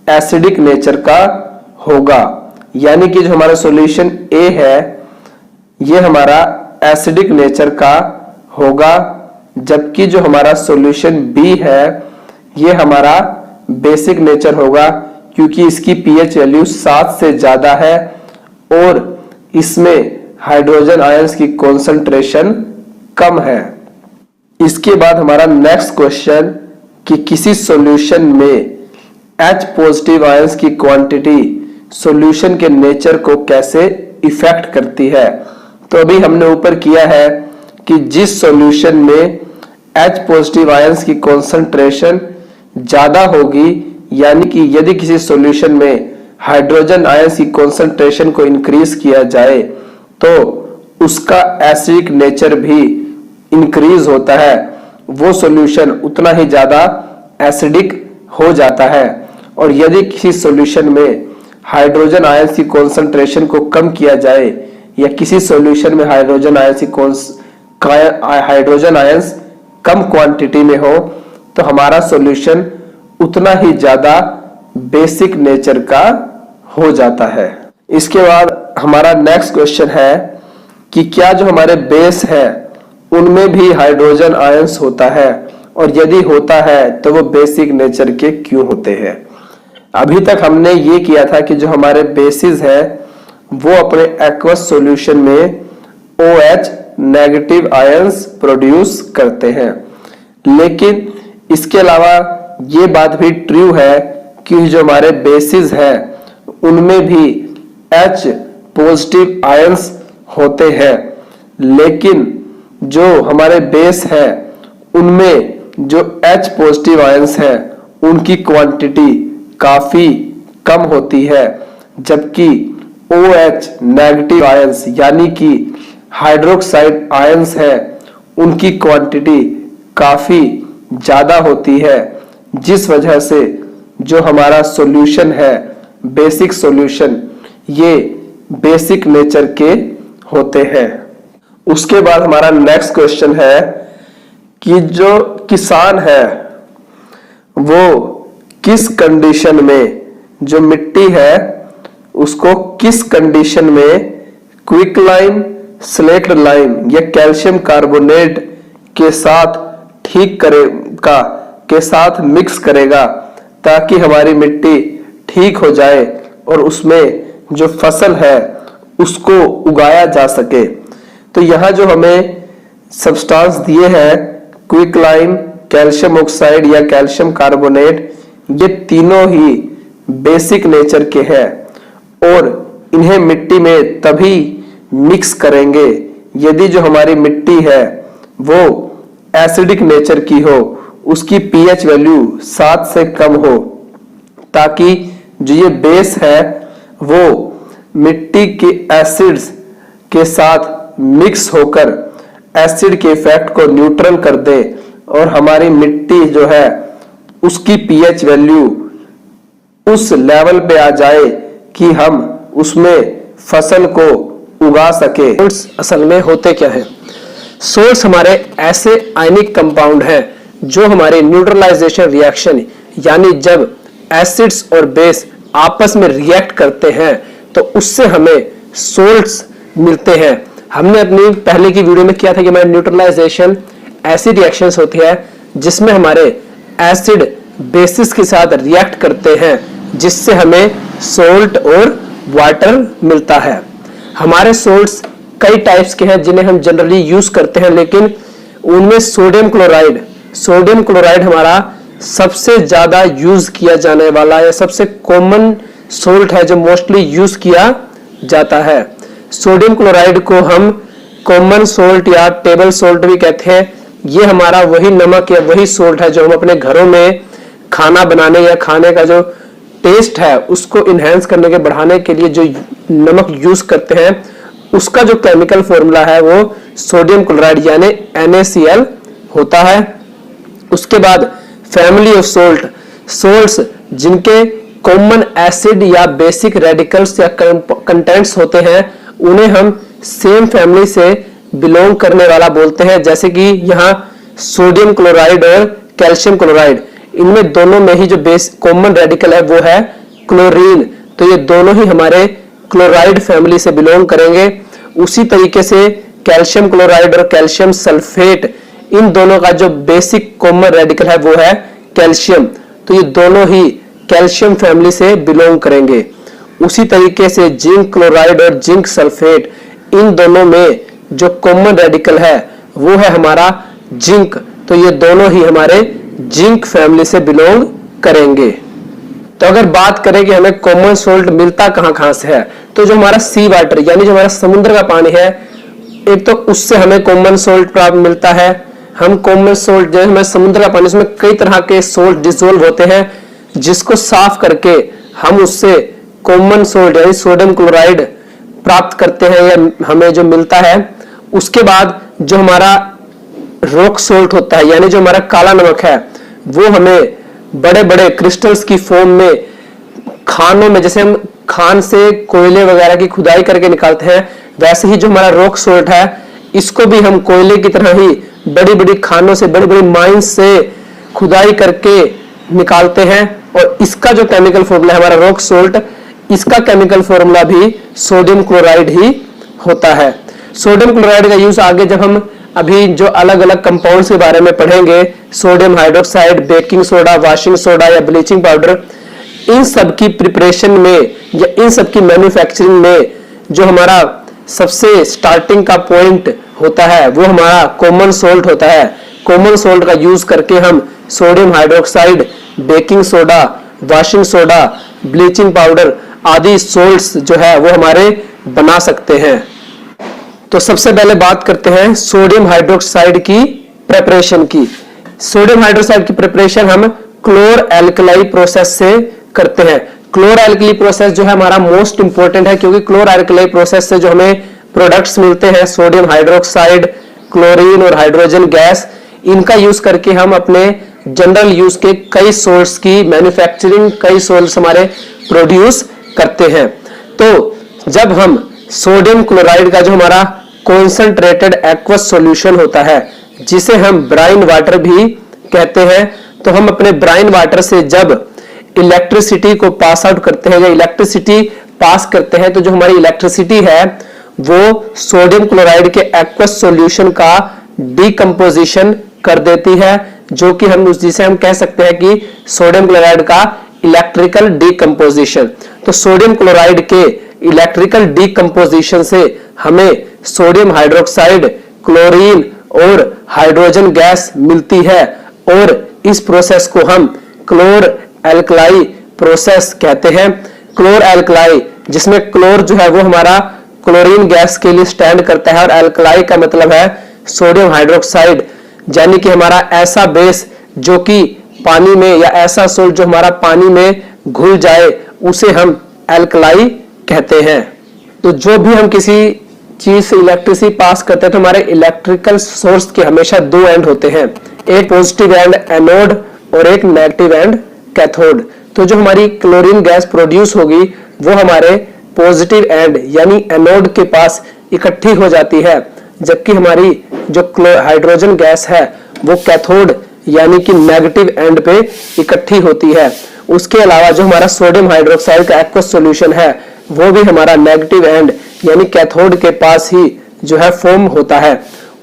एसिडिक नेचर का होगा, यानी कि जो हमारा सॉल्यूशन ए है ये हमारा एसिडिक नेचर का होगा, जबकि जो हमारा सॉल्यूशन बी है ये हमारा बेसिक नेचर होगा, क्योंकि इसकी पीएच वैल्यू 7 से ज्यादा है और इसमें हाइड्रोजन आयंस की कॉन्सेंट्रेशन कम है। इसके बाद हमारा नेक्स्ट क्वेश्चन कि किसी सॉल्यूशन में H पॉजिटिव आयंस की क्वांटिटी सॉल्यूशन के नेचर को कैसे इफेक्ट करती है। तो अभी हमने ऊपर किया है कि जिस सॉल्यूशन में H पॉजिटिव आयंस की कॉन्सेंट्रेशन ज्यादा होगी, यानी कि यदि किसी सॉल्यूशन में हाइड्रोजन आयंस की कॉन्सेंट्रेशन को इंक्रीज किया जाए तो उसका एसिडिक नेचर भी इंक्रीज होता है, वो सॉल्यूशन उतना ही ज्यादा एसिडिक हो जाता है। और यदि किसी सॉल्यूशन में हाइड्रोजन आयंस की कॉन्सेंट्रेशन को कम किया जाए या किसी सॉल्यूशन में हाइड्रोजन आयंस कम क्वांटिटी में हो तो हमारा सॉल्यूशन उतना ही ज्यादा बेसिक नेचर का हो जाता है। इसके बाद हमारा नेक्स्ट क्वेश्चन है कि क्या जो हमारे बेस है उनमें भी हाइड्रोजन आयंस होता है और यदि होता है तो वो बेसिक नेचर के क्यों होते हैं। अभी तक हमने ये किया था कि जो हमारे बेसिस है वो अपने एक्वस सॉल्यूशन में OH नेगेटिव आयंस प्रोड्यूस करते हैं, लेकिन इसके अलावा ये बात भी ट्रू है कि जो हमारे बेसिस है उनमें भी H पॉजिटिव आयंस होते हैं, लेकिन जो हमारे बेस है उनमें जो H पॉजिटिव आयंस है उनकी क्वांटिटी काफी कम होती है, जबकि OH नेगेटिव आयंस यानी कि हाइड्रोक्साइड आयंस है उनकी क्वांटिटी काफी ज्यादा होती है, जिस वजह से जो हमारा सॉल्यूशन है बेसिक सॉल्यूशन ये बेसिक नेचर के होते हैं। उसके बाद हमारा नेक्स्ट क्वेश्चन है कि जो किसान है वो किस कंडीशन में जो मिट्टी है उसको किस कंडीशन में क्विकलाइन, स्लेक्ट लाइम या कैल्शियम कार्बोनेट के साथ के साथ मिक्स करेगा ताकि हमारी मिट्टी ठीक हो जाए और उसमें जो फसल है उसको उगाया जा सके। तो यहाँ जो हमें सब्सटेंस दिए हैं क्विकलाइन, कैल्शियम ऑक्साइड या कैल्शियम कार्बोनेट, ये तीनों ही बेसिक नेचर के हैं और इन्हें मिट्टी में तभी मिक्स करेंगे यदि जो हमारी मिट्टी है वो एसिडिक नेचर की हो, उसकी पीएच वैल्यू 7 से कम हो, ताकि जो ये बेस है वो मिट्टी के एसिड्स के साथ मिक्स होकर एसिड के इफेक्ट को न्यूट्रल कर दे और हमारी मिट्टी जो है उसकी पीएच वैल्यू उस लेवल पे आ जाए कि हम उसमें फसल को उगा सके। सोल्ट्स असल में होते क्या है? सोल्ट्स हमारे ऐसे आयनिक कंपाउंड हैं जो हमारे न्यूट्रलाइजेशन रिएक्शन, यानी जब एसिड्स और बेस आपस में रिएक्ट करते हैं तो उससे हमें सोल्ट्स मिलते हैं। हमने अपनी पहले की वीडियो में किया था कि हमारे न्यूट्रलाइजेशन ऐसी रिएक्शंस होती है जिसमें हमारे एसिड बेसिस के साथ रिएक्ट करते हैं जिससे हमें सोल्ट और वाटर मिलता है। हमारे सोल्ट्स कई टाइप्स के हैं जिन्हें हम जनरली यूज करते हैं, लेकिन उनमें सोडियम क्लोराइड हमारा सबसे ज्यादा यूज किया जाने वाला या सबसे कॉमन सोल्ट है जो मोस्टली यूज किया जाता है। सोडियम क्लोराइड को हम कॉमन सोल्ट या टेबल सोल्ट भी कहते हैं। ये हमारा वही नमक या वही सोल्ट है जो हम अपने घरों में खाना बनाने या खाने का जो टेस्ट है उसको इनहेंस करने के बढ़ाने के लिए जो नमक यूज करते हैं उसका जो केमिकल फॉर्मूला है वो सोडियम क्लोराइड यानी NaCl होता है। उसके बाद फैमिली ऑफ सोल्ट्स जिनके कॉमन एसिड या बेसिक रेडिकल्स या कंटेंट्स होते हैं उन्हें हम सेम फैमिली से बिलोंग करने वाला बोलते हैं। जैसे कि यहाँ सोडियम क्लोराइड और कैल्शियम क्लोराइड, इनमें दोनों में ही जो बेस कॉमन रेडिकल है वो है क्लोरीन, तो ये दोनों ही हमारे क्लोराइड फैमिली से बिलोंग करेंगे। उसी तरीके से कैल्शियम क्लोराइड और कैल्शियम सल्फेट, इन दोनों का जो बेसिक कॉमन रेडिकल है वो है कैल्शियम, तो ये दोनों ही कैल्शियम फैमिली से बिलोंग करेंगे। उसी तरीके से जिंक क्लोराइड और जिंक सल्फेट, इन दोनों में जो कॉमन रेडिकल है वो है हमारा जिंक, तो ये दोनों ही हमारे जिंक फैमिली से बिलोंग करेंगे। तो अगर बात करें कि हमें कॉमन सोल्ट मिलता कहां से है, तो जो हमारा सी वाटर यानी जो हमारा समुद्र का पानी है, एक तो उससे हमें कॉमन सोल्ट प्राप्त मिलता है। हम कॉमन सोल्ट जो हमें समुद्र का पानी, उसमें कई तरह के सोल्ट डिसोल्व होते हैं जिसको साफ करके हम उससे कॉमन सोल्ट यानी सोडियम क्लोराइड प्राप्त करते हैं या हमें जो मिलता है। उसके बाद जो हमारा रॉक सोल्ट होता है यानी जो हमारा काला नमक है वो हमें बड़े बड़े क्रिस्टल्स की फॉर्म में खानों में, जैसे हम खान से कोयले वगैरह की खुदाई करके निकालते हैं, वैसे ही जो हमारा रॉक सोल्ट है इसको भी हम कोयले की तरह ही बड़ी बड़ी खानों से, बड़ी बड़ी माइंस से खुदाई करके निकालते हैं। और इसका जो केमिकल फॉर्मूला है हमारा रॉक सोल्ट, इसका केमिकल फॉर्मूला भी सोडियम क्लोराइड ही होता है। सोडियम क्लोराइड का यूज आगे जब हम अभी जो अलग अलग कंपाउंड्स के बारे में पढ़ेंगे, sodium hydroxide, baking soda, washing soda या ब्लीचिंग पाउडर, इन सब की प्रिपरेशन में या इन सब की मैन्युफैक्चरिंग में जो हमारा सबसे स्टार्टिंग का पॉइंट होता है वो हमारा कॉमन सोल्ट होता है। कॉमन सोल्ट का यूज करके हम sodium hydroxide, baking soda, washing soda, bleaching powder आदि सोल्ट्स जो है वो हमारे बना सकते हैं। तो सबसे पहले बात करते हैं सोडियम हाइड्रोक्साइड की प्रिपरेशन की। सोडियम हाइड्रोक्साइड की प्रिपरेशन हम क्लोर एल्कलाई प्रोसेस से करते हैं। क्लोर एल्कली प्रोसेस जो है हमारा मोस्ट इंपोर्टेंट है, क्योंकि क्लोर एल्कली प्रोसेस से जो हमें प्रोडक्ट्स मिलते हैं सोडियम हाइड्रोक्साइड, क्लोरीन और हाइड्रोजन गैस, इनका यूज करके हम अपने जनरल यूज के कई सोल्ट्स की मैन्युफैक्चरिंग, कई सोल्ट्स हमारे प्रोड्यूस करते हैं। तो जब हम सोडियम क्लोराइड का जो हमारा कॉन्सेंट्रेटेड एक्वस सॉल्यूशन होता है जिसे हम ब्राइन वाटर भी कहते हैं, तो हम अपने ब्राइन वाटर से जब इलेक्ट्रिसिटी को पास आउट करते हैं या इलेक्ट्रिसिटी पास करते हैं, तो जो हमारी इलेक्ट्रिसिटी है वो सोडियम क्लोराइड के एक्वस सॉल्यूशन का डिकम्पोजिशन कर देती है, जो कि हम जिसे हम कह सकते हैं कि सोडियम क्लोराइड का इलेक्ट्रिकल डिकम्पोजिशन। तो सोडियम क्लोराइड के इलेक्ट्रिकल डिकम्पोजिशन से हमें सोडियम हाइड्रोक्साइड, क्लोरीन और हाइड्रोजन गैस मिलती है, और इस प्रोसेस को हम क्लोर एल्कलाई प्रोसेस कहते हैं। क्लोर एल्कलाई, जिसमें क्लोर जो है वो हमारा क्लोरीन गैस के लिए स्टैंड करता है और एल्कलाई का मतलब है सोडियम हाइड्रोक्साइड, यानी कि हमारा ऐसा बेस जो कि पानी में या ऐसा सोल्ट जो हमारा पानी में घुल जाए उसे हम एल्कलाई कहते हैं। तो जो भी हम किसी चीज से इलेक्ट्रिसिटी पास करते हैं तो हमारे इलेक्ट्रिकल सोर्स के हमेशा दो एंड होते हैं, एक पॉजिटिव एंड एनोड और एक नेगेटिव एंड कैथोड। तो जो हमारी क्लोरीन गैस प्रोड्यूस होगी वो हमारे पॉजिटिव एंड यानी एनोड के पास इकट्ठी हो जाती है, जबकि हमारी जो हाइड्रोजन गैस है वो कैथोड यानी कि नेगेटिव एंड पे इकट्ठी होती है। उसके अलावा जो हमारा सोडियम हाइड्रोक्साइड का एक्वस सॉल्यूशन है वो भी हमारा नेगेटिव एंड यानी कैथोड के पास ही जो है फॉर्म होता है।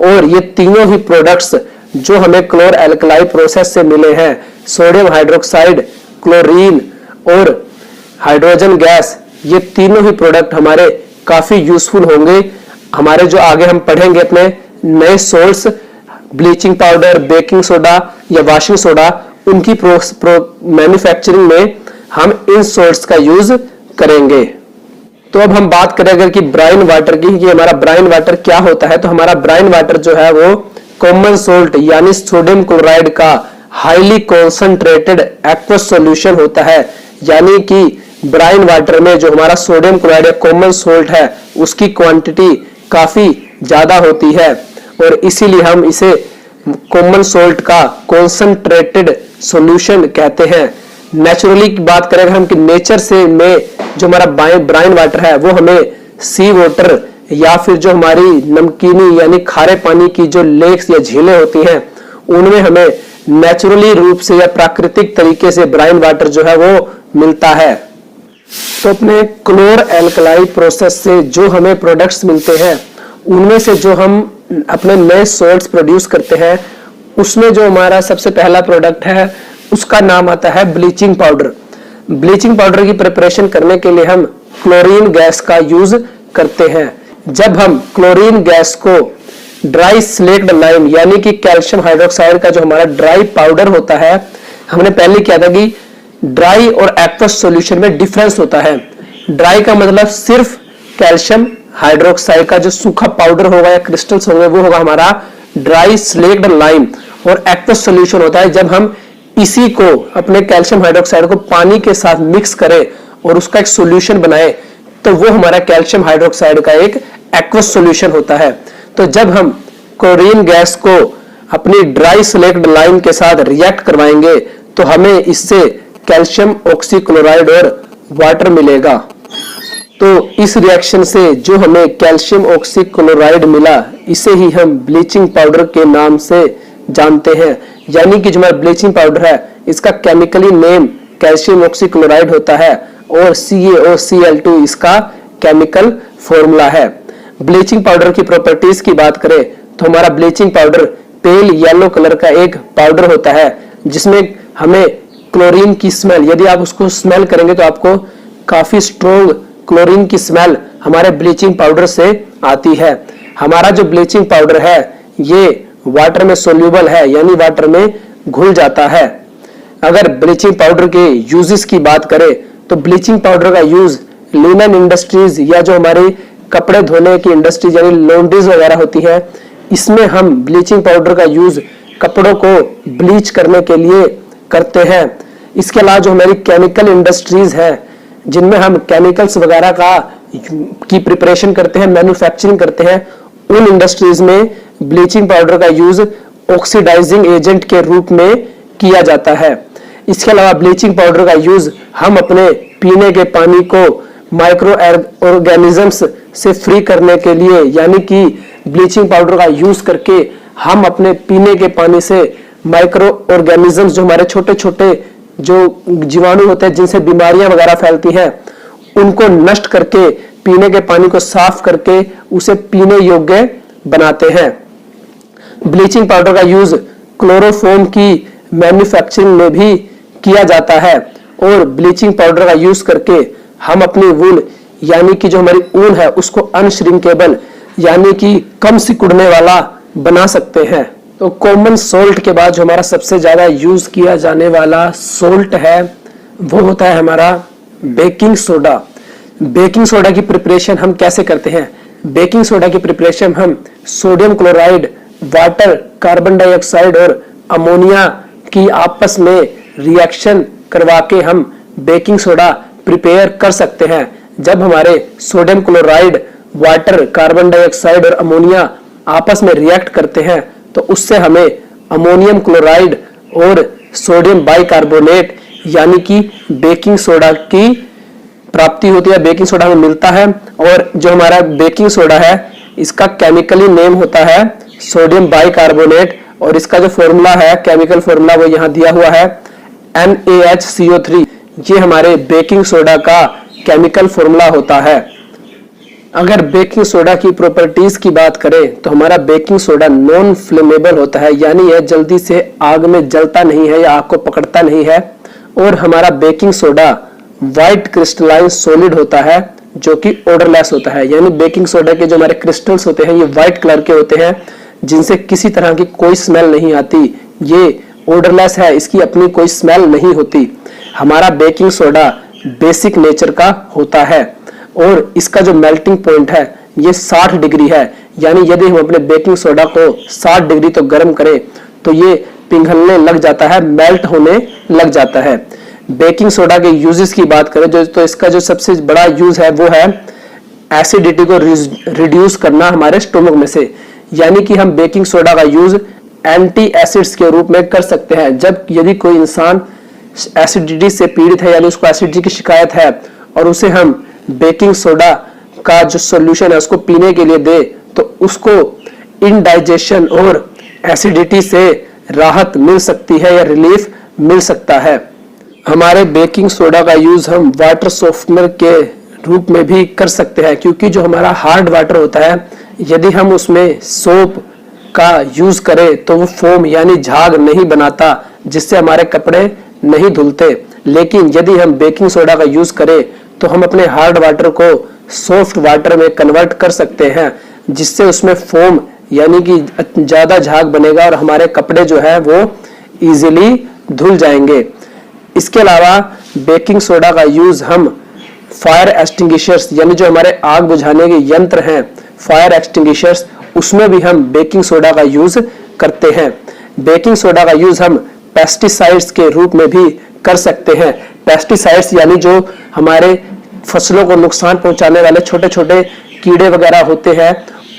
और ये तीनों ही प्रोडक्ट्स जो हमें क्लोर एल्कलाई प्रोसेस से मिले हैं, सोडियम हाइड्रोक्साइड, क्लोरीन और हाइड्रोजन गैस, ये तीनों ही प्रोडक्ट हमारे काफी यूजफुल होंगे। हमारे जो आगे हम पढ़ेंगे अपने नए salts, bleaching powder, baking soda या वॉशिंग सोडा, उनकी मैन्युफैक्चरिंग में हम इन सोल्ट्स का यूज करेंगे। तो अब हम बात करें अगर कि ब्राइन वाटर की, कि हमारा ब्राइन वाटर क्या होता है, तो हमारा ब्राइन वाटर जो है वो कॉमन सोल्ट यानी सोडियम क्लोराइड का हाईली कॉन्सेंट्रेटेड एक्वस सॉल्यूशन होता है। यानी कि ब्राइन वाटर में जो हमारा सोडियम क्लोराइड या कॉमन सोल्ट है उसकी क्वांटिटी काफी ज्यादा होती है और इसीलिए हम इसे कॉमन सोल्ट का कॉन्सेंट्रेटेड सॉल्यूशन कहते हैं। नेचुरली की बात करें हम कि नेचर से में जो हमारा ब्राइन वाटर है वो हमें सी वाटर या फिर जो हमारी नमकीनी यानी खारे पानी की जो लेक्स या झीलें होती हैं उनमें हमें नेचुरली रूप से या प्राकृतिक तरीके से ब्राइन वाटर जो है वो मिलता है। तो अपने क्लोर एल्कलाई प्रोसेस से जो हमें प्रोडक्ट्स मिलते हैं उनमें से जो हम अपने नए सोल्ट्स प्रोड्यूस करते हैं उसमें जो हमारा सबसे पहला प्रोडक्ट है उसका नाम आता है ब्लीचिंग पाउडर। ब्लीचिंग पाउडर की प्रिपरेशन करने के लिए हम क्लोरीन गैस का यूज करते हैं। जब हम क्लोरीन गैस को ड्राई स्लेक्ड लाइम यानी कि कैल्शियम हाइड्रोक्साइड का जो हमारा ड्राई पाउडर होता है, हमने पहले किया था कि ड्राई और एक्वस सॉल्यूशन में डिफरेंस होता है। ड्राई का मतलब सिर्फ कैल्शियम हाइड्रोक्साइड का जो सूखा पाउडर होगा या क्रिस्टल्स होंगे वो होगा हमारा ड्राई स्लेक्ड लाइम, और एक्वस सॉल्यूशन होता है जब हम इसी को अपने कैल्शियम हाइड्रोक्साइड को पानी के साथ मिक्स करें और उसका एक सॉल्यूशन बनाए तो वो हमारा कैल्शियम हाइड्रोक्साइड का एक एक्वस सॉल्यूशन होता है। तो जब हम क्लोरीन गैस को अपनी ड्राई स्लेक्ड लाइम के साथ रिएक्ट करवाएंगे तो हमें इससे कैल्शियम ऑक्सीक्लोराइड और वाटर मिलेगा। तो इस रिएक्शन से जो हमें कैल्शियम ऑक्सीक्लोराइड मिला इसे ही हम ब्लीचिंग पाउडर के नाम से जानते हैं। यानी कि जो हमारा ब्लीचिंग पाउडर है इसका केमिकली नेम कैल्शियम ऑक्सीक्लोराइड होता है और CaOCl2 इसका केमिकल फॉर्मूला है। ब्लीचिंग पाउडर की प्रॉपर्टीज की बात करें तो हमारा bleaching powder pale yellow colour का एक पाउडर होता है जिसमें हमें क्लोरीन की स्मेल, यदि आप उसको स्मेल करेंगे तो आपको काफी स्ट्रॉन्ग क्लोरीन की स्मेल हमारे ब्लीचिंग पाउडर से आती है। हमारा जो ब्लीचिंग पाउडर है ये वाटर में सोल्यूबल है यानी वाटर में घुल जाता है। अगर ब्लीचिंग पाउडर के यूजेस की बात करें तो ब्लीचिंग पाउडर का यूज लिनन इंडस्ट्रीज या जो हमारी कपड़े धोने की इंडस्ट्रीज यानी लॉन्ड्रीज वगैरह होती है इसमें हम ब्लीचिंग पाउडर का यूज कपड़ों को ब्लीच करने के लिए करते हैं। इसके अलावा जो हमारी केमिकल इंडस्ट्रीज है जिनमें हम केमिकल्स वगैरह की प्रिपरेशन करते हैं, मैन्युफैक्चरिंग करते हैं, उन इंडस्ट्रीज में ब्लीचिंग पाउडर का यूज ऑक्सीडाइजिंग एजेंट के रूप में किया जाता है। इसके अलावा ब्लीचिंग पाउडर का यूज हम अपने पीने के पानी को माइक्रो ऑर्गेनिजम्स से फ्री करने के लिए, यानी कि ब्लीचिंग पाउडर का यूज करके हम अपने पीने के पानी से माइक्रो ऑर्गेनिजम्स जो हमारे छोटे छोटे जो जीवाणु होते हैं जिनसे बीमारियां वगैरह फैलती हैं उनको नष्ट करके पीने के पानी को साफ करके उसे पीने योग्य बनाते हैं। ब्लीचिंग पाउडर का यूज क्लोरोफॉर्म की मैन्युफैक्चरिंग में भी किया जाता है और ब्लीचिंग पाउडर का यूज करके हम अपनी वूल यानी कि जो हमारी ऊन है उसको अनश्रिंकेबल यानी कि कम सिकुड़ने वाला बना सकते हैं। तो कॉमन सोल्ट के बाद जो हमारा सबसे ज्यादा यूज किया जाने वाला सोल्ट है वो होता है हमारा बेकिंग सोडा। बेकिंग सोडा की प्रिपरेशन हम कैसे करते हैं? बेकिंग सोडा की प्रिपरेशन हम sodium chloride, water, carbon dioxide और अमोनिया की आपस में रिएक्शन करवा के हम बेकिंग सोडा प्रिपेयर कर सकते हैं। जब हमारे sodium chloride, water, carbon dioxide और अमोनिया आपस में रिएक्ट करते हैं तो उससे हमें अमोनियम क्लोराइड और सोडियम बाइकार्बोनेट यानी कि बेकिंग सोडा की प्राप्ति होती है, बेकिंग सोडा हमें मिलता है। और जो हमारा बेकिंग सोडा है इसका केमिकली नेम होता है सोडियम बाइकार्बोनेट, और इसका जो फॉर्मूला है, केमिकल फॉर्मूला, वो यहाँ दिया हुआ है NaHCO3। ये हमारे बेकिंग सोडा का केमिकल फॉर्मूला होता है। अगर बेकिंग सोडा की प्रॉपर्टीज की बात करें तो हमारा बेकिंग सोडा नॉन फ्लेमेबल होता है, यानी यह जल्दी से आग में जलता नहीं है या आग को पकड़ता नहीं है। और हमारा baking soda white crystalline solid होता है जो कि ओडरलेस होता है, यानी बेकिंग सोडा के जो हमारे क्रिस्टल्स होते हैं ये व्हाइट कलर के होते हैं जिनसे किसी तरह की कोई स्मेल नहीं आती। ये ओडरलेस है, इसकी अपनी कोई स्मेल नहीं होती। हमारा बेकिंग सोडा बेसिक नेचर का होता है और इसका जो मेल्टिंग पॉइंट है ये 60 डिग्री है, यानी यदि हम अपने बेकिंग सोडा को 60 डिग्री तो गर्म करें तो ये पिघलने लग जाता है, मेल्ट होने लग जाता है। बेकिंग सोडा के यूजेस की बात करें तो इसका जो सबसे बड़ा यूज है वो है एसिडिटी को रिड्यूस करना हमारे स्टोमक में से, यानी कि हम बेकिंग सोडा का यूज एंटी एसिड्स के रूप में कर सकते हैं। जब यदि कोई इंसान एसिडिटी से पीड़ित है, यानी उसको एसिडिटी की शिकायत है, और उसे हम बेकिंग सोडा का जो सॉल्यूशन है उसको पीने के लिए दे तो उसको इनडाइजेशन और एसिडिटी से राहत मिल सकती है या रिलीफ मिल सकता है। हमारे बेकिंग सोडा का यूज हम वाटर सॉफ्टनर के रूप में भी कर सकते हैं, क्योंकि जो हमारा हार्ड वाटर होता है यदि हम उसमें सोप का यूज करें तो वो फोम यानी झाग नहीं बनाता, जिससे हमारे कपड़े नहीं धुलते। लेकिन यदि हम बेकिंग सोडा का यूज करें तो हम अपने हार्ड वाटर को सॉफ्ट वाटर में कन्वर्ट कर सकते हैं, जिससे उसमें फोम यानी कि ज्यादा झाग बनेगा और हमारे कपड़े जो है वो इजीली धुल जाएंगे। इसके अलावा बेकिंग सोडा का यूज हम फायर एक्सटिंग्विशर्स, यानी जो हमारे आग बुझाने के यंत्र हैं फायर एक्सटिंग्विशर्स, उसमें भी हम बेकिंग सोडा का यूज करते हैं। बेकिंग सोडा का यूज हम पेस्टिसाइड्स के रूप में भी कर सकते हैं। पेस्टिसाइड्स यानी जो हमारे फसलों को नुकसान पहुंचाने वाले छोटे छोटे कीड़े वगैरह होते हैं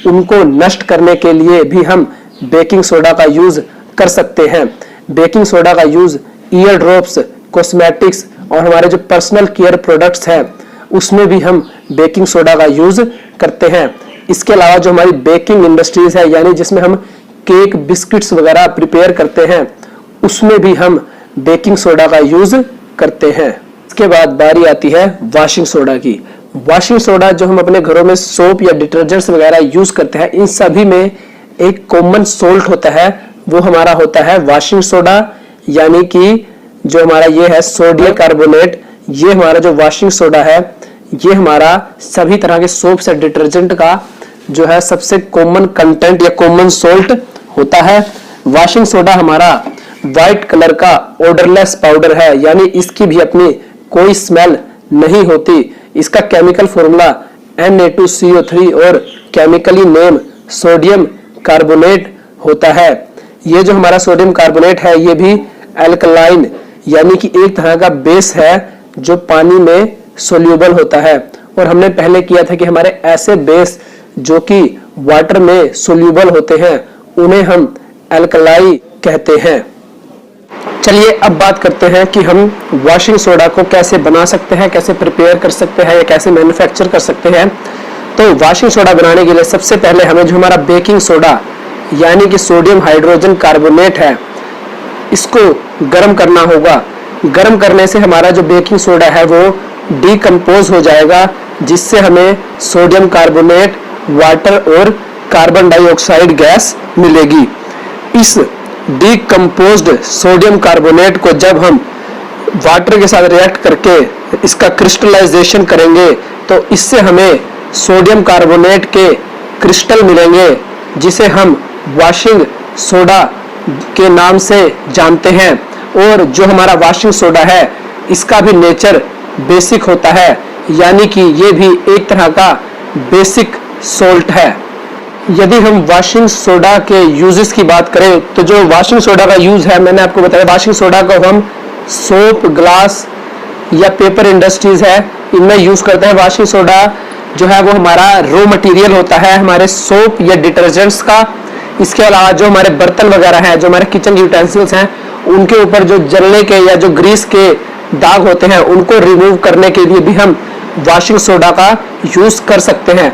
उनको नष्ट करने के लिए भी हम बेकिंग सोडा का यूज कर सकते हैं। बेकिंग सोडा का यूज ईयर ड्रॉप्स, कॉस्मेटिक्स और हमारे जो पर्सनल केयर प्रोडक्ट्स हैं उसमें भी हम बेकिंग सोडा का यूज करते हैं। इसके अलावा जो हमारी बेकिंग इंडस्ट्रीज है, यानी जिसमें हम केक, बिस्किट्स वगैरह प्रिपेयर करते हैं, उसमें भी हम बेकिंग सोडा का यूज करते हैं। इसके बाद बारी आती है वॉशिंग सोडा की। वॉशिंग सोडा जो हम अपने घरों में सोप या डिटर्जेंट्स वगैरह यूज करते हैं, इन सभी में एक कॉमन सोल्ट होता है, वो हमारा होता है वॉशिंग सोडा, यानी कि जो हमारा ये है सोडियम कार्बोनेट। ये हमारा जो वॉशिंग सोडा है ये हमारा सभी तरह के सोप्स या डिटर्जेंट का जो है सबसे कॉमन कंटेंट या कॉमन सोल्ट होता है। वॉशिंग सोडा हमारा व्हाइट कलर का ओडरलेस पाउडर है, यानी इसकी भी अपनी कोई स्मेल नहीं होती। इसका केमिकल फॉर्मूला Na2CO3 और केमिकली नेम सोडियम कार्बोनेट होता है। ये जो हमारा सोडियम कार्बोनेट है ये भी एल्कलाइन यानी कि एक तरह का बेस है जो पानी में सोल्यूबल होता है। और हमने पहले किया था कि हमारे ऐसे बेस जो कि वाटर में सोल्यूबल होते हैं उन्हें हम एल्कलाई कहते हैं। चलिए अब बात करते हैं कि हम वॉशिंग सोडा को कैसे बना सकते हैं, कैसे प्रिपेयर कर सकते हैं या कैसे मैन्युफैक्चर कर सकते हैं। तो वॉशिंग सोडा बनाने के लिए सबसे पहले हमें जो हमारा बेकिंग सोडा यानी कि सोडियम हाइड्रोजन कार्बोनेट है इसको गर्म करना होगा। गर्म करने से हमारा जो बेकिंग सोडा है वो डिकम्पोज हो जाएगा, जिससे हमें सोडियम कार्बोनेट, वाटर और कार्बन डाइऑक्साइड गैस मिलेगी। इस डिकम्पोज्ड सोडियम कार्बोनेट को जब हम वाटर के साथ रिएक्ट करके इसका क्रिस्टलाइजेशन करेंगे तो इससे हमें सोडियम कार्बोनेट के क्रिस्टल मिलेंगे, जिसे हम वॉशिंग सोडा के नाम से जानते हैं। और जो हमारा वॉशिंग सोडा है इसका भी नेचर बेसिक होता है, यानी कि ये भी एक तरह का बेसिक सोल्ट है। यदि हम वॉशिंग सोडा के यूजेस की बात करें तो जो वॉशिंग सोडा का यूज है मैंने आपको बताया, वॉशिंग सोडा को हम सोप, ग्लास या पेपर इंडस्ट्रीज है इनमें यूज करते हैं। वॉशिंग सोडा जो है वो हमारा रॉ मटेरियल होता है हमारे सोप या डिटर्जेंट्स का। इसके अलावा जो हमारे बर्तन वगैरह हैं, जो हमारे किचन यूटेंसिल्स हैं, उनके ऊपर जो जलने के या जो ग्रीस के दाग होते हैं उनको रिमूव करने के लिए भी हम वॉशिंग सोडा का यूज कर सकते हैं।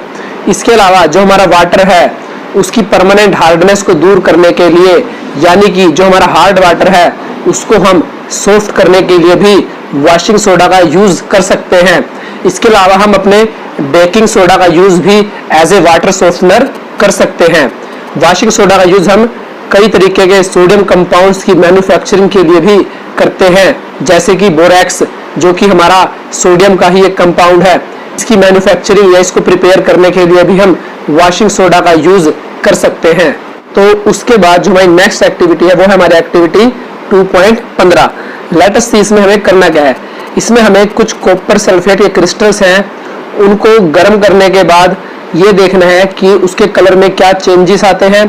इसके अलावा जो हमारा वाटर है उसकी परमानेंट हार्डनेस को दूर करने के लिए, यानी कि जो हमारा हार्ड वाटर है उसको हम सॉफ्ट करने के लिए भी वॉशिंग सोडा का यूज कर सकते हैं। इसके अलावा हम अपने बेकिंग सोडा का यूज भी एज ए वाटर सॉफ्टनर कर सकते हैं। वॉशिंग सोडा का यूज हम कई तरीके के सोडियम कंपाउंड्स की मैन्युफैक्चरिंग के लिए भी करते हैं, जैसे कि बोरैक्स जो कि हमारा सोडियम का ही एक कंपाउंड है। इसकी मैन्युफैक्चरिंग या इसको प्रिपेयर करने के लिए भी हम वॉशिंग सोडा का यूज कर सकते हैं। तो उसके बाद जो हमारी नेक्स्ट एक्टिविटी है वो है हमारी एक्टिविटी 2.15। लेट अस सी इसमें हमें करना क्या है। इसमें हमें कुछ कॉपर सल्फेट के क्रिस्टल्स हैं, उनको गर्म करने के बाद ये देखना है कि उसके कलर में क्या चेंजेस आते हैं।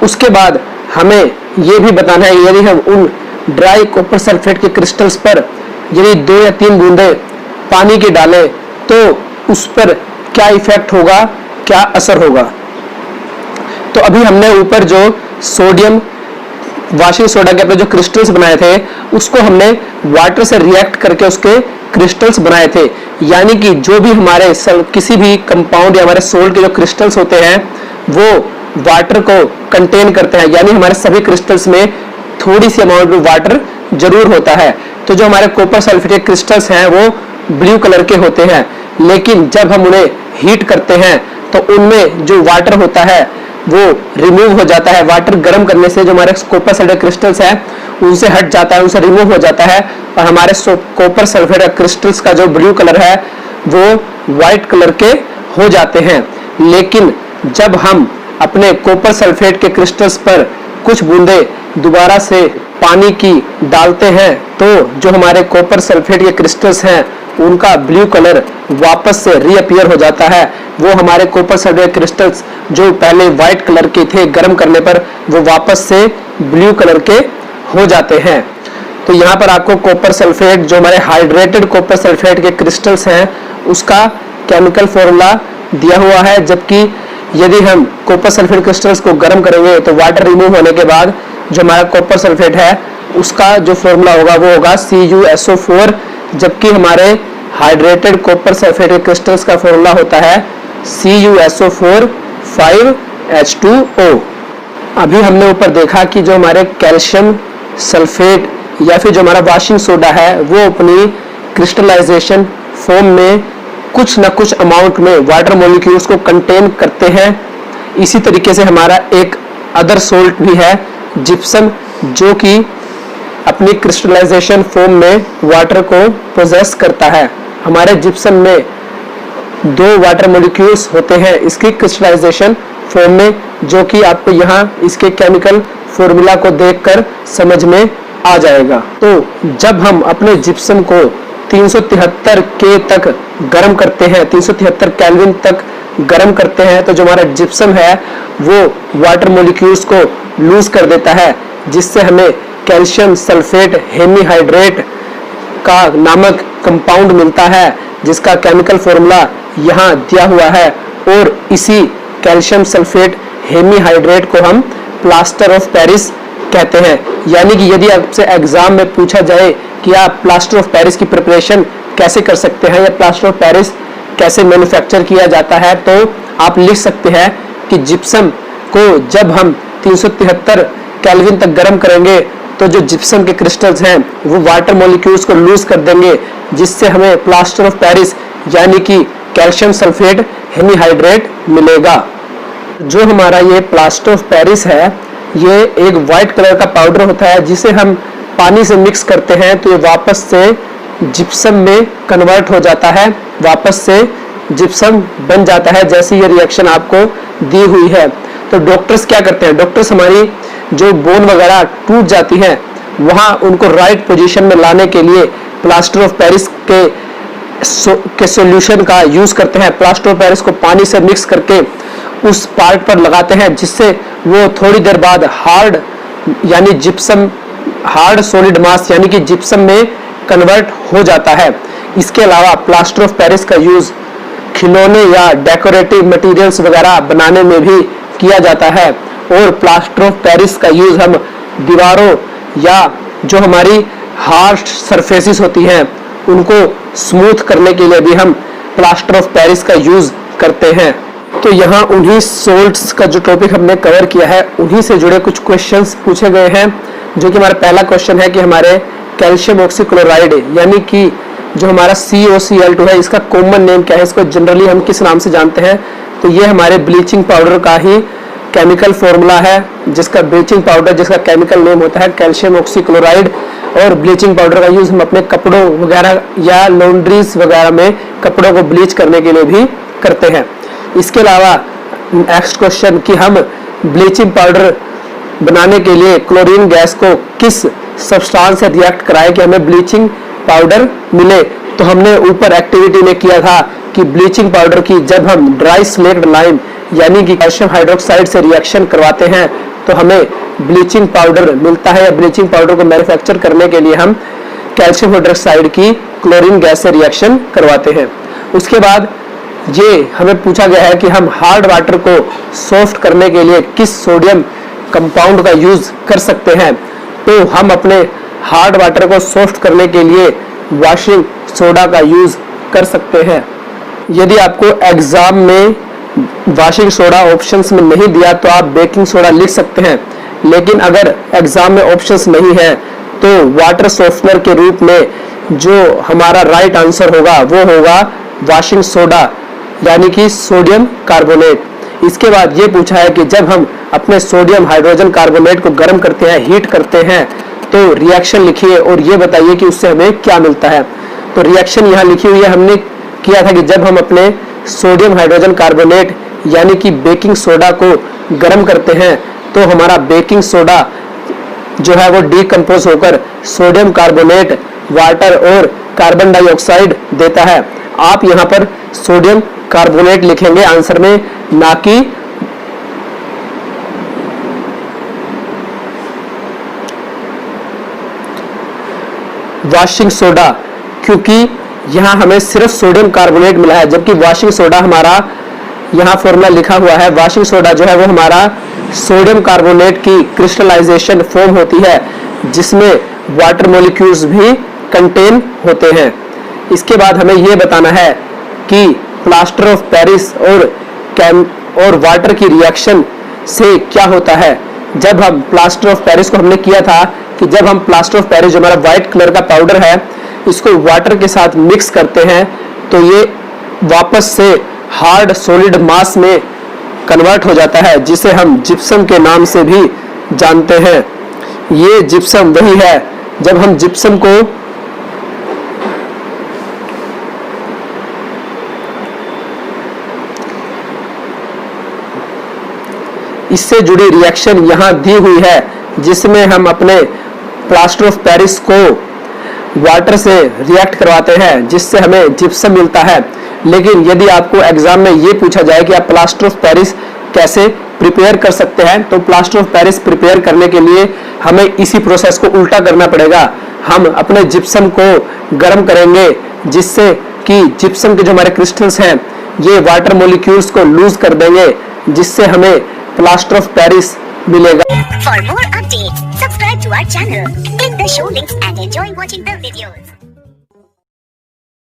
उसके बाद हमें ये भी बताना है यदि हम उन ड्राई कॉपर सल्फेट के क्रिस्टल्स पर यदि 2 या 3 बूंदे पानी की डालें तो उस पर क्या इफेक्ट होगा, क्या असर होगा। तो अभी हमने ऊपर जो सोडियम वॉशिंग सोडा के अपने जो क्रिस्टल्स बनाए थे उसको हमने वाटर से रिएक्ट करके उसके क्रिस्टल्स बनाए थे, यानी कि जो भी हमारे किसी भी कंपाउंड या हमारे सोल्ट के जो क्रिस्टल्स होते हैं वो वाटर को कंटेन करते हैं, यानी हमारे सभी क्रिस्टल्स में थोड़ी सी अमाउंट में वाटर जरूर होता है। तो जो हमारे कॉपर सल्फेट के क्रिस्टल्स हैं वो ब्लू कलर के होते हैं, लेकिन जब हम उन्हें हीट करते हैं तो उनमें जो वाटर होता है वो रिमूव हो जाता है। वाटर गर्म करने से जो हमारे कॉपर सल्फेट क्रिस्टल्स है उनसे हट जाता है, उनसे रिमूव हो जाता है और हमारे कॉपर सल्फेट क्रिस्टल्स का जो ब्लू कलर है वो व्हाइट कलर के हो जाते हैं। लेकिन जब हम अपने कॉपर सल्फेट के क्रिस्टल्स पर कुछ बूंदे दोबारा से पानी की डालते हैं तो जो हमारे कॉपर सल्फेट के क्रिस्टल्स हैं उनका ब्लू कलर वापस से रीअपीयर हो जाता है। वो हमारे कॉपर सल्फेट क्रिस्टल्स जो पहले व्हाइट कलर के थे गर्म करने पर वो वापस से ब्लू कलर के हो जाते हैं। तो यहाँ पर आपको कॉपर सल्फेट जो हमारे हाइड्रेटेड कॉपर सल्फेट के क्रिस्टल्स हैं उसका केमिकल फॉर्मूला दिया हुआ है, जबकि यदि हम कॉपर सल्फेट क्रिस्टल्स को गर्म करेंगे तो वाटर रिमूव होने के बाद जो हमारा कॉपर सल्फेट है उसका जो फॉर्मूला होगा वो होगा CuSO4, जबकि हमारे हाइड्रेटेड कॉपर सल्फेट के क्रिस्टल्स का फॉर्मूला होता है CuSO4 5H2O। अभी हमने ऊपर देखा कि जो हमारे कैल्शियम सल्फेट या फिर जो हमारा वॉशिंग सोडा है वो अपनी क्रिस्टलाइजेशन फॉर्म में कुछ न कुछ अमाउंट में वाटर मॉलिक्यूल्स को कंटेन करते हैं। इसी तरीके से हमारा एक अदर सोल्ट भी है जिप्सम, जो कि अपनी क्रिस्टलाइजेशन फॉर्म में वाटर को पोजेस करता है। हमारे जिप्सम में 2 वाटर मॉलिक्यूल्स होते हैं इसकी क्रिस्टलाइजेशन फॉर्म में, जो कि आपको यहाँ इसके केमिकल फॉर्मूला को देखकर समझ में आ जाएगा। तो जब हम अपने जिप्सम को 373 के तक गर्म करते हैं, 373 केल्विन तक गर्म करते हैं, तो जो हमारा जिप्सम है वो वाटर मॉलिक्यूल्स को लूज कर देता है, जिससे हमें कैल्शियम सल्फेट हेमीहाइड्रेट का नामक कंपाउंड मिलता है, जिसका केमिकल फॉर्मूला यहाँ दिया हुआ है। और इसी कैल्शियम सल्फेट हेमीहाइड्रेट को हम प्लास्टर ऑफ पेरिस कहते हैं। यानी कि यदि आपसे एग्जाम में पूछा जाए कि आप प्लास्टर ऑफ पेरिस की प्रिपरेशन कैसे कर सकते हैं या प्लास्टर ऑफ पेरिस कैसे मैन्युफैक्चर किया जाता है, तो आप लिख सकते हैं कि जिप्सम को जब हम 373 केल्विन तक गर्म करेंगे तो जो जिप्सम के क्रिस्टल्स हैं वो वाटर मॉलिक्यूल्स को लूज कर देंगे, जिससे हमें प्लास्टर ऑफ पेरिस यानी कि कैल्शियम सल्फेट हेमीहाइड्रेट मिलेगा। जो हमारा ये प्लास्टर ऑफ पेरिस है ये एक वाइट कलर का पाउडर होता है, जिसे हम पानी से मिक्स करते हैं तो ये वापस से जिप्सम में कन्वर्ट हो जाता है, वापस से जिप्सम बन जाता है, जैसे ये रिएक्शन आपको दी हुई है। तो डॉक्टर्स क्या करते हैं, डॉक्टर्स हमारी जो बोन वगैरह टूट जाती है वहाँ उनको राइट पोजीशन में लाने के लिए प्लास्टर ऑफ पेरिस के सॉल्यूशन का यूज करते हैं। प्लास्टर ऑफ पेरिस को पानी से मिक्स करके उस पार्ट पर लगाते हैं, जिससे वो थोड़ी देर बाद हार्ड यानी जिप्सम हार्ड सॉलिड मास यानी कि जिप्सम में कन्वर्ट हो जाता है। इसके अलावा प्लास्टर ऑफ पेरिस का यूज खिलौने या डेकोरेटिव मटेरियल्स वगैरह बनाने में भी किया जाता है, और प्लास्टर ऑफ पेरिस का यूज हम दीवारों या जो हमारी हार्ड सरफेसेस होती हैं उनको स्मूथ करने के लिए भी हम प्लास्टर ऑफ पेरिस का यूज करते हैं। तो यहाँ उन्हीं सोल्ट्स का जो टॉपिक हमने कवर किया है उन्हीं से जुड़े कुछ क्वेश्चंस पूछे गए हैं, जो कि हमारा पहला क्वेश्चन है कि हमारे कैल्शियम ऑक्सीक्लोराइड यानी कि जो हमारा COCl2 है इसका कॉमन नेम क्या है, इसको जनरली हम किस नाम से जानते हैं। तो ये हमारे ब्लीचिंग पाउडर का ही केमिकल फॉर्मूला है, जिसका ब्लीचिंग पाउडर जिसका केमिकल नेम होता है कैल्शियम ऑक्सीक्लोराइड। और ब्लीचिंग पाउडर का यूज हम अपने कपड़ों वगैरह या लॉन्ड्रीज वगैरह में कपड़ों को ब्लीच करने के लिए भी करते हैं। इसके अलावा नेक्स्ट क्वेश्चन कि हम ब्लीचिंग पाउडर बनाने के लिए क्लोरीन गैस को किस सब्सटेंस से रिएक्ट कराएं कि हमें ब्लीचिंग पाउडर मिले। तो हमने ऊपर एक्टिविटी में किया था कि ब्लीचिंग पाउडर की जब हम ड्राई स्लेक्ड लाइम यानी कि कैल्शियम हाइड्रोक्साइड से रिएक्शन करवाते हैं तो हमें ब्लीचिंग पाउडर मिलता है, या ब्लीचिंग पाउडर को मैन्युफैक्चर करने के लिए हम कैल्शियम हाइड्रोक्साइड की क्लोरीन गैस से रिएक्शन करवाते हैं। उसके बाद ये हमें पूछा गया है कि हम हार्ड वाटर को सॉफ्ट करने के लिए किस सोडियम कंपाउंड का यूज कर सकते हैं। तो हम अपने हार्ड वाटर को सॉफ्ट करने के लिए वॉशिंग सोडा का यूज कर सकते हैं। यदि आपको एग्जाम में वॉशिंग सोडा ऑप्शंस में नहीं दिया तो आप बेकिंग सोडा लिख सकते हैं, लेकिन अगर एग्जाम में ऑप्शंस नहीं है तो वाटर सॉफ्टनर के रूप में जो हमारा राइट आंसर होगा वो होगा वॉशिंग सोडा यानी कि सोडियम कार्बोनेट। इसके बाद ये पूछा है कि जब हम अपने सोडियम हाइड्रोजन कार्बोनेट को गर्म करते हैं, हीट करते हैं, तो रिएक्शन लिखिए और ये बताइए कि उससे हमें क्या मिलता है। तो रिएक्शन यहाँ लिखी हुई है, हमने किया था कि जब हम अपने सोडियम हाइड्रोजन कार्बोनेट यानी कि बेकिंग सोडा को गर्म करते हैं तो हमारा बेकिंग सोडा जो है वो डीकंपोज होकर सोडियम कार्बोनेट, वाटर और कार्बन डाइऑक्साइड देता है। आप यहाँ पर सोडियम कार्बोनेट लिखेंगे आंसर में, ना कि वॉशिंग सोडा, क्योंकि यहाँ हमें सिर्फ सोडियम कार्बोनेट मिला है, जबकि वॉशिंग सोडा हमारा यहाँ फॉर्मूला लिखा हुआ है। वॉशिंग सोडा जो है वो हमारा सोडियम कार्बोनेट की क्रिस्टलाइजेशन फॉर्म होती है जिसमें वाटर मॉलिक्यूल्स भी कंटेन होते हैं। इसके बाद हमें ये बताना है कि प्लास्टर ऑफ पेरिस और वाटर की रिएक्शन से क्या होता है। जब हम प्लास्टर ऑफ पेरिस को हमने किया था कि जब हम प्लास्टर ऑफ पेरिस जो हमारा व्हाइट कलर का पाउडर है इसको वाटर के साथ मिक्स करते हैं तो ये वापस से हार्ड सॉलिड मास में कन्वर्ट हो जाता है, जिसे हम जिप्सम के नाम से भी जानते हैं। ये जिप्सम वही है जब हम जिप्सम को इससे जुड़ी रिएक्शन यहाँ दी हुई है जिसमें हम अपने प्लास्टर ऑफ पेरिस को वाटर से रिएक्ट करवाते हैं जिससे हमें जिप्सम मिलता है। लेकिन यदि आपको एग्जाम में ये पूछा जाए कि आप प्लास्टर ऑफ पेरिस कैसे प्रिपेयर कर सकते हैं, तो प्लास्टर ऑफ पेरिस प्रिपेयर करने के लिए हमें इसी प्रोसेस को उल्टा करना पड़ेगा। हम अपने जिप्सम को गर्म करेंगे जिससे कि जिप्सम के जो हमारे क्रिस्टल्स हैं ये वाटर मॉलिक्यूल्स को लूज कर देंगे जिससे हमें प्लास्टर ऑफ पेरिस मिलेगा। For more updates, subscribe to our channel, click the show links and enjoy watching the videos.